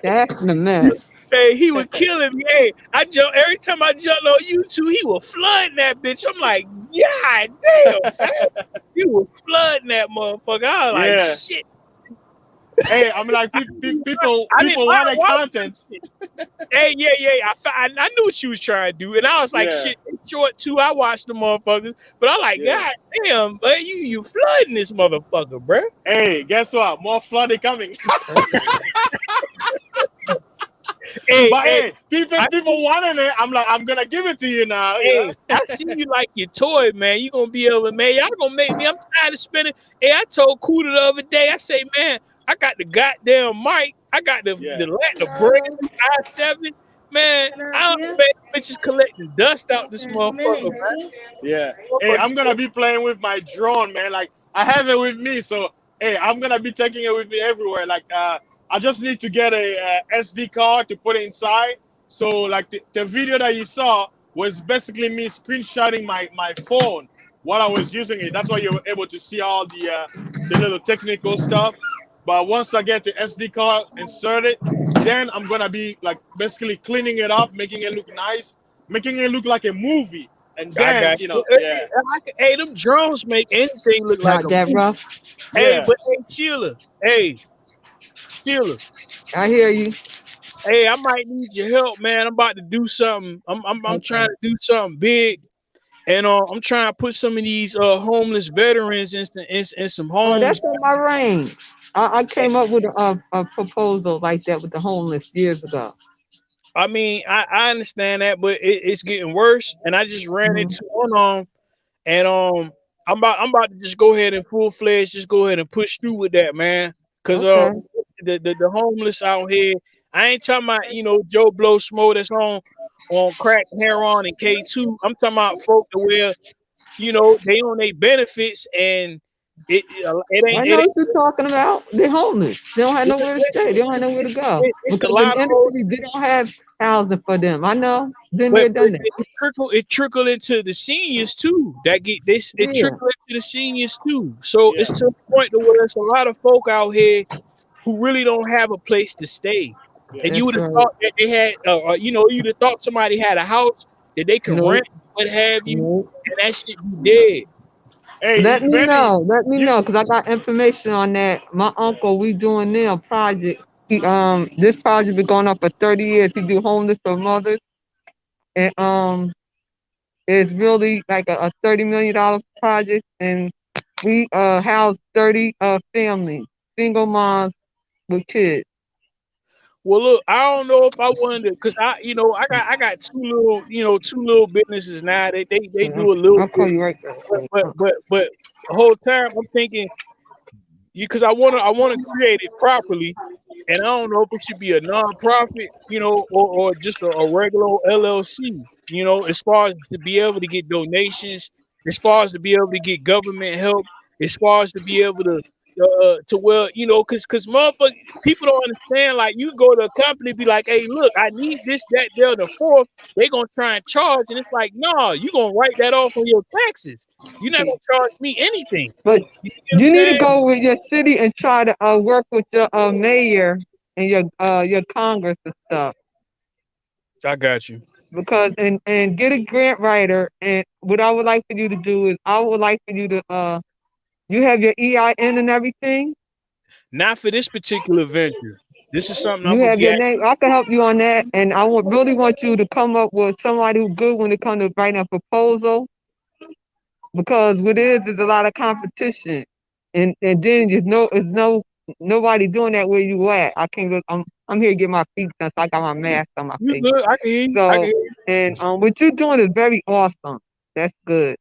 That's the mess. Hey, he was killing me. Hey, I jump every time I jumped on YouTube, he was flooding that bitch. I'm like, God damn, fam. He was flooding that motherfucker. I was like, yeah. shit. Hey, I'm like people I didn't people mind wanted watching content. it. Hey, yeah. I knew what you was trying to do, and I was like, Yeah, shit, it's short too. I watched the motherfuckers, but I like, yeah. God damn, but you flooding this motherfucker, bruh. Hey, guess what? More flooding coming. Hey, But hey, hey, people I people wanted it. I'm like, I'm gonna give it to you now. You know. Hey, I see you like your toy, man. You gonna be able to, man. Y'all gonna make me. I'm tired of spending. Hey, I told Kuda the other day. I say, man, I got the goddamn mic. I got Yeah, the brand new i7. Man, I don't man, bitches collecting dust out this motherfucker, man. yeah. Hey, Motherfucker I'm gonna said, be playing with my drone, man. Like I have it with me, so hey, I'm gonna be taking it with me everywhere. Like I just need to get a SD card to put it inside. So like the video that you saw was basically me screenshotting my phone while I was using it. That's why you were able to see all the little technical stuff. But once I get the SD card inserted, then I'm gonna be like basically cleaning it up, making it look nice, making it look like a movie. And I then, got you you. know, yeah, Hey, them drones make anything look like Not a that movie. rough. Hey, yeah, but hey, Sheila. Hey, Sheila. I hear you. Hey, I might need your help, man. I'm about to do something. I'm trying Okay. to do something big. And I'm trying to put some of these homeless veterans in some Oh, homes. that's in my range. I came up with a proposal like that with the homeless years ago. I mean, I understand that, but it's getting worse. And I just ran Mhm. into one and I'm about to just go ahead and full fledged just go ahead and push through with that, man. Cause Okay. the homeless out here, I ain't talking about, you know, Joe Blow Smo that's on crack, heroin, and K2. I'm talking about folk to where, you know, they on their benefits, and I it know ain't what you're talking about. They're homeless. They don't have nowhere to stay. They don't have nowhere to go. it's a Because in lot the of inner folks, city, they don't have housing for them. I know. Been but there, done that. it trickle into the seniors too. That get this it Yeah. trickle into the seniors too. So yeah, it's to the point to where there's a lot of folk out here who really don't have a place to stay. yeah. And you That's would have right. thought that they had, you know, you'd have thought somebody had a house that they could No, rent, what have you, no. and that shit be dead. Hey, Let me Benny, know. Let me you, know, because I got information on that. My yeah, uncle, we doing now a project. He this project been going on for 30 years. He do homeless for mothers. And it's really like a $30 million project, and we house 30 families, single moms with kids. Well, look, I don't know if I wanted to, because you know, I got two little businesses now. They Yeah, do a little I'll call bit, you right back. but the whole time I'm thinking, because I wanna create it properly, and I don't know if it should be a nonprofit, you know, or just a regular LLC, you know, as far as to be able to get donations, as far as to be able to get government help, as far as to be able to well, you know, cause motherfucker people don't understand. Like you go to a company, be like, hey, look, I need this, that, there, and the fourth. They gonna try and charge, and it's like, no, you gonna write that off on your taxes. You're not gonna charge me anything. But You see what I'm you need to saying? go with your city and try to work with your mayor and your Congress and stuff. I got you. because and get a grant writer. And what I would like for you to do is I would like for you to you have your EIN and everything. Not for this particular venture. This is something I'm You gonna have be your at. name. I can help you on that, and I would really want you to come up with somebody who's good when it comes to writing a proposal. Because what is a lot of competition, and then there's nobody doing that where you at. I can't go. I'm here to get my feet done, so I got my mask on my You face. good? I can hear you. I can So hear you. and what you're doing is very awesome. That's good.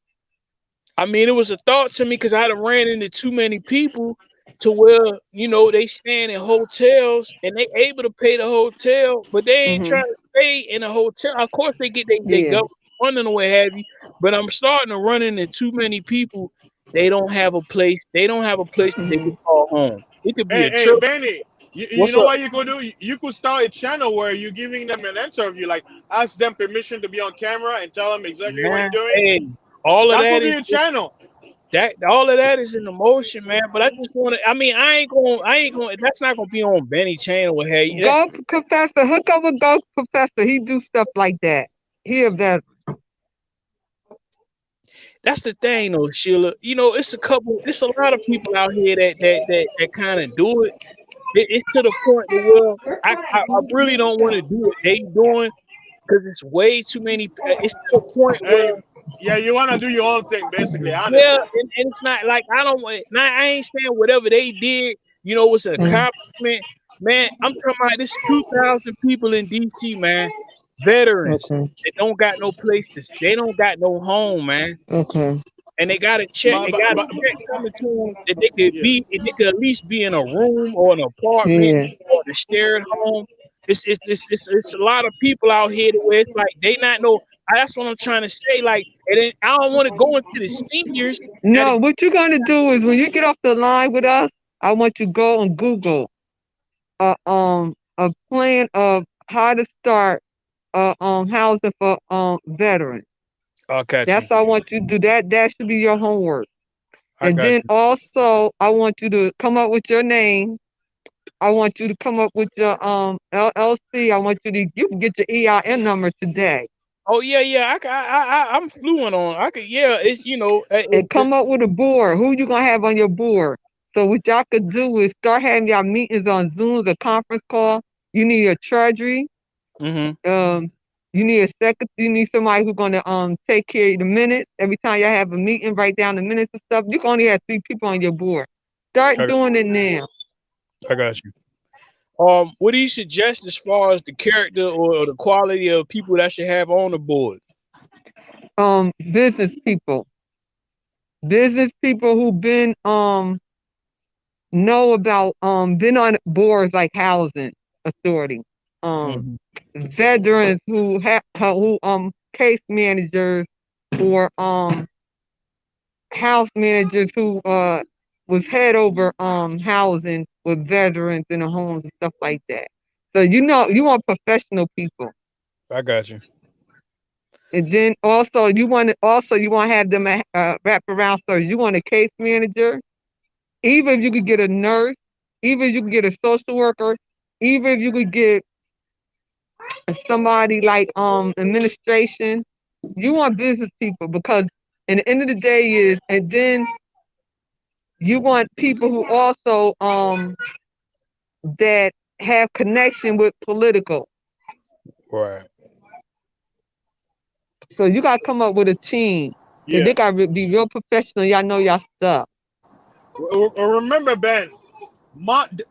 I mean, it was a thought to me because I had ran into too many people to where they staying in hotels and they able to pay the hotel, but they ain't Hmm. trying to stay in a hotel. Of course, they get they Yeah. government funding or what have you, but I'm starting to run into too many people. They don't have a place. They don't have a place that they Hmm. can call home. It could be Hey, a hey, church. Benny, you What's know up, what you could do? You could start a channel where you're giving them an interview, like ask them permission to be on camera and tell them exactly what man? you're doing. Hey, all of That that could be is a channel. that all of that is in the motion, man. But I just want to. I mean, I ain't going. That's not gonna be on Benny Chain or what have you. Go Professor. Hook up with Go Professor. He do stuff like that. He a veteran. That's the thing, though, Sheila. It's a lot of people out here that kind of do it. It's to the point to where I really don't want to do what they doing because it's way too many. It's to the point where Hey, yeah, you wanna do your own thing, basically. I yeah, understand. and it's not like I don't want. Now I ain't saying whatever they did, was an Mhm. accomplishment, man. I'm talking about this 2,000 people in DC, man, veterans Okay. that don't got no place to. They don't got no home, man. Okay. And they got a check. But, They but, got a but, check but coming to them that they could yeah. be. They could at least be in a room or an apartment Yeah. or a shared home. It's a lot of people out here where it's like they not know. That's what I'm trying to say. Like, and then I don't want to go into the seniors that No, what you're gonna do is when you get off the line with us, I want you to go and Google a plan of how to start housing for veterans. I got you. That's what I want you to do. That should be your homework. I And got then you. also I want you to come up with your name. I want you to come up with your LLC. I want you can get your EIN number today. Oh yeah, yeah. I'm fluent on. I could. Yeah, it's And come up with a board. Who you gonna have on your board? So what y'all could do is start having y'all meetings on Zoom, a conference call. You need a treasury. mm-hmm. You need a second. You need somebody who's gonna take care of the minutes. Every time y'all have a meeting, write down the minutes and stuff. You can only have 3 people on your board. Start I, doing it now. I got you. What do you suggest as far as the character or the quality of people that should have on the board? Business people. Business people who've been know about been on boards like housing authority. Um Mm-hmm. Veterans who have who case managers or house managers who was head over housing with veterans in the homes and stuff like that. So you want professional people. I got you. And then you want to have them wrap around service. You want a case manager, even if you could get a nurse, even if you could get a social worker, even if you could get somebody like administration. You want business people because in the end of the day is, and then you want people who also that have connection with political. Right. So you gotta come up with a team. And Yeah. they gotta be real professional. Y'all know y'all stuff. Remember, Ben,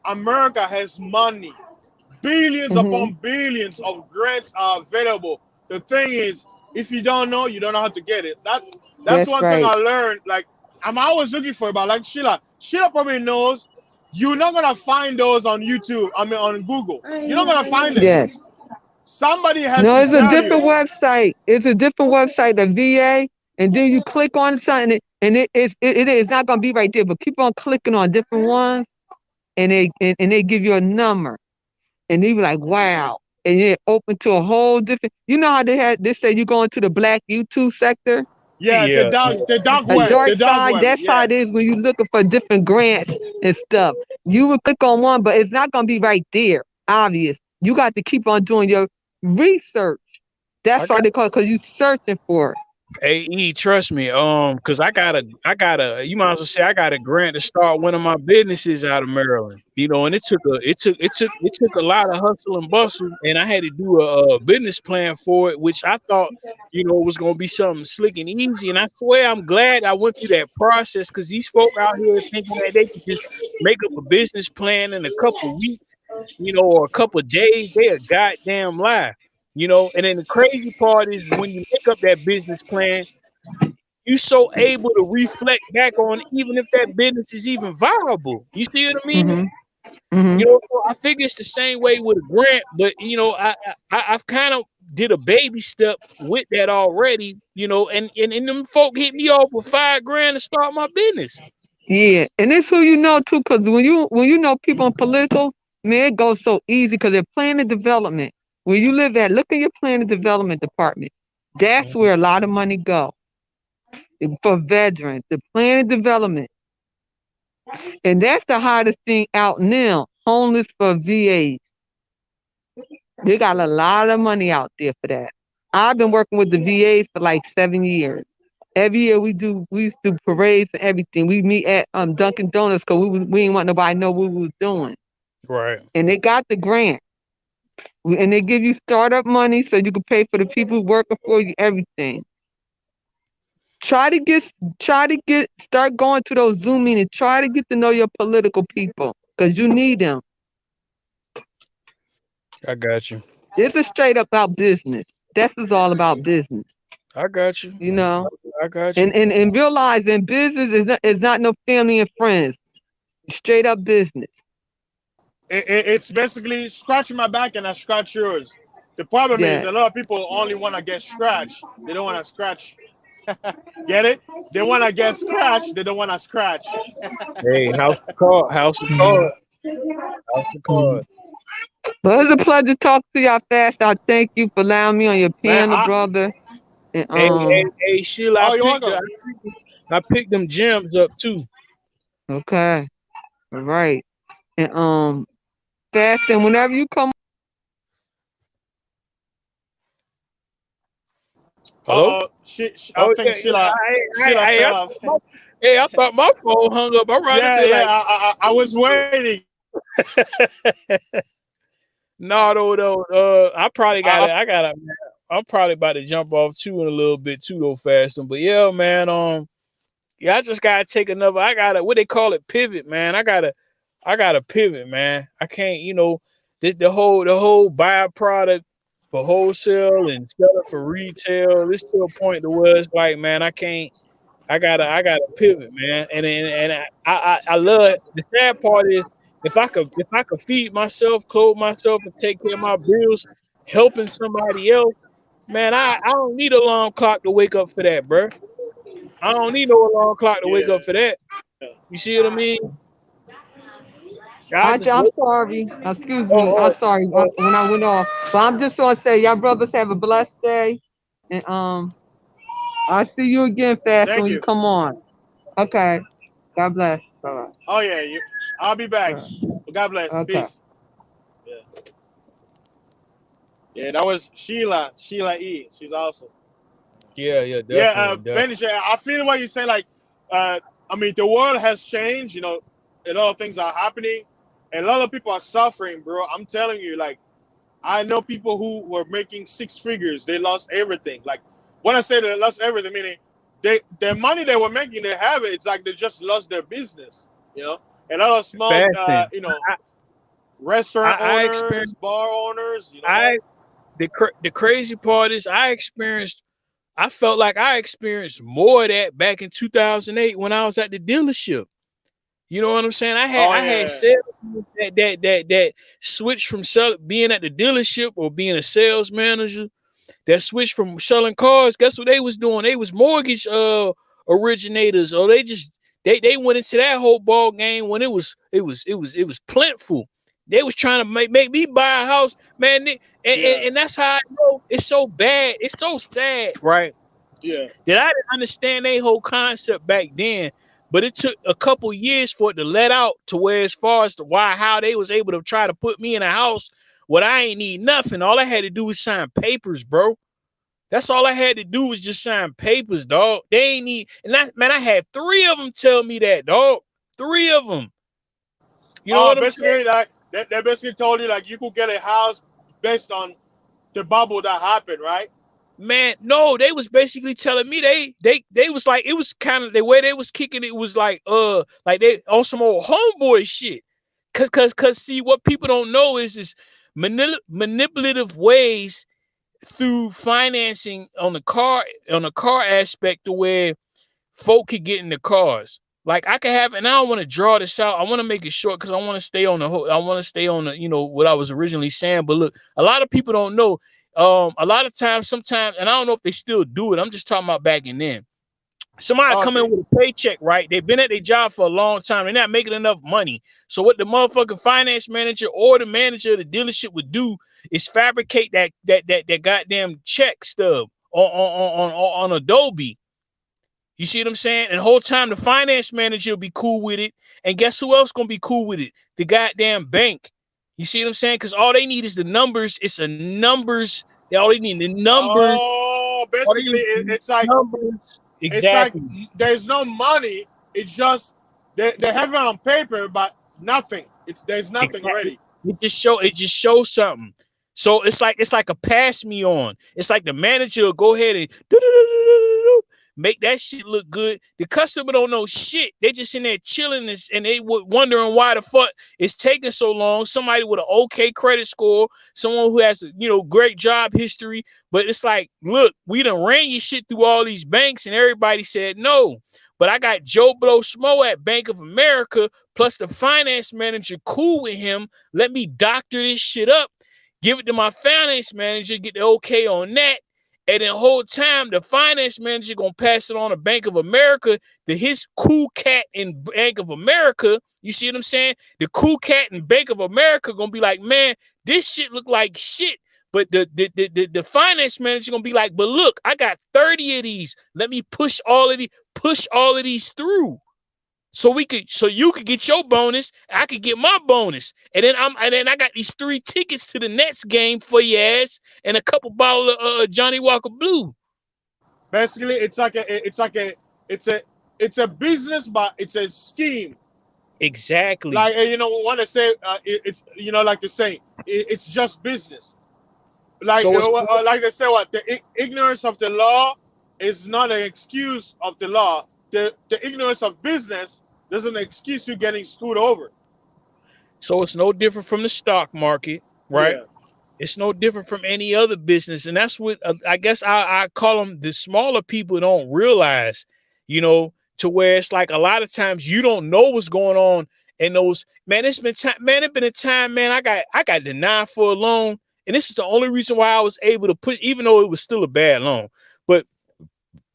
America has money. Billions Hmm. upon billions of grants are available. The thing is, if you don't know, you don't know how to get it. That's That's one thing right. I learned. Like I'm always looking for it, but like Sheila, Sheila probably knows you're not gonna find those on YouTube. I mean on Google. You're not gonna find them. Yes. Somebody has No, to it's a tell you. different website. It's a different website, the VA, and then you click on something, and it is not gonna be right there. But keep on clicking on different ones, and they give you a number, and you be like, wow, and it open to a whole different. You know how they say you go into the black YouTube sector, Yeah, Yeah. the dark a web, dark the dark side. web. That's how Yeah, it is when you looking for different grants and stuff. You will click on one, but it's not gonna be right there. Obvious. You got to keep on doing research. That's why they call it, because you searching for it. Hey, trust me, cause I got a, you might as well say I got a grant to start one of my businesses out of Maryland. You know, and it took a lot of hustle and bustle, and I had to do a business plan for it, which I thought, you know, was gonna be something slick and easy. And I swear I'm glad I went through that process, cause these folk out here thinking that they could just make up a business plan in a couple weeks, you know, or a couple days. They a goddamn lie. You know, and then the crazy part is when you make up that business plan, you so able to reflect back on it, even if that business is even viable. You see what I mean? You know, so I figure it's the same way with a grant, but you know, I've kind of did a baby step with that already. You know, and them folk hit me off with $5,000 to start my business. Yeah, and it's who you know too, because when you know people in political, man, it goes so easy because they're planning development. Where you live at, look at your planning development department. That's where a lot of money go for veterans, the planning development. And that's the hardest thing out now, homeless for VAs. They got a lot of money out there for that. I've been working with the VAs for like 7 years. Every year we used to do parades and everything. We meet at Dunkin' Donuts because we didn't want nobody to know what we was doing. Right. And they got the grant. And they give you startup money so you can pay for the people working for you, everything. Start going to those Zoom meetings. Try to get to know your political people because you need them. I got you. This is straight up about business. This is all about business. I got you. You know? I got you. And realizing business is not no family and friends. Straight up business. It's basically scratching my back and I scratch yours. The problem is a lot of people only want to get scratched. They don't want to scratch. Get it? They want to get scratched. They don't want to scratch. Hey, house of card. House of card. Well, it was a pleasure to talk to y'all fast. I thank you for allowing me on your piano, brother. And, hey, Sheila, I picked them gems up too. Okay. All right. And fast, and whenever you come. Hello? I think Sheila fell off. Hey, I thought my phone hung up. I'm right there. Yeah, I was waiting. No, though. I probably got it. I'm probably about to jump off too in a little bit too, though, faster. But yeah, man. Yeah, I just gotta take another. I gotta, what they call it, pivot, man. I gotta pivot, man. I can't, you know, the whole byproduct for wholesale and sell it for retail. It's to a point to where it's like, man, I gotta pivot, man. And I love it. The sad part is if I could feed myself, clothe myself, and take care of my bills, helping somebody else, man, I don't need a alarm clock to wake up for that, bro. I don't need no alarm clock to wake up for that. You see what I mean? I'm sorry. Excuse me. I'm sorry when I went off. But I'm just gonna say, y'all brothers have a blessed day, and I'll see you again fast when you come on. Okay. God bless. Bye-bye. Oh yeah, I'll be back. God bless. Okay. Peace. Yeah, that was Sheila E. She's awesome. Yeah, definitely. Benny, I feel what you say. Like, I mean, the world has changed. You know, a lot of things are happening. A lot of people are suffering, bro. I'm telling you, like, I know people who were making 6 figures. They lost everything. Like, when I say they lost everything, meaning their money they were making, they have it. It's like they just lost their business. You know, a lot of small, restaurant owners, bar owners. You know, the crazy part is I felt like I experienced more of that back in 2008 when I was at the dealership. You know what I'm saying? I had sales that switched from being at the dealership or being a sales manager, that switched from selling cars. Guess what they was doing? They was mortgage originators, or they went into that whole ball game when it was plentiful. They was trying to make me buy a house, man. And that's how I know it's so bad. It's so sad, right? Yeah. That I didn't understand their whole concept back then. But it took a couple years for it to let out to where, as far as how they was able to try to put me in a house What I ain't need nothing. All I had to do was sign papers, bro. That's all I had to do was just sign papers, dog. They ain't need, and man, I had 3 of them tell me that, dog. 3 of them. You know what I'm saying? Basically, like they basically told you like you could get a house based on the bubble that happened, right? Man, no, they was basically telling me they was like, it was kind of the way they was kicking it was like they on some old homeboy shit. Cause see, what people don't know is manipulative ways through financing on the car aspect to where folk could get in the cars. Like I could have, and I don't want to draw this out. I want to make it short because I want to stay on the you know, what I was originally saying. But look, a lot of people don't know. A lot of times, sometimes, and I don't know if they still do it. I'm just talking about back in then. Somebody come in with a paycheck, right? They've been at their job for a long time. They're not making enough money. So what the motherfucking finance manager or the manager of the dealership would do is fabricate that goddamn check stub on Adobe. You see what I'm saying? And the whole time the finance manager will be cool with it. And guess who else gonna be cool with it? The goddamn bank. You see what I'm saying? Because all they need is the numbers. It's a numbers. All they need the numbers. Oh, basically, it's like numbers. Exactly. It's like there's no money. It's just they have it on paper, but nothing. There's nothing ready. It just shows something. So it's like a pass me on. It's like the manager will go ahead and make that shit look good. The customer don't know shit. They just in there chilling and they wondering why the fuck it's taking so long. Somebody with an okay credit score, someone who has great job history. But it's like, look, we done ran your shit through all these banks and everybody said no. But I got Joe Blow Smo at Bank of America, plus the finance manager cool with him. Let me doctor this shit up, give it to my finance manager, get the okay on that. And the whole time, the finance manager gonna pass it on to Bank of America, to his cool cat in Bank of America. You see what I'm saying? The cool cat in Bank of America gonna be like, man, this shit look like shit. But the finance manager gonna be like, but look, I got 30 of these. Let me push all of these through. So you could get your bonus, I could get my bonus, and then I got these 3 tickets to the Nets game for your ass, and a couple bottles of Johnny Walker Blue. Basically, it's a business, but it's a scheme. Exactly. Like want to say it's like the saying, it's just business. Like like they say, what the ignorance of the law is not an excuse of the law. The ignorance of business doesn't excuse you getting screwed over. So it's no different from the stock market, right? Yeah. It's no different from any other business. And that's what I guess I call them the smaller people don't realize, to where it's like a lot of times you don't know what's going on. And those, man, it's been a time, man, I got denied for a loan. And this is the only reason why I was able to push, even though it was still a bad loan. But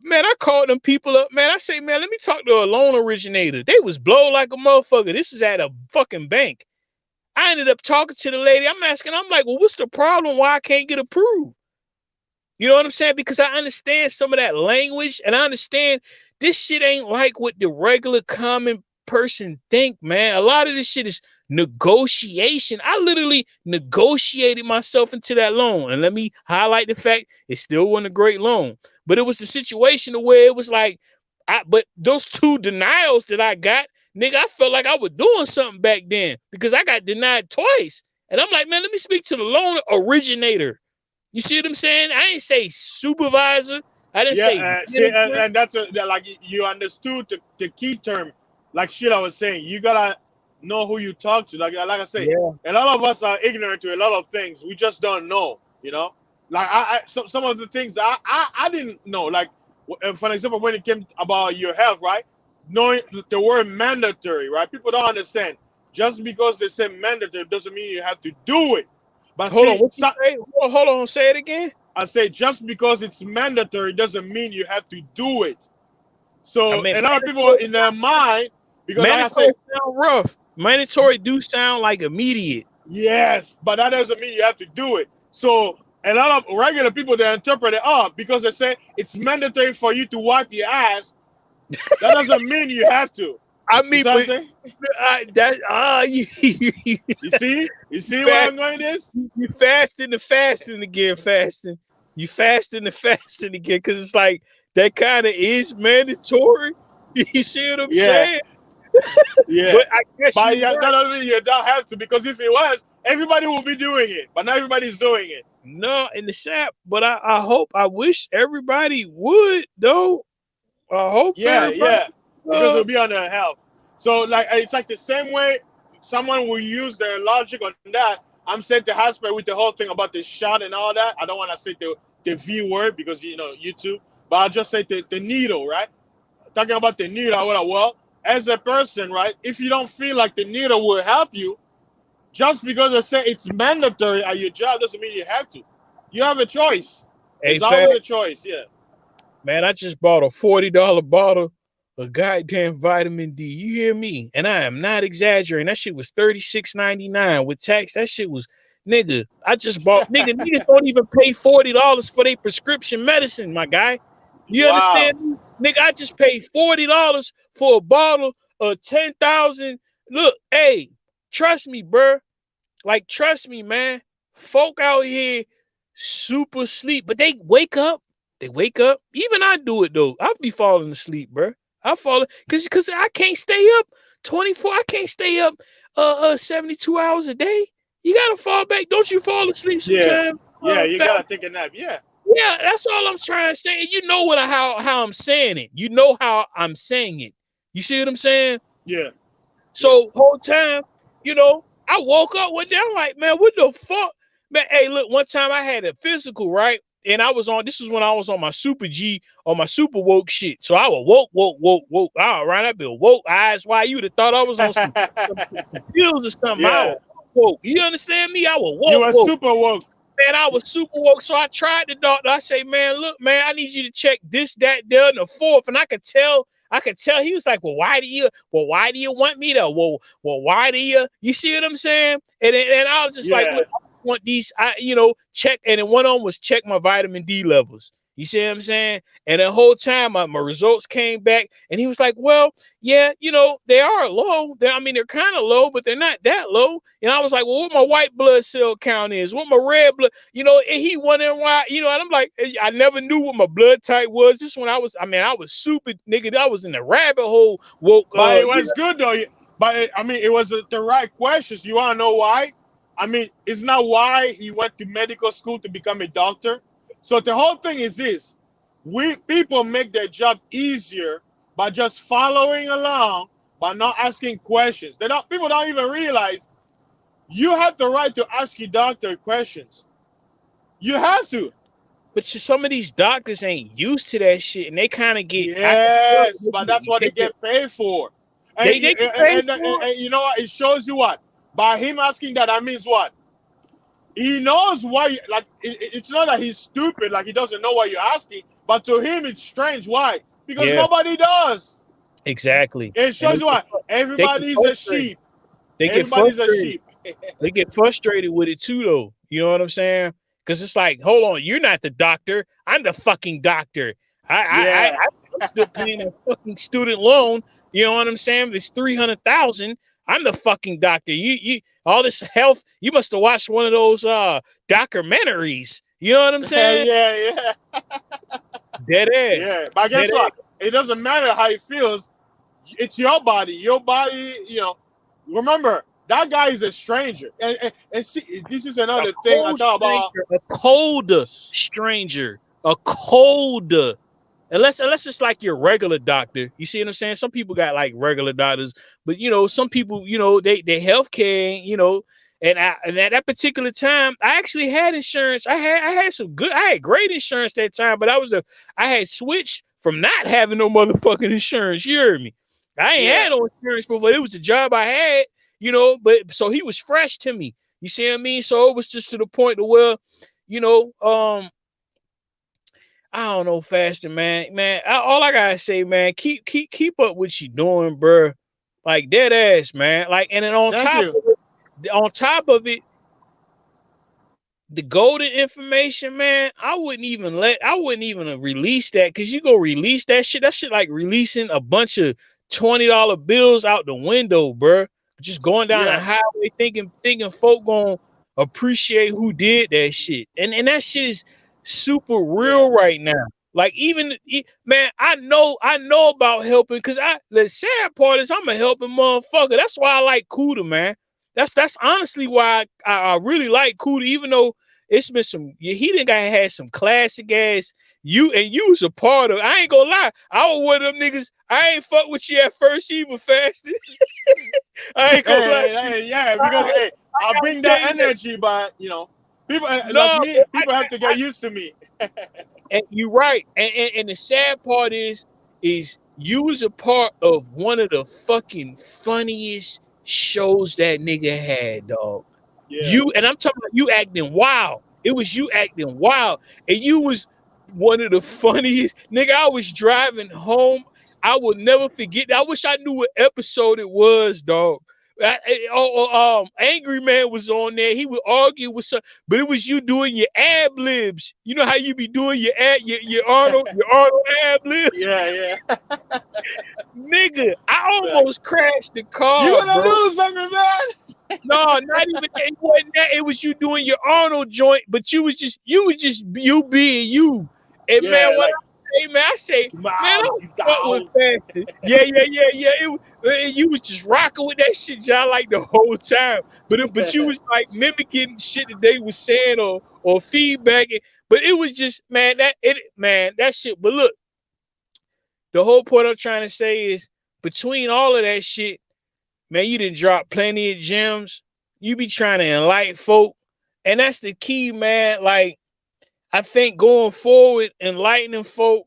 man, I called them people up, man. I say, man, let me talk to a loan originator. They was blow like a motherfucker. This is at a fucking bank. I ended up talking to the lady. I'm like, well, what's the problem? Why I can't get approved? You know what I'm saying? Because I understand some of that language, and I understand this shit ain't like what the regular common person think, man. A lot of this shit is negotiation. I literally negotiated myself into that loan. And let me highlight the fact it still wasn't a great loan. But it was the situation where it was like, but those 2 denials that I got, nigga, I felt like I was doing something back then because I got denied twice. And I'm like, man, let me speak to the loan originator. You see what I'm saying? I ain't say supervisor. I didn't say. And that's like you understood the key term. Like shit I was saying, you gotta know who you talk to. Like I say, a lot of us are ignorant to a lot of things. We just don't know, Like some of the things I didn't know. Like for example, when it came about your health, right? Knowing the word mandatory, right? People don't understand. Just because they say mandatory doesn't mean you have to do it. But hold on, say it again. I say just because it's mandatory doesn't mean you have to do it. So a lot of people in their mind, because like I say, sound rough. Mandatory do sound like immediate. Yes, but that doesn't mean you have to do it. So a lot of regular people, they interpret it because they say it's mandatory for you to wipe your ass. That doesn't mean you have to. I You mean, see what I'm but saying? you You see where I'm going with this? you fasting and fasting again, fasting. You fasting and fasting again, because it's like that kind of is mandatory. You see what I'm Yeah, saying? yeah. But I guess But you're yeah, that right. doesn't mean you don't have to, because if it was, everybody would be doing it. But not everybody's doing it. No, in the sap, but I wish everybody would though. I hope Yeah, everybody. yeah. Because it'll be on their health. So like it's like the same way someone will use their logic on that. I'm sent to hospital with the whole thing about the shot and all that. I don't want to say the V word because YouTube, but I'll just say the needle, right? Talking about the needle, well, as a person, right? If you don't feel like the needle will help you, just because they say it's mandatory at your job doesn't mean you have to. You have a choice. Hey, There's always fat a choice. Yeah. man, I just bought a $40 bottle of goddamn vitamin D. You hear me? And I am not exaggerating. That shit was $36.99 with tax. That shit was, nigga. I just bought, niggas don't even pay $40 for their prescription medicine, my guy. You Wow. understand me? Nigga, I just paid $40 for a bottle of 10,000. Look, hey, trust me, bruh. Like, trust me, man. Folk out here super sleep, but they wake up. They wake up. Even I do it though. I'll be falling asleep, bro. I fall because I can't stay up 24. I can't stay up 72 hours a day. You gotta fall back. Don't you fall asleep Yeah. sometimes? Yeah, you gotta take a nap. Yeah. Yeah, that's all I'm trying to say. You know how I'm saying it. You know how I'm saying it. You see what I'm saying? Yeah. So whole time, I woke up one day. I'm like, man, what the fuck? Man, hey, look, one time I had a physical, right? And this was when I was on my super G, on my super woke shit. So I was woke. All right, I been woke, eyes wide. You would have thought I was on some pills or something. I Yeah. was woke. You understand me? I was You were woke. super woke. Man, I was super woke. So I tried the doctor. I say, man, look, man, I need you to check this, that, there, and the fourth. And I could tell he was like, well, why do you want me to? Well, why do you see what I'm saying? And I was just like, Yeah. look, I want these, check. And then one of them was check my vitamin D levels. You see what I'm saying? And the whole time my results came back and he was like, well, yeah, they are low. They're kind of low, but they're not that low. And I was like, well, what my white blood cell count is, what my red blood, and he wondering why, and I'm like, I never knew what my blood type was. Just when I was super, nigga, I was in the rabbit hole. Woke But it was good though. But it was the right questions. You want to know why? It's not why he went to medical school to become a doctor. So the whole thing is this: people make their job easier by just following along, by not asking questions. People don't even realize you have the right to ask your doctor questions. You have to. But some of these doctors ain't used to that shit, and they kind of get but that's what they get paid for. And, they get paid for. And you know what? It shows you what? By him asking that means what? He knows why. Like it's not that he's stupid, like he doesn't know what you're asking, but to him it's strange. Why? Because nobody does. Exactly. It shows you what? Everybody's a sheep. Everybody's a sheep. They get frustrated with it too, though. You know what I'm saying? Because it's like, hold on, you're not the doctor. I'm the fucking doctor. I'm still paying a fucking student loan. You know what I'm saying? It's $300,000. I'm the fucking doctor. You all this health. You must have watched one of those documentaries. You know what I'm saying? Yeah. Dead ass. Yeah, but guess what? It doesn't matter how it feels. It's your body. Your body. Remember, that guy is a stranger. And see, this is another thing I talk about. A cold stranger. A cold. Unless it's like your regular doctor. You see what I'm saying? Some people got like regular doctors, but some people, they healthcare, and at that particular time, I actually had insurance. I had great insurance that time, but I had switched from not having no motherfucking insurance. You heard me? I ain't had no insurance before. It was the job I had, but so he was fresh to me. You see what I mean? So it was just to the point to where, I don't know, fasting, man. All I gotta say, man, keep up what you doing, bro. Like dead ass, man. Like, and then on top of it, the golden information, man. I wouldn't even release that, because you go release that shit. That shit like releasing a bunch of $20 bills out the window, bro. Just going down the Yeah. highway thinking folk gonna appreciate who did that shit. And that shit is super real right now. Like man, I know about helping because the sad part is I'm a helping motherfucker. That's why I like Cuda, man. That's honestly why I really like Cuda, even though it's been he done had some classic ass. You was a part of. I ain't gonna lie. I was one of them niggas. I ain't fuck with you at first. You even fasted. I ain't gonna lie. Because I bring that energy, but you know, people like me. People have to get used to me. And you're right. And the sad part is you was a part of one of the fucking funniest shows that nigga had, dog. Yeah. And I'm talking about you acting wild. It was you acting wild. And you was one of the funniest. Nigga, I was driving home. I will never forget. I wish I knew what episode it was, dog. Angry Man was on there. He would argue with some, but it was you doing your ad libs. You know how you be doing your Arnold ad libs? Yeah. Nigga, I almost crashed the car. You gonna bro. lose something, man? No, not even that. It wasn't that. It was you doing your Arnold joint, but you was just you being you. And man, when I say, man, I'm fucking faster. Yeah. You was just rocking with that shit, y'all, like the whole time. But you was like mimicking shit that they was saying or feedbacking. But it was just, man, that shit. But look, the whole point I'm trying to say is between all of that shit, man, you done dropped plenty of gems. You be trying to enlighten folk. And that's the key, man. Like, I think going forward, enlightening folk,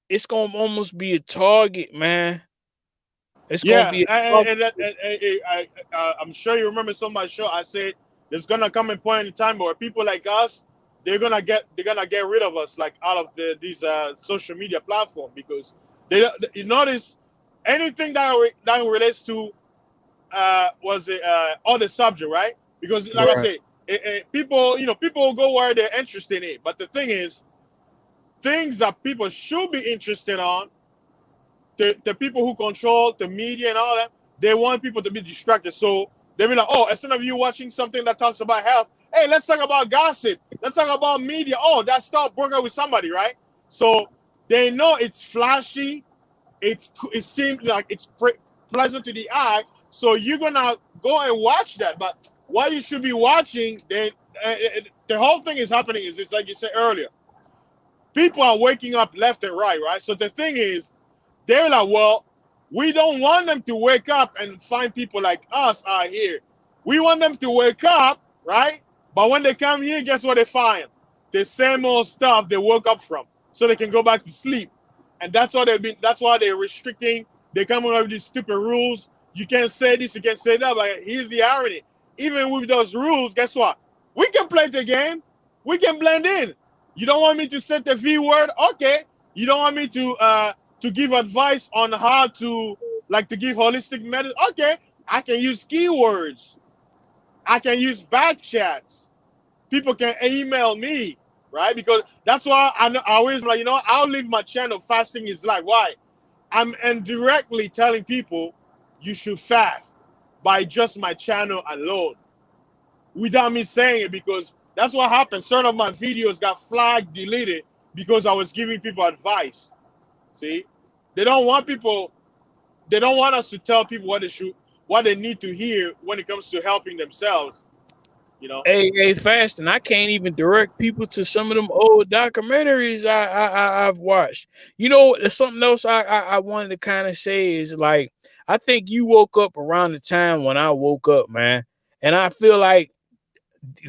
it's gonna almost be a target, man. It's gonna be. I'm sure you remember some of my show. I said there's gonna come a point in time where people like us, they're gonna get rid of us, like out of these social media platforms, because you notice anything that relates to on the subject, right? Because like I say, people will go where they're interested in. But the thing is, things that people should be interested on, the people who control the media and all that, they want people to be distracted. So they be like, oh, instead of you watching something that talks about health, hey, let's talk about gossip. Let's talk about media. Oh, that stuff broke up with somebody, right? So they know it's flashy. It seems like it's pleasant to the eye. So you're gonna go and watch that. But what you should be watching, then the whole thing is happening is this, like you said earlier. People are waking up left and right? So the thing is, they're like, well, we don't want them to wake up and find people like us out here. We want them to wake up, right? But when they come here, guess what they find? The same old stuff they woke up from, so they can go back to sleep. And that's why they're restricting. They come up with these stupid rules. You can't say this, you can't say that. But here's the irony. Even with those rules, guess what? We can play the game. We can blend in. You don't want me to set the V word? Okay. You don't want me to give advice on how to give holistic medicine? Okay. I can use keywords. I can use back chats. People can email me, right? Because that's why I always like, I'll leave my channel Fasting is Life. Why? I'm indirectly telling people you should fast by just my channel alone, without me saying it, because that's what happened. Certain of my videos got flagged, deleted, because I was giving people advice. See, they don't want us to tell people what they need to hear when it comes to helping themselves. Hey, Fasting, I can't even direct people to some of them old documentaries I've watched. There's something else I wanted to kind of say is, like, I think you woke up around the time when I woke up, man. And I feel like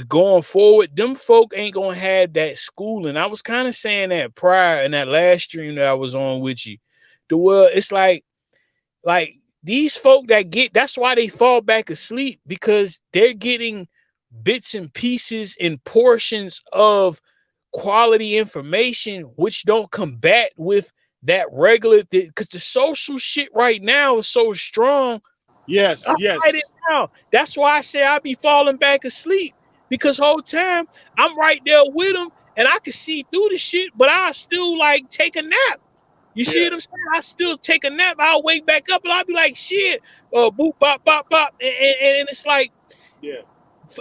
going forward, them folk ain't gonna have that schooling. I was kind of saying that prior in that last stream that I was on with you. It's like these folk that's why they fall back asleep, because they're getting bits and pieces and portions of quality information which don't combat with that regular, because the social shit right now is so strong. Yes. Now. That's why I say I be falling back asleep, because whole time I'm right there with them and I can see through the shit, but I still take a nap. You see what I'm saying? I still take a nap. I'll wake back up and I'll be like, shit, boop, bop, bop, bop. And it's like, Yeah.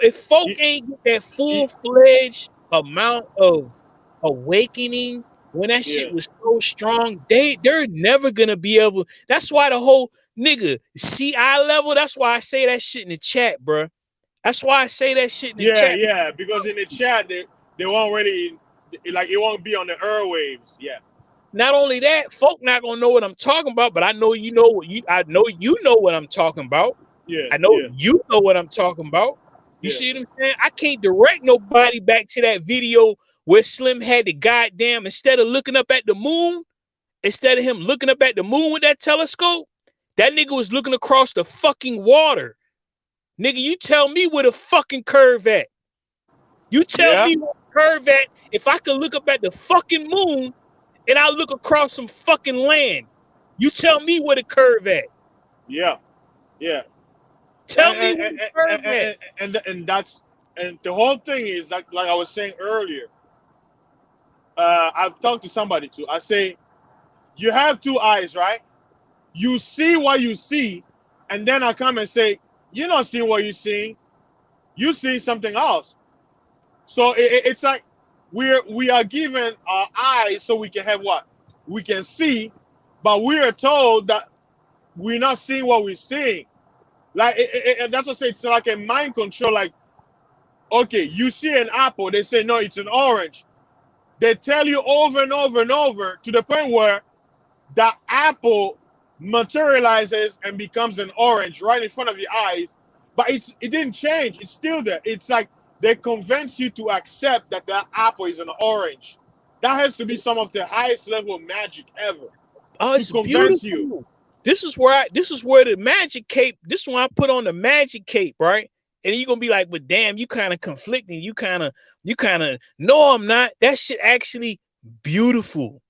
if folk You- ain't get that you- full-fledged amount of awakening when that yeah. shit was so strong, they're never gonna be able. That's why the whole nigga see eye level. That's why I say that shit in the chat, bro. That's why I say that shit in the Yeah, chat. yeah. Because in the chat they won't really like it won't be on the airwaves. Yeah. Not only that, folk not gonna know what I'm talking about, but I know you know what you. I know you know what I'm talking about. Yeah. I know Yeah. you know what I'm talking about. You Yeah. see what I'm saying? I can't direct nobody back to that video where Slim had the goddamn, instead of looking up at the moon, instead of him looking up at the moon with that telescope, that nigga was looking across the fucking water. Nigga, you tell me where the fucking curve at. You tell Yeah. me where the curve at if I could look up at the fucking moon and I look across some fucking land. You tell me where the curve at. Yeah. Yeah. Tell me where the curve at. And that's and the whole thing is like I was saying earlier. I've talked to somebody too. I say you have two eyes, right? You see what you see, and then I come and say you're not seeing what you're seeing. You see something else. So it's like we are given our eyes so we can have what we can see, but we are told that we're not seeing what we're seeing. Like that's what I say. It's like a mind control. Like, okay, you see an apple, they say no, it's an orange. They tell you over and over and over to the point where the apple materializes and becomes an orange right in front of your eyes. But it didn't change. It's still there. It's like they convince you to accept that that apple is an orange. That has to be some of the highest level of magic ever. Oh, To it's convince beautiful. you. This is where the magic cape. This one I put on the magic cape, right? And you're gonna be like, but damn, you kind of conflicting. You kind of no, I'm not. That shit actually beautiful.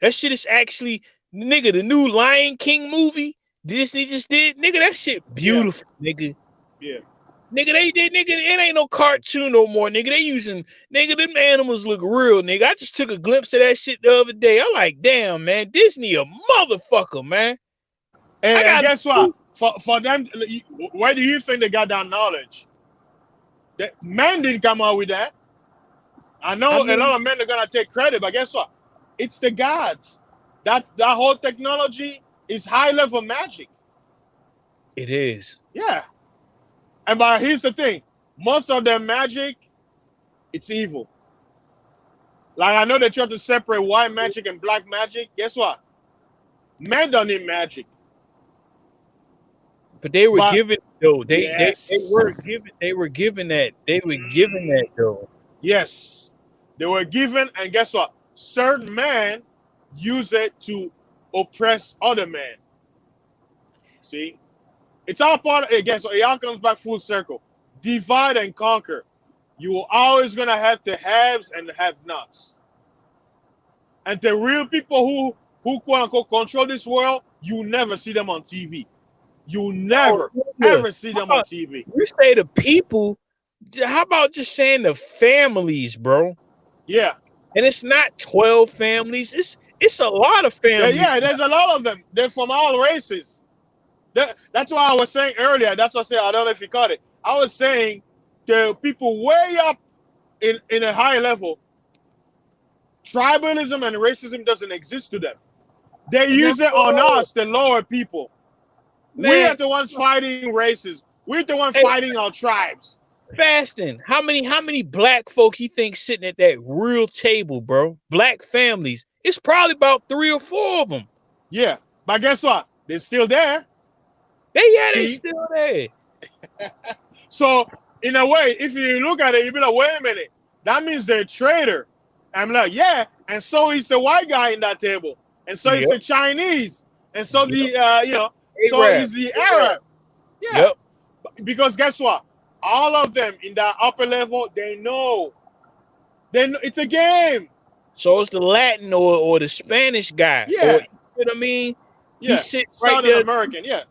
That shit is actually, nigga, the new Lion King movie Disney just did, nigga, that shit beautiful, nigga. Yeah. Nigga, nigga, it ain't no cartoon no more, nigga. They using, nigga, them animals look real, nigga. I just took a glimpse of that shit the other day. I'm like, damn, man, Disney a motherfucker, man. And guess what? For them, where do you think they got that knowledge? The men didn't come out with that. I know a lot of men are gonna take credit, but guess what? It's the gods. That whole technology is high level magic. It is. Yeah. And but here's the thing: most of their magic, it's evil. Like I know they try to separate white magic and black magic. Guess what? Men don't need magic. But they were given though. They were given that though. Yes. They were given, and guess what? Certain men use it to oppress other men. See? It's all part of it again. So it all comes back full circle. Divide and conquer. You are always gonna have the haves and the have-nots. And the real people who quote unquote control this world, you never see them on TV. You never ever see them on TV. We say the people. How about just saying the families, bro? Yeah. And it's not 12 families. It's a lot of families. Yeah, there's a lot of them. They're from all races. That's why I was saying earlier. That's what I said. I don't know if you caught it. I was saying the people way up in a high level, tribalism and racism doesn't exist to them. They use it on us, the lower people. Man. We are the ones fighting races. We're the ones fighting our tribes. Fasting. How many black folk you think sitting at that real table, bro? Black families. It's probably about 3 or 4 of them. Yeah, but guess what? They're still there. They still there. So in a way, if you look at it, you be like, wait a minute, that means they're a traitor. I'm like, yeah, and so is the white guy in that table, and so is the Chinese, and so the so is the Arab. Yeah, yep. Because guess what? All of them in that upper level, they know it's a game. So it's the Latin or the Spanish guy. Yeah. Or, you know what I mean? Yeah. He sits Southern right there. American, yeah.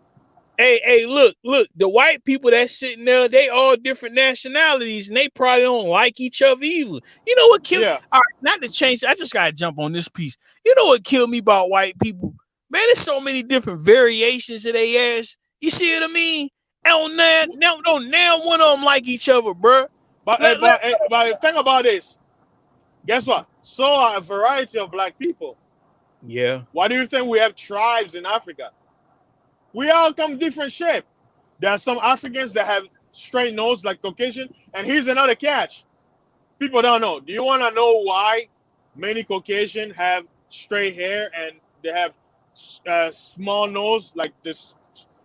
Hey, look, the white people that's sitting there, they all different nationalities, and they probably don't like each other either. You know what killed? Yeah. All right, not to change. I just gotta jump on this piece. You know what killed me about white people? Man, there's so many different variations of they ass. You see what I mean? And now one of them like each other, bro. But think about this. Guess what? So are a variety of black people. Yeah. Why do you think we have tribes in Africa? We all come different shape. There are some Africans that have straight nose like Caucasian, and here's another catch. People don't know. Do you want to know why many Caucasian have straight hair and they have small nose like this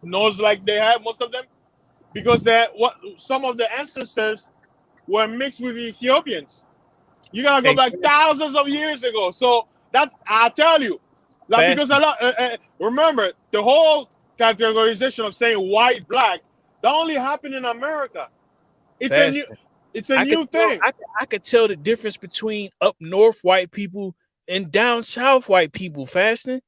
nose like they have most of them? Because some of the ancestors were mixed with Ethiopians. You gotta go back thousands of years ago. So that's I tell you, like because a lot. Remember the whole categorization of saying white, black, that only happened in America. It's a new thing. I could tell the difference between up north white people and down south white people. Fasting.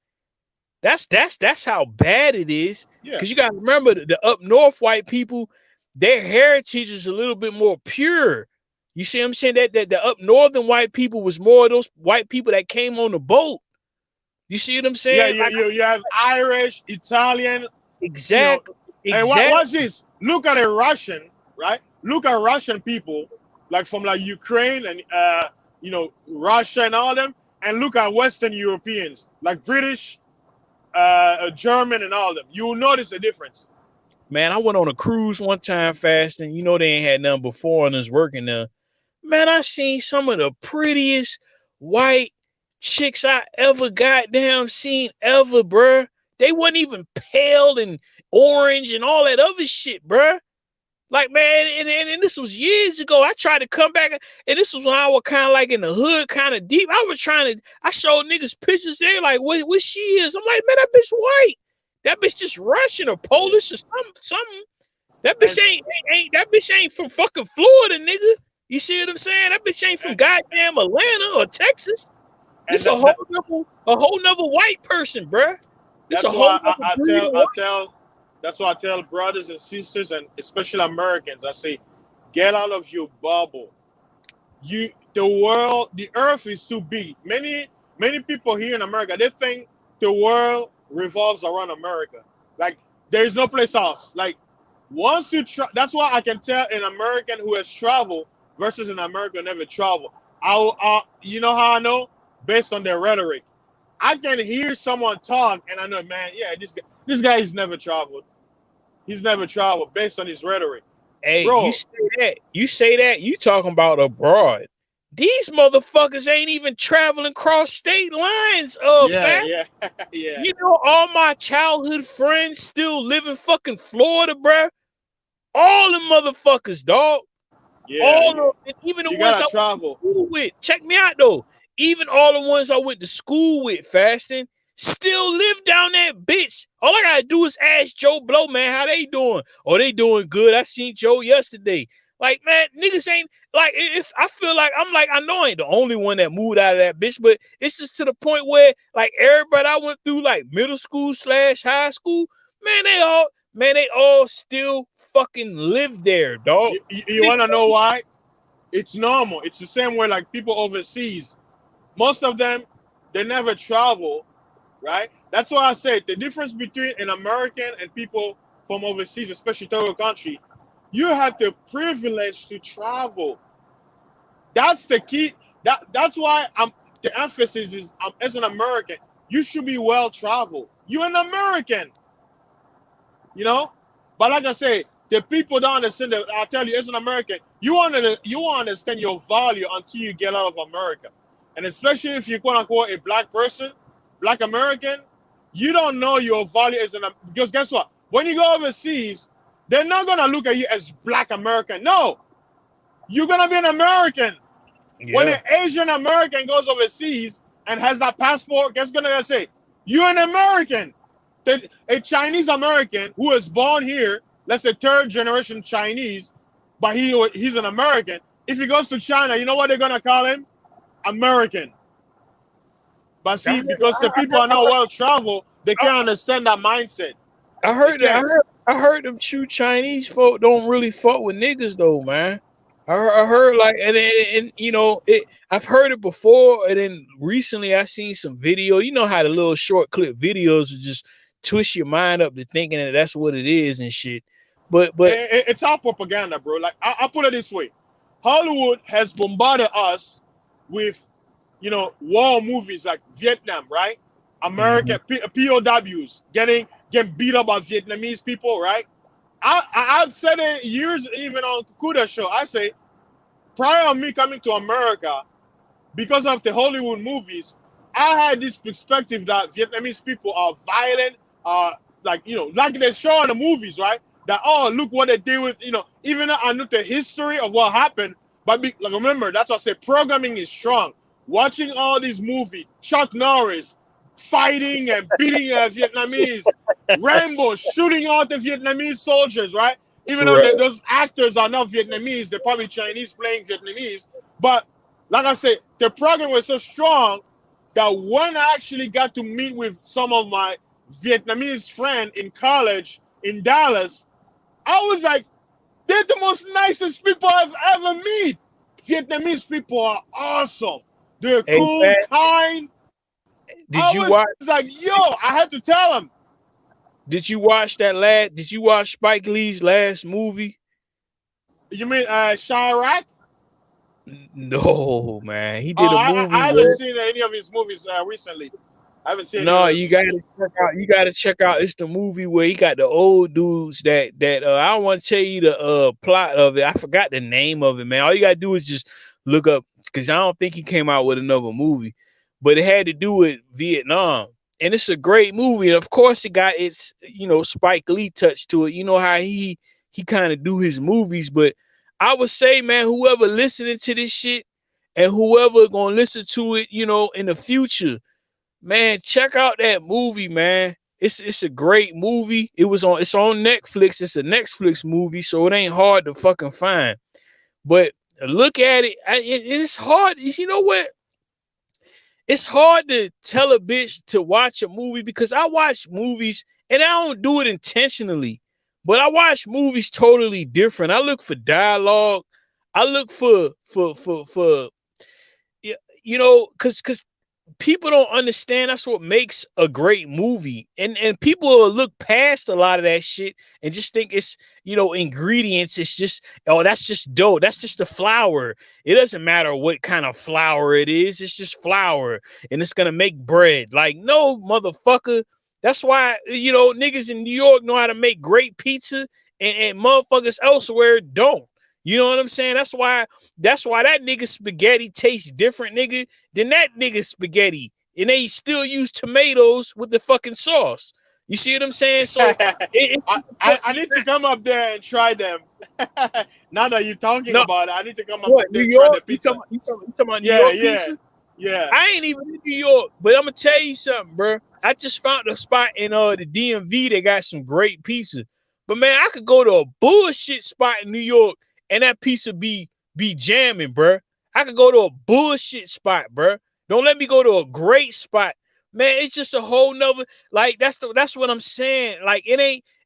That's how bad it is. Yeah. Because you gotta remember the up north white people, their heritage is a little bit more pure. You see what I'm saying? That the up northern white people was more of those white people that came on the boat. You see what I'm saying? Yeah, you have Irish, Italian. Exactly. And watch this. Look at a Russian, right? Look at Russian people, like from like Ukraine and Russia and all them, and look at Western Europeans, like British, German and all them. You will notice a difference. Man, I went on a cruise one time fasting. You know they ain't had nothing but foreigners working there. Man, I seen some of the prettiest white chicks I ever goddamn seen ever, bruh. They wasn't even pale and orange and all that other shit, bruh. Like, man, and this was years ago. I tried to come back, and this was when I was kind of like in the hood, kind of deep. I showed niggas pictures there, like, what she is. I'm like, man, that bitch white. That bitch just Russian or Polish or something. That bitch ain't from fucking Florida, nigga. You see what I'm saying? That bitch ain't from goddamn Atlanta or Texas. It's a whole nother white person, bruh. That's why I tell brothers and sisters, and especially Americans, I say, get out of your bubble. The earth is too big. Many people here in America, they think the world revolves around America. Like there is no place else. Like once you that's why I can tell an American who has traveled versus an American who never traveled. You know how I know? Based on their rhetoric. I can hear someone talk and I know, man, yeah, this guy has never traveled. He's never traveled based on his rhetoric. Hey, bro, you say that, you talking about abroad. These motherfuckers ain't even traveling cross state lines. Yeah. You know, all my childhood friends still live in fucking Florida, bruh. All them motherfuckers, dog. Yeah. Even the ones I went to school with. Check me out though. Even all the ones I went to school with, fasting, still live down that bitch. All I gotta do is ask Joe Blow, man, how they doing? Oh, they doing good. I seen Joe yesterday. Like, man, niggas ain't like, if I feel like I know I ain't the only one that moved out of that bitch, but it's just to the point where like everybody I went through like middle school / high school, man, they all still fucking live there, dog. You wanna know why? It's normal. It's the same way like people overseas. Most of them, they never travel, right? That's why I said the difference between an American and people from overseas, especially third country, you have the privilege to travel. That's the key. That's why the emphasis is as an American, you should be well traveled. You're an American, you know. But like I say, the people don't understand that. I tell you, as an American, you won't understand your value until you get out of America. And especially if you're quote unquote a black person, black American, you don't know your value because guess what? When you go overseas, they're not gonna look at you as black American. No, you're gonna be an American. Yeah. When an Asian American goes overseas and has that passport, guess what they're gonna say? You're an American. A Chinese American who is born here, let's say third generation Chinese, but he's an American. If he goes to China, you know what they're gonna call him? American. But see, because the people are not well traveled, they can't understand that mindset. I heard I heard them true Chinese folk don't really fuck with niggas though, man. I heard like and you know it. I've heard it before, and then recently I seen some video. You know how the little short clip videos will just twist your mind up to thinking that that's what it is and shit. But It's all propaganda, bro. Like I put it this way: Hollywood has bombarded us with, war movies like Vietnam, right? American Mhm. POWs getting beat up by Vietnamese people, right? I've said it years, even on Kuda show. I say prior to me coming to America, because of the Hollywood movies, I had this perspective that Vietnamese people are violent, like they show in the movies, right? That, oh, look what they did with, even though I knew the history of what happened, but like, remember, that's why I say programming is strong. Watching all these movies, Chuck Norris fighting and beating Vietnamese, Rambo shooting out the Vietnamese soldiers, right? Even though Right. those actors are not Vietnamese, they're probably Chinese playing Vietnamese, but like I said, the program was so strong that when I actually got to meet with some of my Vietnamese friends in college in Dallas, I was like, they're the most nicest people I've ever met. Vietnamese people are awesome. They're Hey cool, man, kind. did I you was watch? like, yo, I had to tell them. Did you watch that last? Did you watch Spike Lee's last movie? You mean Chirac? No, man. He Oh, did a I movie haven't where seen any of his movies recently. I haven't seen any of no, his you gotta movies. check out. You gotta check out. It's the movie where he got the old dudes that I don't want to tell you the plot of it. I forgot the name of it, man. All you gotta do is just look up because I don't think he came out with another movie, but it had to do with Vietnam, and it's a great movie. And of course, it got its Spike Lee touch to it. You know how he kind of do his movies, but I would say, man, whoever listening to this shit and whoever gonna listen to it, in the future, man, check out that movie, man. It's a great movie. It's on Netflix. It's a Netflix movie, so it ain't hard to fucking find. But look at it. It's hard. You know what? It's hard to tell a bitch to watch a movie because I watch movies and I don't do it intentionally. But I watch movies totally different. I look for dialogue. I look for because people don't understand that's what makes a great movie, and people will look past a lot of that shit and just think it's ingredients. It's just, oh, that's just dough, that's just the flour. It doesn't matter what kind of flour it is, it's just flour and it's gonna make bread. Like, no, motherfucker. That's why niggas in New York know how to make great pizza, and motherfuckers elsewhere don't. You know what I'm saying? That's why that nigga spaghetti tastes different, nigga, than that nigga spaghetti. And they still use tomatoes with the fucking sauce. You see what I'm saying? So I need to come up there and try them. Now that you're talking no, about it, I need to come up what, New there and try the York? pizza. You talking about New Yeah, York yeah, pizza? yeah. I ain't even in New York, but I'm gonna tell you something, bro. I just found a spot in the DMV that got some great pizza. But man, I could go to a bullshit spot in New York and that pizza be jamming, bro. I could go to a bullshit spot, bro. Don't let me go to a great spot. Man, it's just a whole nother, like, that's what I'm saying. Like,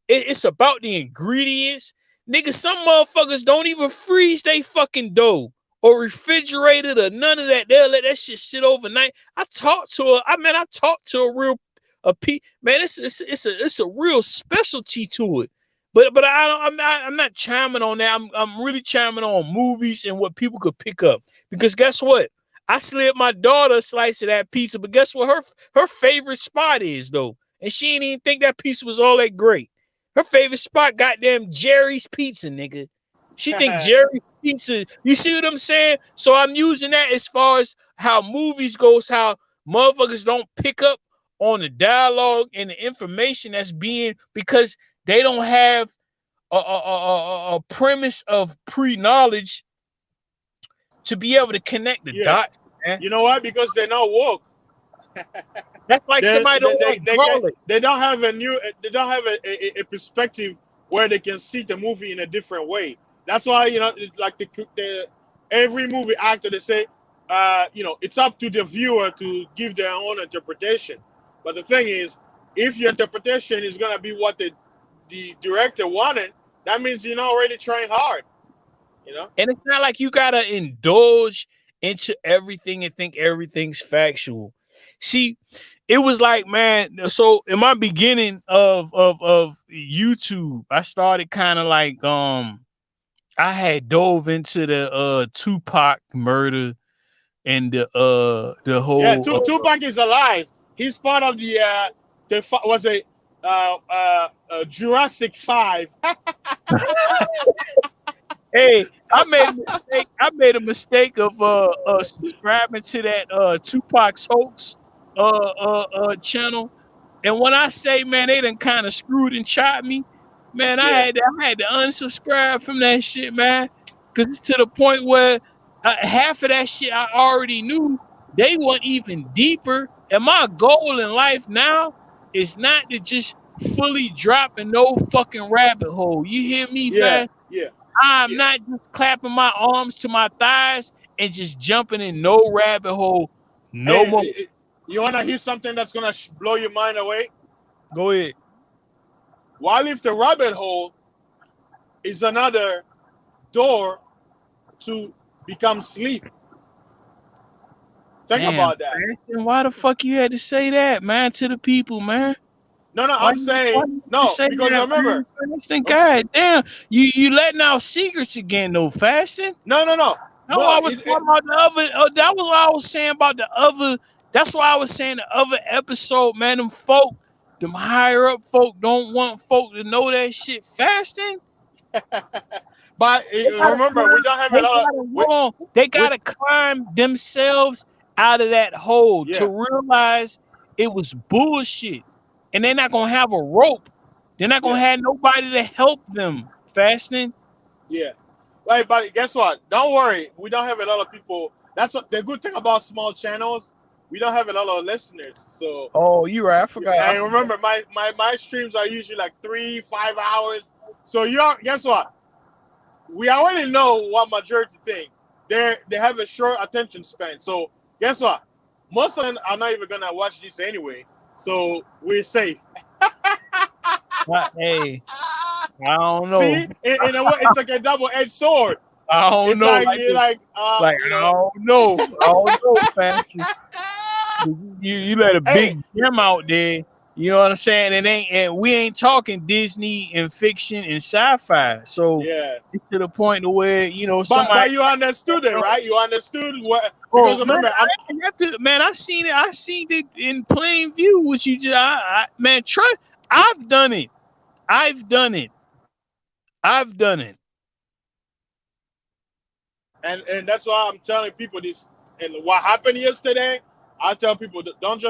it's about the ingredients. Nigga, some motherfuckers don't even freeze they fucking dough or refrigerated or none of that. They'll let that shit sit overnight. I talked to a real man. It's a real specialty to it. But I'm not chiming on that. I'm really chiming on movies and what people could pick up. Because guess what? I slid my daughter a slice of that pizza, but guess what her favorite spot is though? And she didn't even think that pizza was all that great. Her favorite spot, goddamn Jerry's Pizza, nigga. She think Jerry's Pizza. You see what I'm saying? So I'm using that as far as how movies goes, how motherfuckers don't pick up on the dialogue and the information that's being, because they don't have a premise of pre-knowledge to be able to connect the Yeah. dots, man. You know why? Because they're not woke. That's like They somebody they don't they, like they, get, garlic. they don't have they don't have a perspective where they can see the movie in a different way. That's why like the every movie actor, they say it's up to the viewer to give their own interpretation. But the thing is, if your interpretation is gonna be what the director wanted, that means you're not really trying hard. And it's not like you gotta indulge into everything and think everything's factual. See, it was like, man, so in my beginning of YouTube, I started kind of like I had dove into the Tupac murder and the Yeah, whole Tupac is alive. He's part of was a Jurassic 5. Hey, I made a mistake. I made a mistake of subscribing to that Tupac's hoax channel. And when I say, man, they done kind of screwed and chopped me, man, I had to unsubscribe from that shit, man. Cause it's to the point where half of that shit I already knew. They went even deeper. And my goal in life now is not to just fully drop in no fucking rabbit hole. You hear me, fam? Yeah. I'm not just clapping my arms to my thighs and just jumping in no rabbit hole no more. You want to hear something that's going to blow your mind away? Go ahead. While if the rabbit hole is another door to become sleep. Think about that. Man, why the fuck you had to say that, man, to the people, man? No, I'm saying no, because remember. God damn, you letting out secrets again, though, fasting. No. No, I was talking about the other. That was what I was saying about the other. That's why I was saying the other episode, man. Them folk, them higher up folk, don't want folk to know that shit fasting. But remember, we don't have a lot. They gotta climb themselves out of that hole to realize it was bullshit. And they're not gonna have a rope. They're not gonna have nobody to help them fasting. Yeah. Like, but guess what? Don't worry. We don't have a lot of people. That's what the good thing about small channels. We don't have a lot of listeners. So you're right. I forgot. And remember, my streams are usually like 3-5 hours. So guess what? We already know what majority think. They have a short attention span. So guess what? Most of them are not even gonna watch this anyway. So we're safe. Hey, I don't know. See, in a way, it's like a double-edged sword. I don't know. I don't know. Fashion. You let a big gem out there. You know what I'm saying? And we ain't talking Disney and fiction and sci-fi. So it's to the point to where But you understood it, right? You understood what? Because remember, I seen it. I seen it in plain view. What you just, man, trust. I've done it. And that's why I'm telling people this. And what happened yesterday, I tell people don't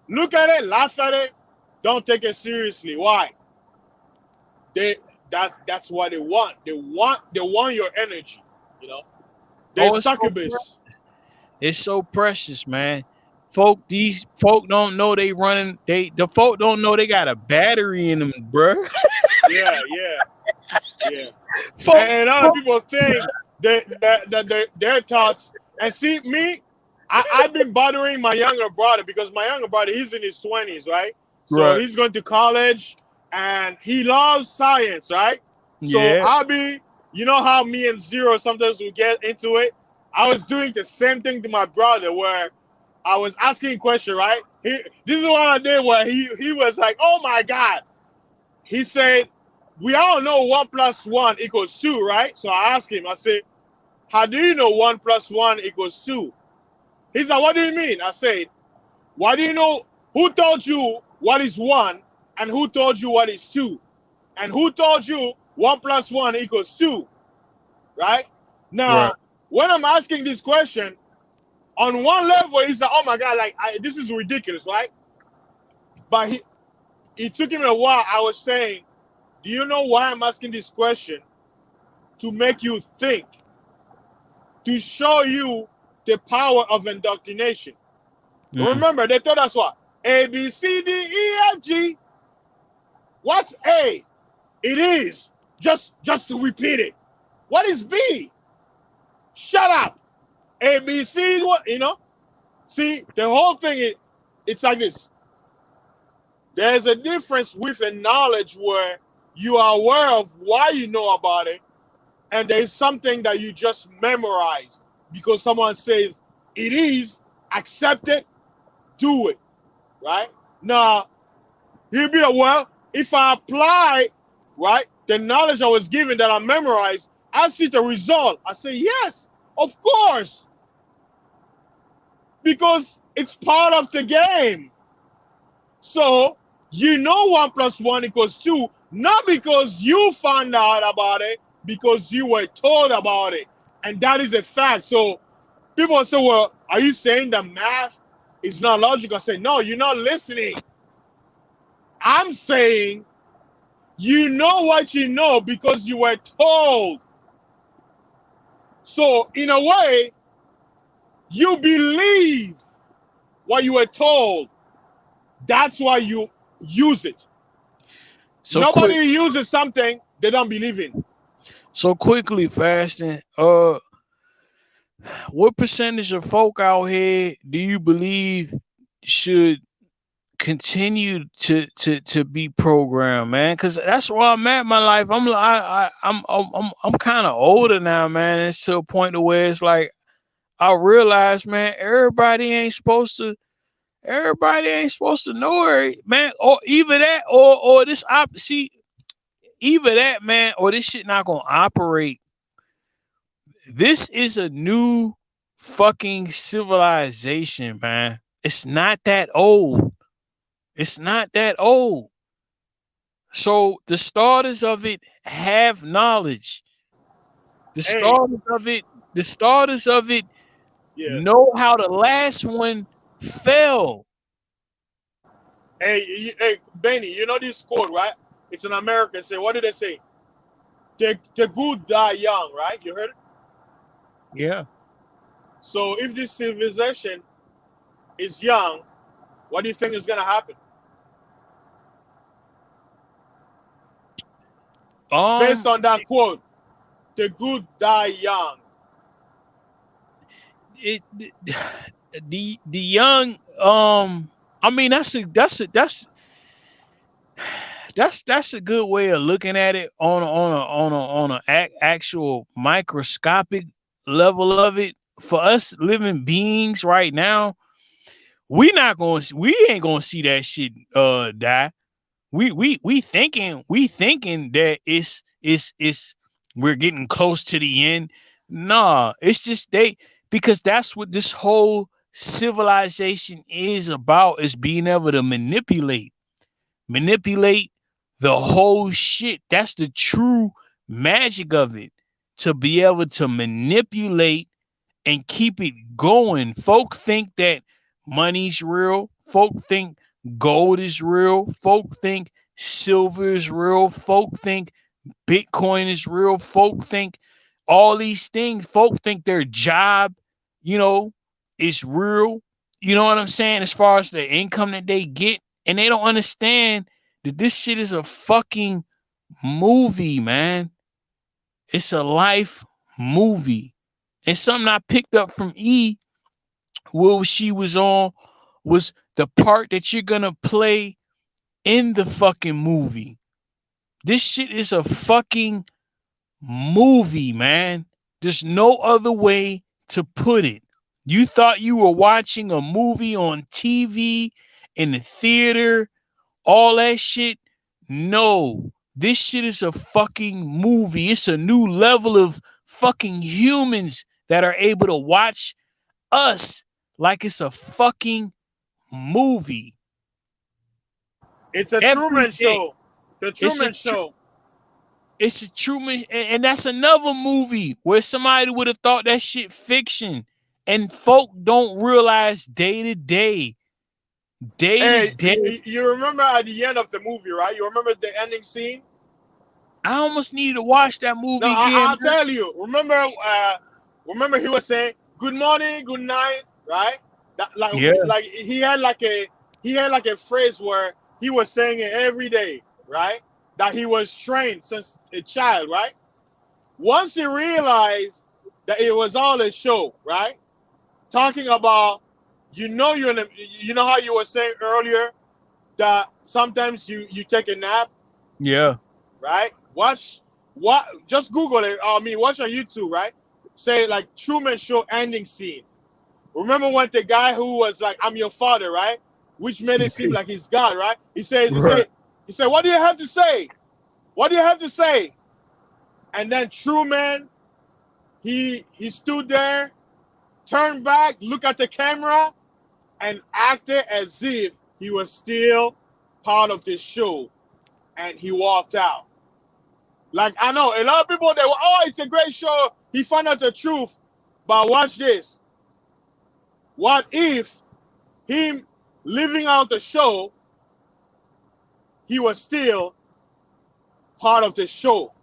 look at it, laugh at it, don't take it seriously. Why? That's what they want. They want your energy. They're succubus. It's so precious, man. These folk don't know they running. The folk don't know they got a battery in them, bro. Yeah. And other people think that their thoughts. And see me, I've been bothering my younger brother because my younger brother, he's in his 20s, right? So he's going to college and he loves science, right? So I'll be, how me and Zero sometimes we get into it. I was doing the same thing to my brother where I was asking a question, right? This is what I did where he was like, oh my God. He said, we all know 1 + 1 = 2, right? So I asked him, I said, how do you know 1 + 1 = 2? He's like, what do you mean? I said, why do you know who told you what is 1 and who told you what is 2? And who told you 1 + 1 = 2? Right? Now, when I'm asking this question, on one level, he's like, oh my God, this is ridiculous, right? But it took him a while. I was saying, do you know why I'm asking this question? To make you think. To show you the power of indoctrination. Remember, they told us what? A, B, C, D, E, F, G. What's A? It is. Just repeat it. What is B? Shut up. A, B, C, what? See, the whole thing, it's like this. There's a difference with a knowledge where you are aware of why you know about it, and there's something that you just memorized because someone says it is, accept it, do it, right? Now, he'll be like, well, if I apply, right, the knowledge I was given that I memorized, I see the result. I say, yes, of course, because it's part of the game. So, you know 1 + 1 = 2, not because you found out about it, because you were told about it. And that is a fact. So, people say, well, are you saying that math is not logical? I say, no, you're not listening. I'm saying you know what you know because you were told. So, in a way, you believe what you were told. That's why you use it. So Nobody uses something they don't believe in. So quickly, Fasting. What percentage of folk out here do you believe should continue to be programmed, man? Because that's where I'm at in my life. I'm kind of older now, man. It's to a point to where it's like I realize, man, everybody ain't supposed to know it, man. Or either that, or this see, either that, man, or this shit not gonna operate. This is a new fucking civilization, man. It's not that old. It's not that old. So the starters of it have knowledge. The starters of it Yeah. know how the last one fell. Hey, Benny, you know this quote, right? It's an American say. What did they say? The good die young, right? You heard it? Yeah. So if this civilization is young, what do you think is going to happen? Based on that quote, the good die young. The young, I mean, that's a good way of looking at it on a actual microscopic level of it. For us living beings right now, we ain't gonna see that shit die. We thinking that it's we're getting close to the end. Nah, it's just because that's what this whole civilization is about, is being able to manipulate the whole shit. That's the true magic of it, to be able to manipulate and keep it going. Folk think that money's real. Folk think gold is real. Folk think silver is real. Folk think Bitcoin is real. Folk think all these things. Folk think their job, is real. You know what I'm saying? As far as the income that they get. And they don't understand that this shit is a fucking movie, man. It's a life movie. And something I picked up from E, where she was on, was the part that you're gonna play in the fucking movie. This shit is a fucking movie, man. There's no other way to put it. You thought you were watching a movie on TV, in the theater, all that shit. No, this shit is a fucking movie. It's a new level of fucking humans that are able to watch us like it's a fucking movie. It's a Truman Show. The Truman Show. It's a Truman, and that's another movie where somebody would have thought that shit fiction, and folk don't realize day to day. You remember at the end of the movie, right? You remember the ending scene? I almost needed to watch that movie again. I'll tell you. Remember he was saying good morning, good night, right? Like he had like a phrase where he was saying it every day, right? That he was trained since a child, right? Once he realized that it was all a show, right? Talking about, you know how you were saying earlier that sometimes you take a nap, Yeah. right? Just Google it. I mean, watch on YouTube, right? Say like Truman Show ending scene. Remember when the guy who was like, "I'm your father," right? Which made it seem like he's God, right? He said, "What do you have to say? What do you have to say?" And then Truman, he stood there, turned back, looked at the camera, and acted as if he was still part of the show, and he walked out. Like, I know a lot of people, they were, "Oh, it's a great show. He found out the truth." But watch this. What if him living out the show, he was still part of the show?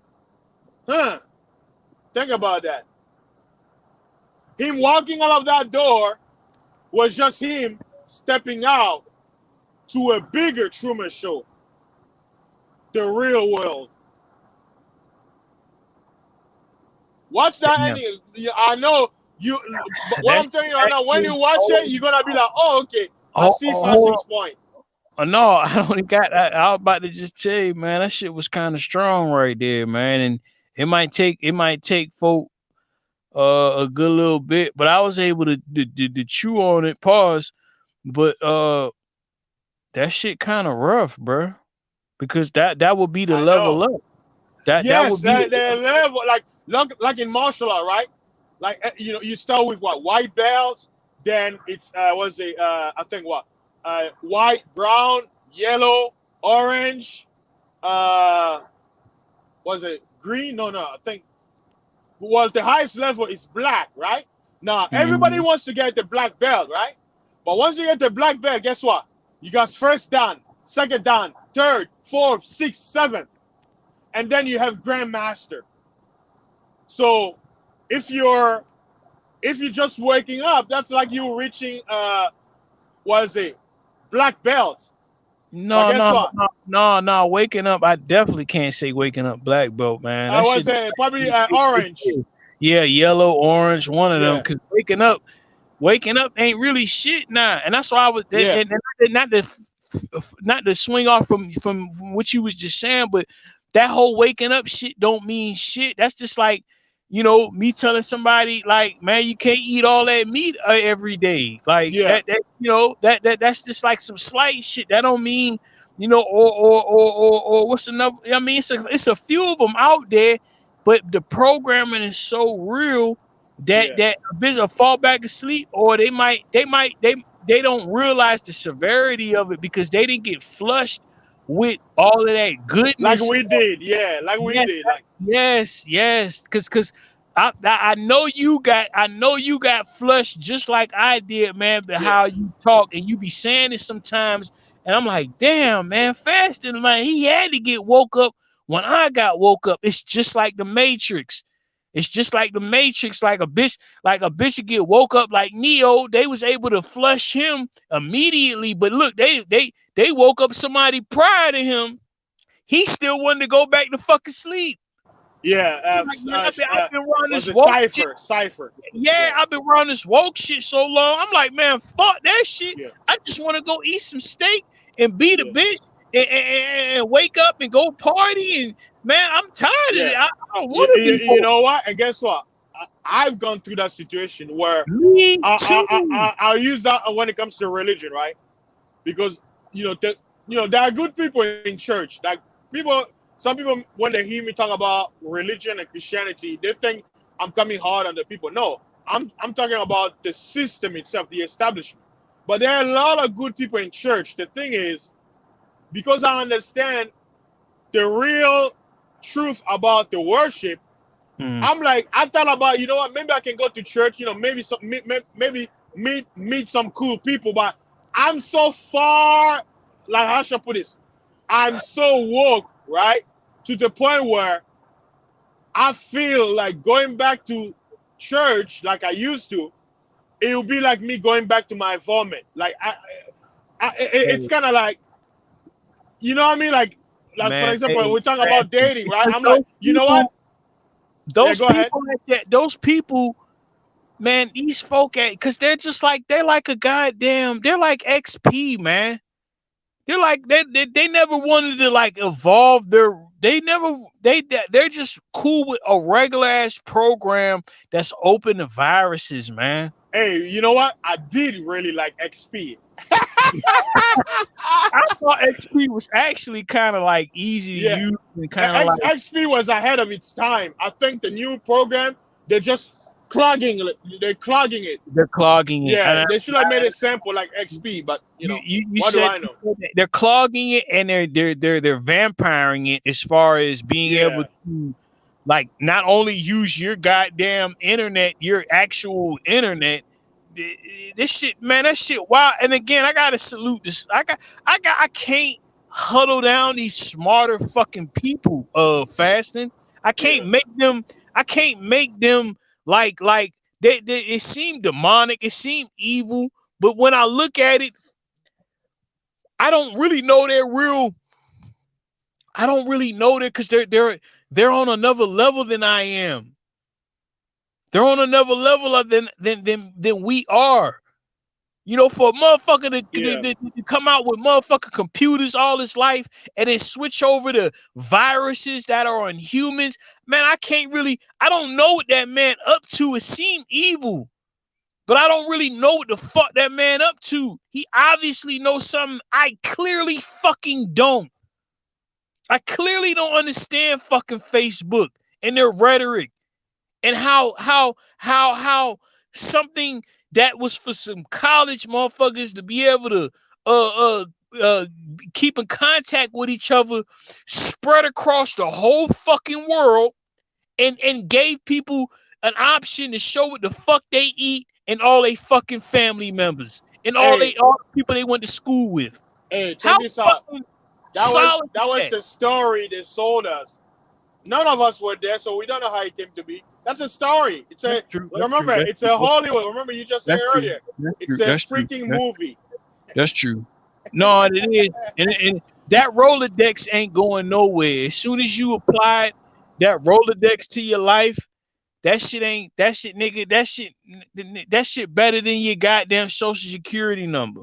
Huh? Think about that. Him walking out of that door was just him stepping out to a bigger Truman Show. The real world. Watch that ending. I know you. What I'm telling you right now, when you watch it, you're gonna be like, "Oh, okay, I see 5-6 point." No, I only got. I was about to just tell you, man, that shit was kind of strong right there, man, and it might take folk a good little bit, but I was able to chew on it. Pause, but that shit kind of rough, bro, because that would be the level up. That would be the level, like in martial art, right? Like, you start with what, white belts, then it's I think what, white, brown, yellow, orange, was it green? No, I think. Well, the highest level is black, right? Now everybody wants to get the black belt, right? But once you get the black belt, guess what? You got first dan, second dan, third, fourth, sixth, seventh, and then you have grandmaster. So if you're just waking up, that's like you reaching what is it, black belt. No. Waking up, I definitely can't say waking up black belt, man. I was probably orange. Yeah, yellow, orange, one of them. Because waking up ain't really shit now, and that's why I was not to swing off from what you was just saying, but that whole waking up shit don't mean shit. That's just like, me telling somebody like, man, you can't eat all that meat every day. Like that's just like some slight shit. That don't mean, or what's another? I mean, it's a few of them out there, but the programming is so real that a bitch will fall back asleep, or they don't realize the severity of it because they didn't get flushed with all of that goodness. Like we did, did. Like, yes. Cause I know you got flushed just like I did, man. But how you talk and you be saying it sometimes, and I'm like, damn, man, fasting, man. He had to get woke up when I got woke up. It's just like the Matrix. It's just like the Matrix, like a bitch would get woke up like Neo. They was able to flush him immediately, but look, they woke up somebody prior to him. He still wanted to go back to fucking sleep. I've been running this Cypher. Yeah, I've been running this woke shit so long. I'm like, man, fuck that shit. Yeah. I just want to go eat some steak and beat a bitch and wake up and go party. And man, I'm tired of it. I don't want to be. You know what? And guess what? I've gone through that situation where I'll use that when it comes to religion, right? Because there are good people in church. Like some people, when they hear me talk about religion and Christianity, they think I'm coming hard on the people. No, I'm talking about the system itself, the establishment. But there are a lot of good people in church. The thing is, because I understand the real truth about the worship, I'm like, I thought about, maybe I can go to church, maybe meet some cool people, but I'm so far, like, how should I put this? I'm so woke, right? To the point where I feel like going back to church like I used to, it would be like me going back to my vomit. Like, it's kind of like, you know what I mean? Like man, for example, we're talking about dating, right? I'm like, you know what? Those people, man, these folk, because they're like XP, man. They're like they never wanted to like evolve their. They're just cool with a regular ass program that's open to viruses, man. Hey, you know what? I did really like XP. I thought XP was actually kind of like easy to Yeah, use and kind of like XP was ahead of its time. I think the new program, they're just clogging it. They're clogging it. they're clogging it. Yeah, And they should have made it simple like XP, but you what do said I know? they're clogging it and they're vampiring it as far as being able Yeah. to like not only use your goddamn internet, your actual internet. This shit, man, that shit wild. And again, I gotta salute this. I can't huddle down these smarter fucking people. Fasting. I can't Yeah. make them. I can't make them like they. It seemed demonic. It seemed evil. But when I look at it, I don't really know they're real. I don't really know that because they're on another level than I am. They're on another level than we are. You know, for a motherfucker Yeah. to come out with motherfucking computers all his life and then switch over to viruses that are on humans, man, I don't know what that man up to. It seemed evil, but I don't really know what the fuck that man up to. He obviously knows something I clearly fucking don't. I clearly don't understand fucking Facebook and their rhetoric and how something that was for some college motherfuckers to be able to uh uh uh keep in contact with each other spread across the whole fucking world and gave people an option to show what the fuck they eat and all they fucking family members and all Hey, the people they went to school with. hey, How check this out. fucking That was solid that is was that? the story they sold us. None of us were there, so we don't know how it came to be. That's a story. That's true. Remember, it's a Hollywood. Remember, you just said That's true. earlier, That's it's true. a That's true. freaking movie. That's true. No, it is. And that Rolodex ain't going nowhere. As soon as you apply that Rolodex to your life, that shit, nigga, that shit better than your goddamn social security number.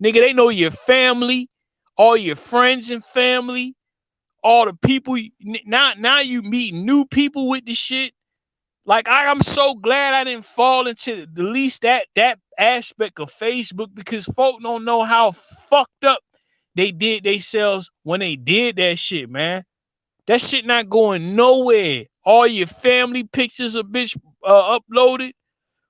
Nigga, they know your family, all your friends and family, all the people. Now you meet new people with the shit. Like I'm so glad I didn't fall into the least that aspect of Facebook because folk don't know how fucked up they did themselves when they did that shit, man. That shit not going nowhere. All your family pictures of bitch uploaded,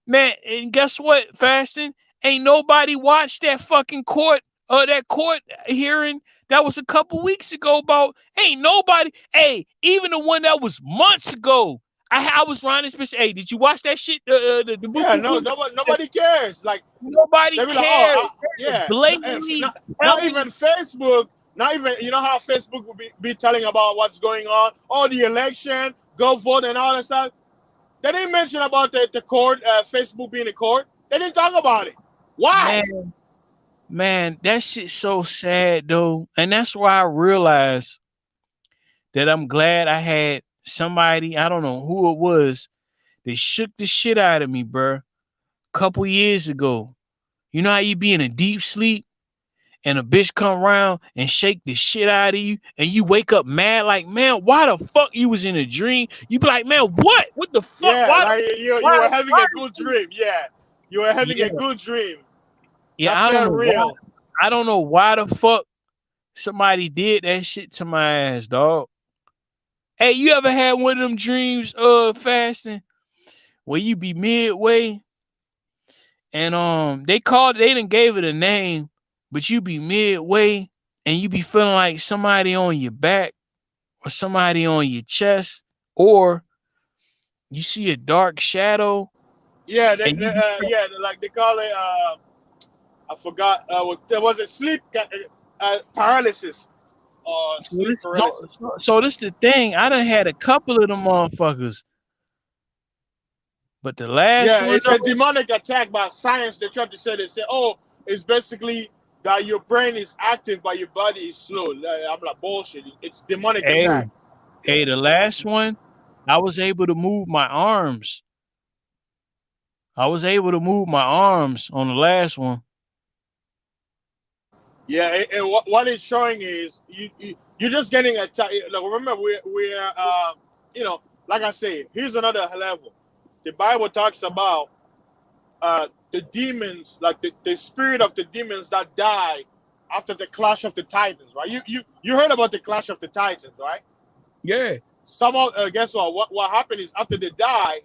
man. And guess what, Fasting? Ain't nobody watched that fucking that court hearing that was a couple weeks ago about. Ain't nobody. Hey, even the one that was months ago. I was running this bitch. Hey, did you watch that shit? The Yeah, no, nobody cares. Like Nobody they be like, cares. yeah, Blatantly not even Facebook. Not even how Facebook will be telling about what's going on, all the election, go vote, and all that stuff. They didn't mention about the court, Facebook being in court. They didn't talk about it. Why? Man, that shit's so sad though, and that's why I realized that I'm glad I had somebody. I don't know who it was. They shook the shit out of me, bruh. Couple years ago. You know how you be in a deep sleep and a bitch come around and shake the shit out of you and you wake up mad like, man, why the fuck you was in a dream? You be like, man, what? What the fuck? Yeah, why like you were having a good dream. Yeah, you were having a good dream. Yeah, that felt real. I don't know why the fuck somebody did that shit to my ass, dog. Hey, you ever had one of them dreams, Fasting, where you be midway and they didn't gave it a name, but you be midway and you be feeling like somebody on your back or somebody on your chest, or you see a dark shadow. Yeah, like they call it. I forgot. Was it sleep paralysis? Sleep paralysis. So this the thing. I done had a couple of them motherfuckers. But the last one, it's a demonic attack by science. They tried to say, oh, it's basically that your brain is active, but your body is slow. I'm like, bullshit. It's demonic attack. Hey, the last one, I was able to move my arms. I was able to move my arms on the last one. Yeah, what it's showing is you're just getting attacked. Like, remember, we're you know, like I say, here's another level. The Bible talks about the demons, like the spirit of the demons that die after the clash of the titans, right? You heard about the clash of the titans, right? Yeah. Some of guess what happened is after they die,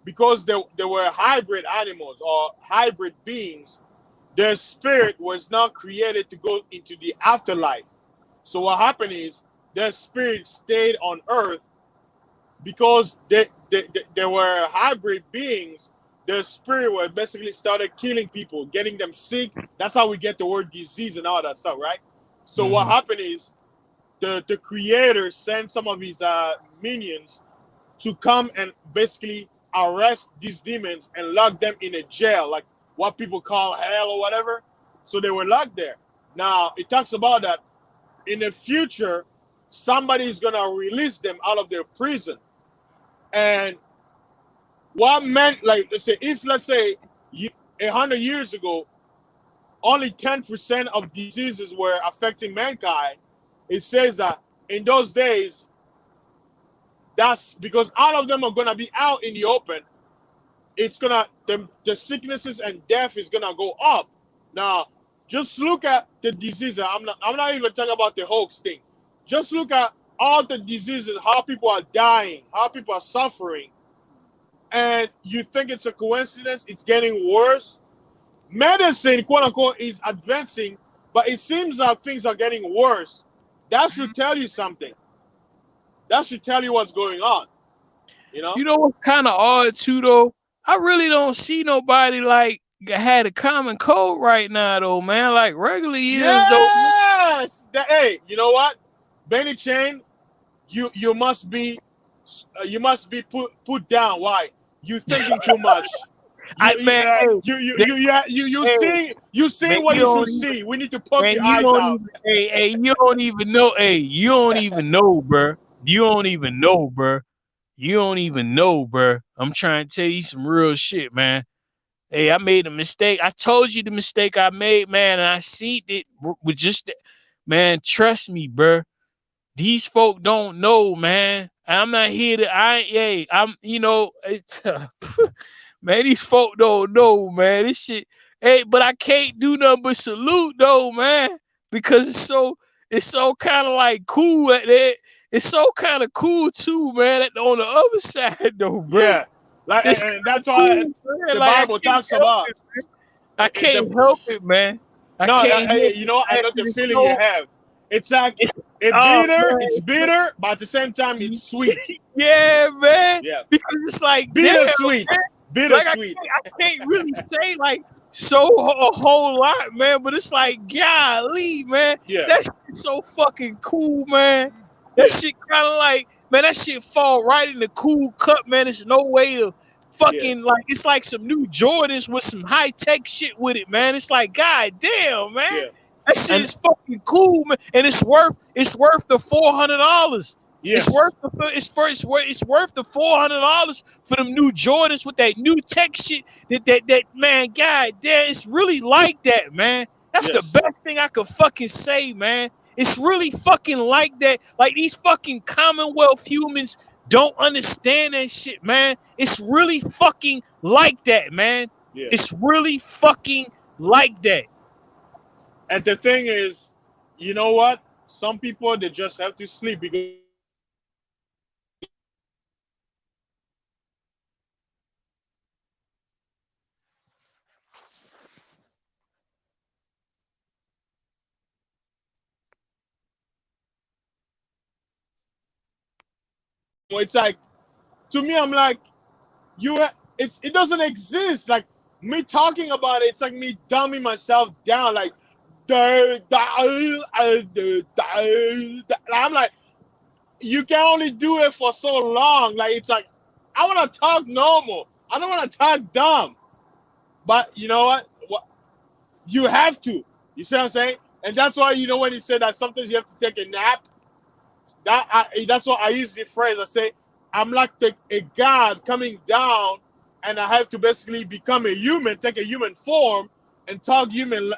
because they were hybrid animals or hybrid beings, their spirit was not created to go into the afterlife. So what happened is their spirit stayed on earth because they were hybrid beings. Their spirit was basically started killing people, getting them sick. That's how we get the word disease and all that stuff, right? So what happened is the creator sent some of his minions to come and basically arrest these demons and lock them in a jail, like what people call hell or whatever. So they were locked there. Now it talks about that in the future, somebody's gonna release them out of their prison. And what meant, like, let's say 100 years ago, only 10% of diseases were affecting mankind. It says that in those days, that's because all of them are gonna be out in the open. It's gonna the sicknesses and death is gonna go up. Now, just look at the diseases. I'm not even talking about the hoax thing. Just look at all the diseases, how people are dying, how people are suffering, and you think it's a coincidence? It's getting worse. Medicine, quote unquote, is advancing, but it seems like things are getting worse. That should tell you something. That should tell you what's going on. You know? You know what's kind of odd too, though? I really don't see nobody like had a common cold right now, though, man. Like regular years, though. Yes. Hey, you know what, Benny Chain, you must be put down. Why? You thinking too much. You see what you should see. We need to poke your eyes out. You don't even know. Hey, you don't even know, bro. You don't even know, bro. You don't even know, bro. I'm trying to tell you some real shit, man. Hey, I made a mistake. I told you the mistake I made, man, and I see it with just, man, trust me, bro. These folk don't know, man. I'm not here to, man, these folk don't know, man. This shit, hey, but I can't do nothing but salute, though, man, because it's so kind of like cool at that. It's so kind of cool too, man. On the other side, though, bro. Yeah, like, and that's why the Bible talks about. I can't help it, man. You know, I know the feeling you have. It's like it's bitter, but at the same time, it's sweet. Yeah, man. Yeah, because it's like bittersweet. Bittersweet. I can't really say like a whole lot, man. But it's like, golly, man. Yeah, that shit's so fucking cool, man. That shit kind of like, man, that shit fall right in the cool cup, man. There's no way to fucking like, it's like some new Jordans with some high tech shit with it, man. It's like, god damn, man. Yeah. That shit is fucking cool, man. And it's worth the $400. Yes. It's worth the $400 for them new Jordans with that new tech shit. That man, god damn, it's really like that, man. That's the best thing I could fucking say, man. It's really fucking like that. Like, these fucking Commonwealth humans don't understand that shit, man. It's really fucking like that, man. Yeah. It's really fucking like that. And the thing is, you know what? Some people, they just have to sleep because it's like, to me, I'm like, it doesn't exist. Like, me talking about it, it's like me dumbing myself down. Like, I'm like, you can only do it for so long. Like, it's like, I want to talk normal. I don't want to talk dumb. But you know what? You have to. You see what I'm saying? And that's why, you know, when he said that sometimes you have to take a nap, that's what I use the phrase. I say, I'm like a god coming down, and I have to basically become a human, take a human form, and talk human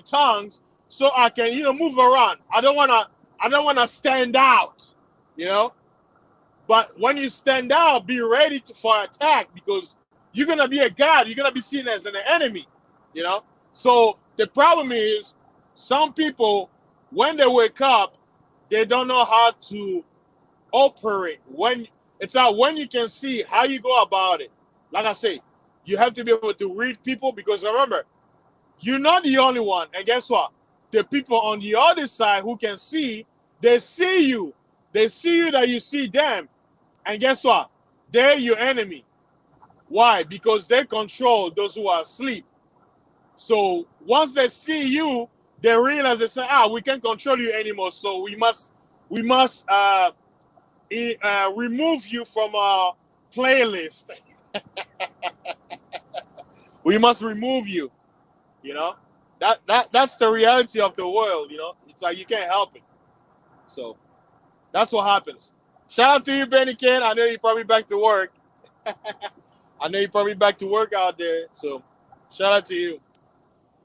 tongues, so I can, move around. I don't wanna stand out, you know. But when you stand out, be ready for attack because you're gonna be a god. You're gonna be seen as an enemy, you know. So the problem is, some people, when they wake up, they don't know how to operate. When it's out, when you can see how you go about it. Like I say, you have to be able to read people because remember, you're not the only one. And guess what? The people on the other side who can see, they see you. They see you that you see them. And guess what? They're your enemy. Why? Because they control those who are asleep. So once they see you, they realize they say, we can't control you anymore. So we must remove you from our playlist. We must remove you. You know, that's the reality of the world. You know, it's like you can't help it. So that's what happens. Shout out to you, Benny Ken. I know you're probably back to work. I know you're probably back to work out there. So shout out to you.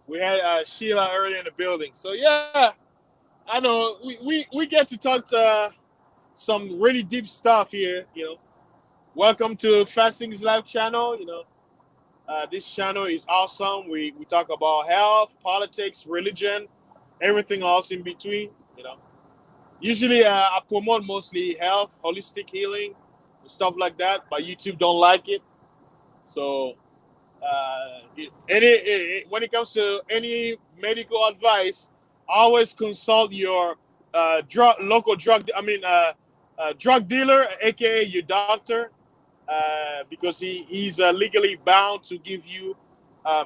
We had Sheila earlier in the building. So yeah, I know we get to talk to some really deep stuff here. You know, welcome to Fasting's Live channel. You know, this channel is awesome. We talk about health, politics, religion, everything else in between. You know, usually I promote mostly health, holistic healing, and stuff like that. But YouTube don't like it. So when it comes to any medical advice, always consult your drug dealer, aka your doctor, because he's legally bound to give you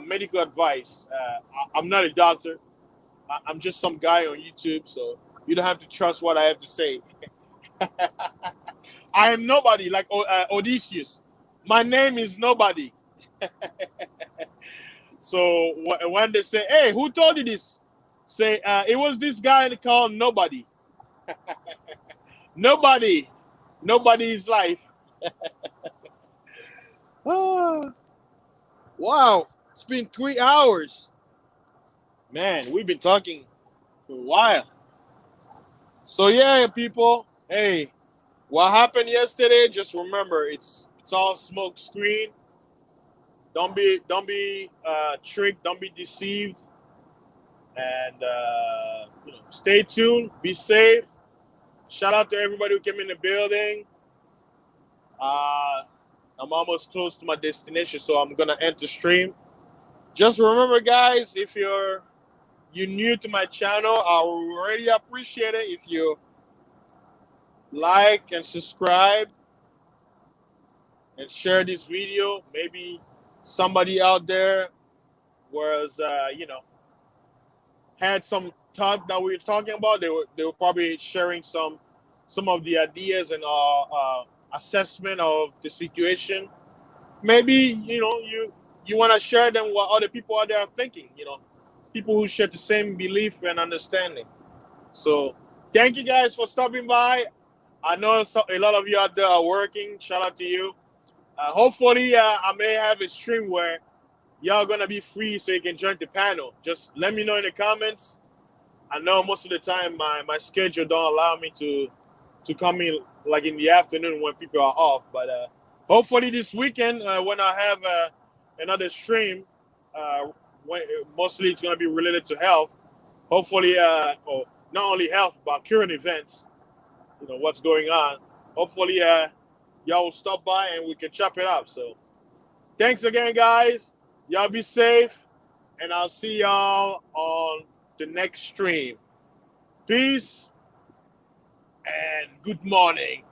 medical advice. I'm not a doctor. I'm just some guy on YouTube, so you don't have to trust what I have to say. I am nobody like Odysseus. My name is nobody. So when they say, "Hey, who told you this?" Say, "It was this guy called Nobody." Nobody is life. Oh, wow, it's been 3 hours. Man, we've been talking for a while. So yeah, people. Hey, what happened yesterday? Just remember, it's all smoke screen. Don't be tricked. Don't be deceived. And stay tuned. Be safe. Shout out to everybody who came in the building. I'm almost close to my destination, so I'm gonna end the stream. Just remember, guys, if you're new to my channel, I already appreciate it if you like and subscribe and share this video. Maybe somebody out there was had some talk that we were talking about. They were probably sharing some of the ideas and assessment of the situation. Maybe you want to share them what other people out there are thinking. People who share the same belief and understanding. So thank you guys for stopping by. I know a lot of you out there are working. Shout out to you. Hopefully, I may have a stream where y'all gonna be free so you can join the panel. Just let me know in the comments. I know most of the time my schedule don't allow me to come in like in the afternoon when people are off. But hopefully this weekend when I have another stream, mostly it's gonna be related to health. Hopefully, or not only health but current events. What's going on. Hopefully, y'all will stop by and we can chop it up. So, thanks again, guys. Y'all be safe, and I'll see y'all on the next stream. Peace and good morning.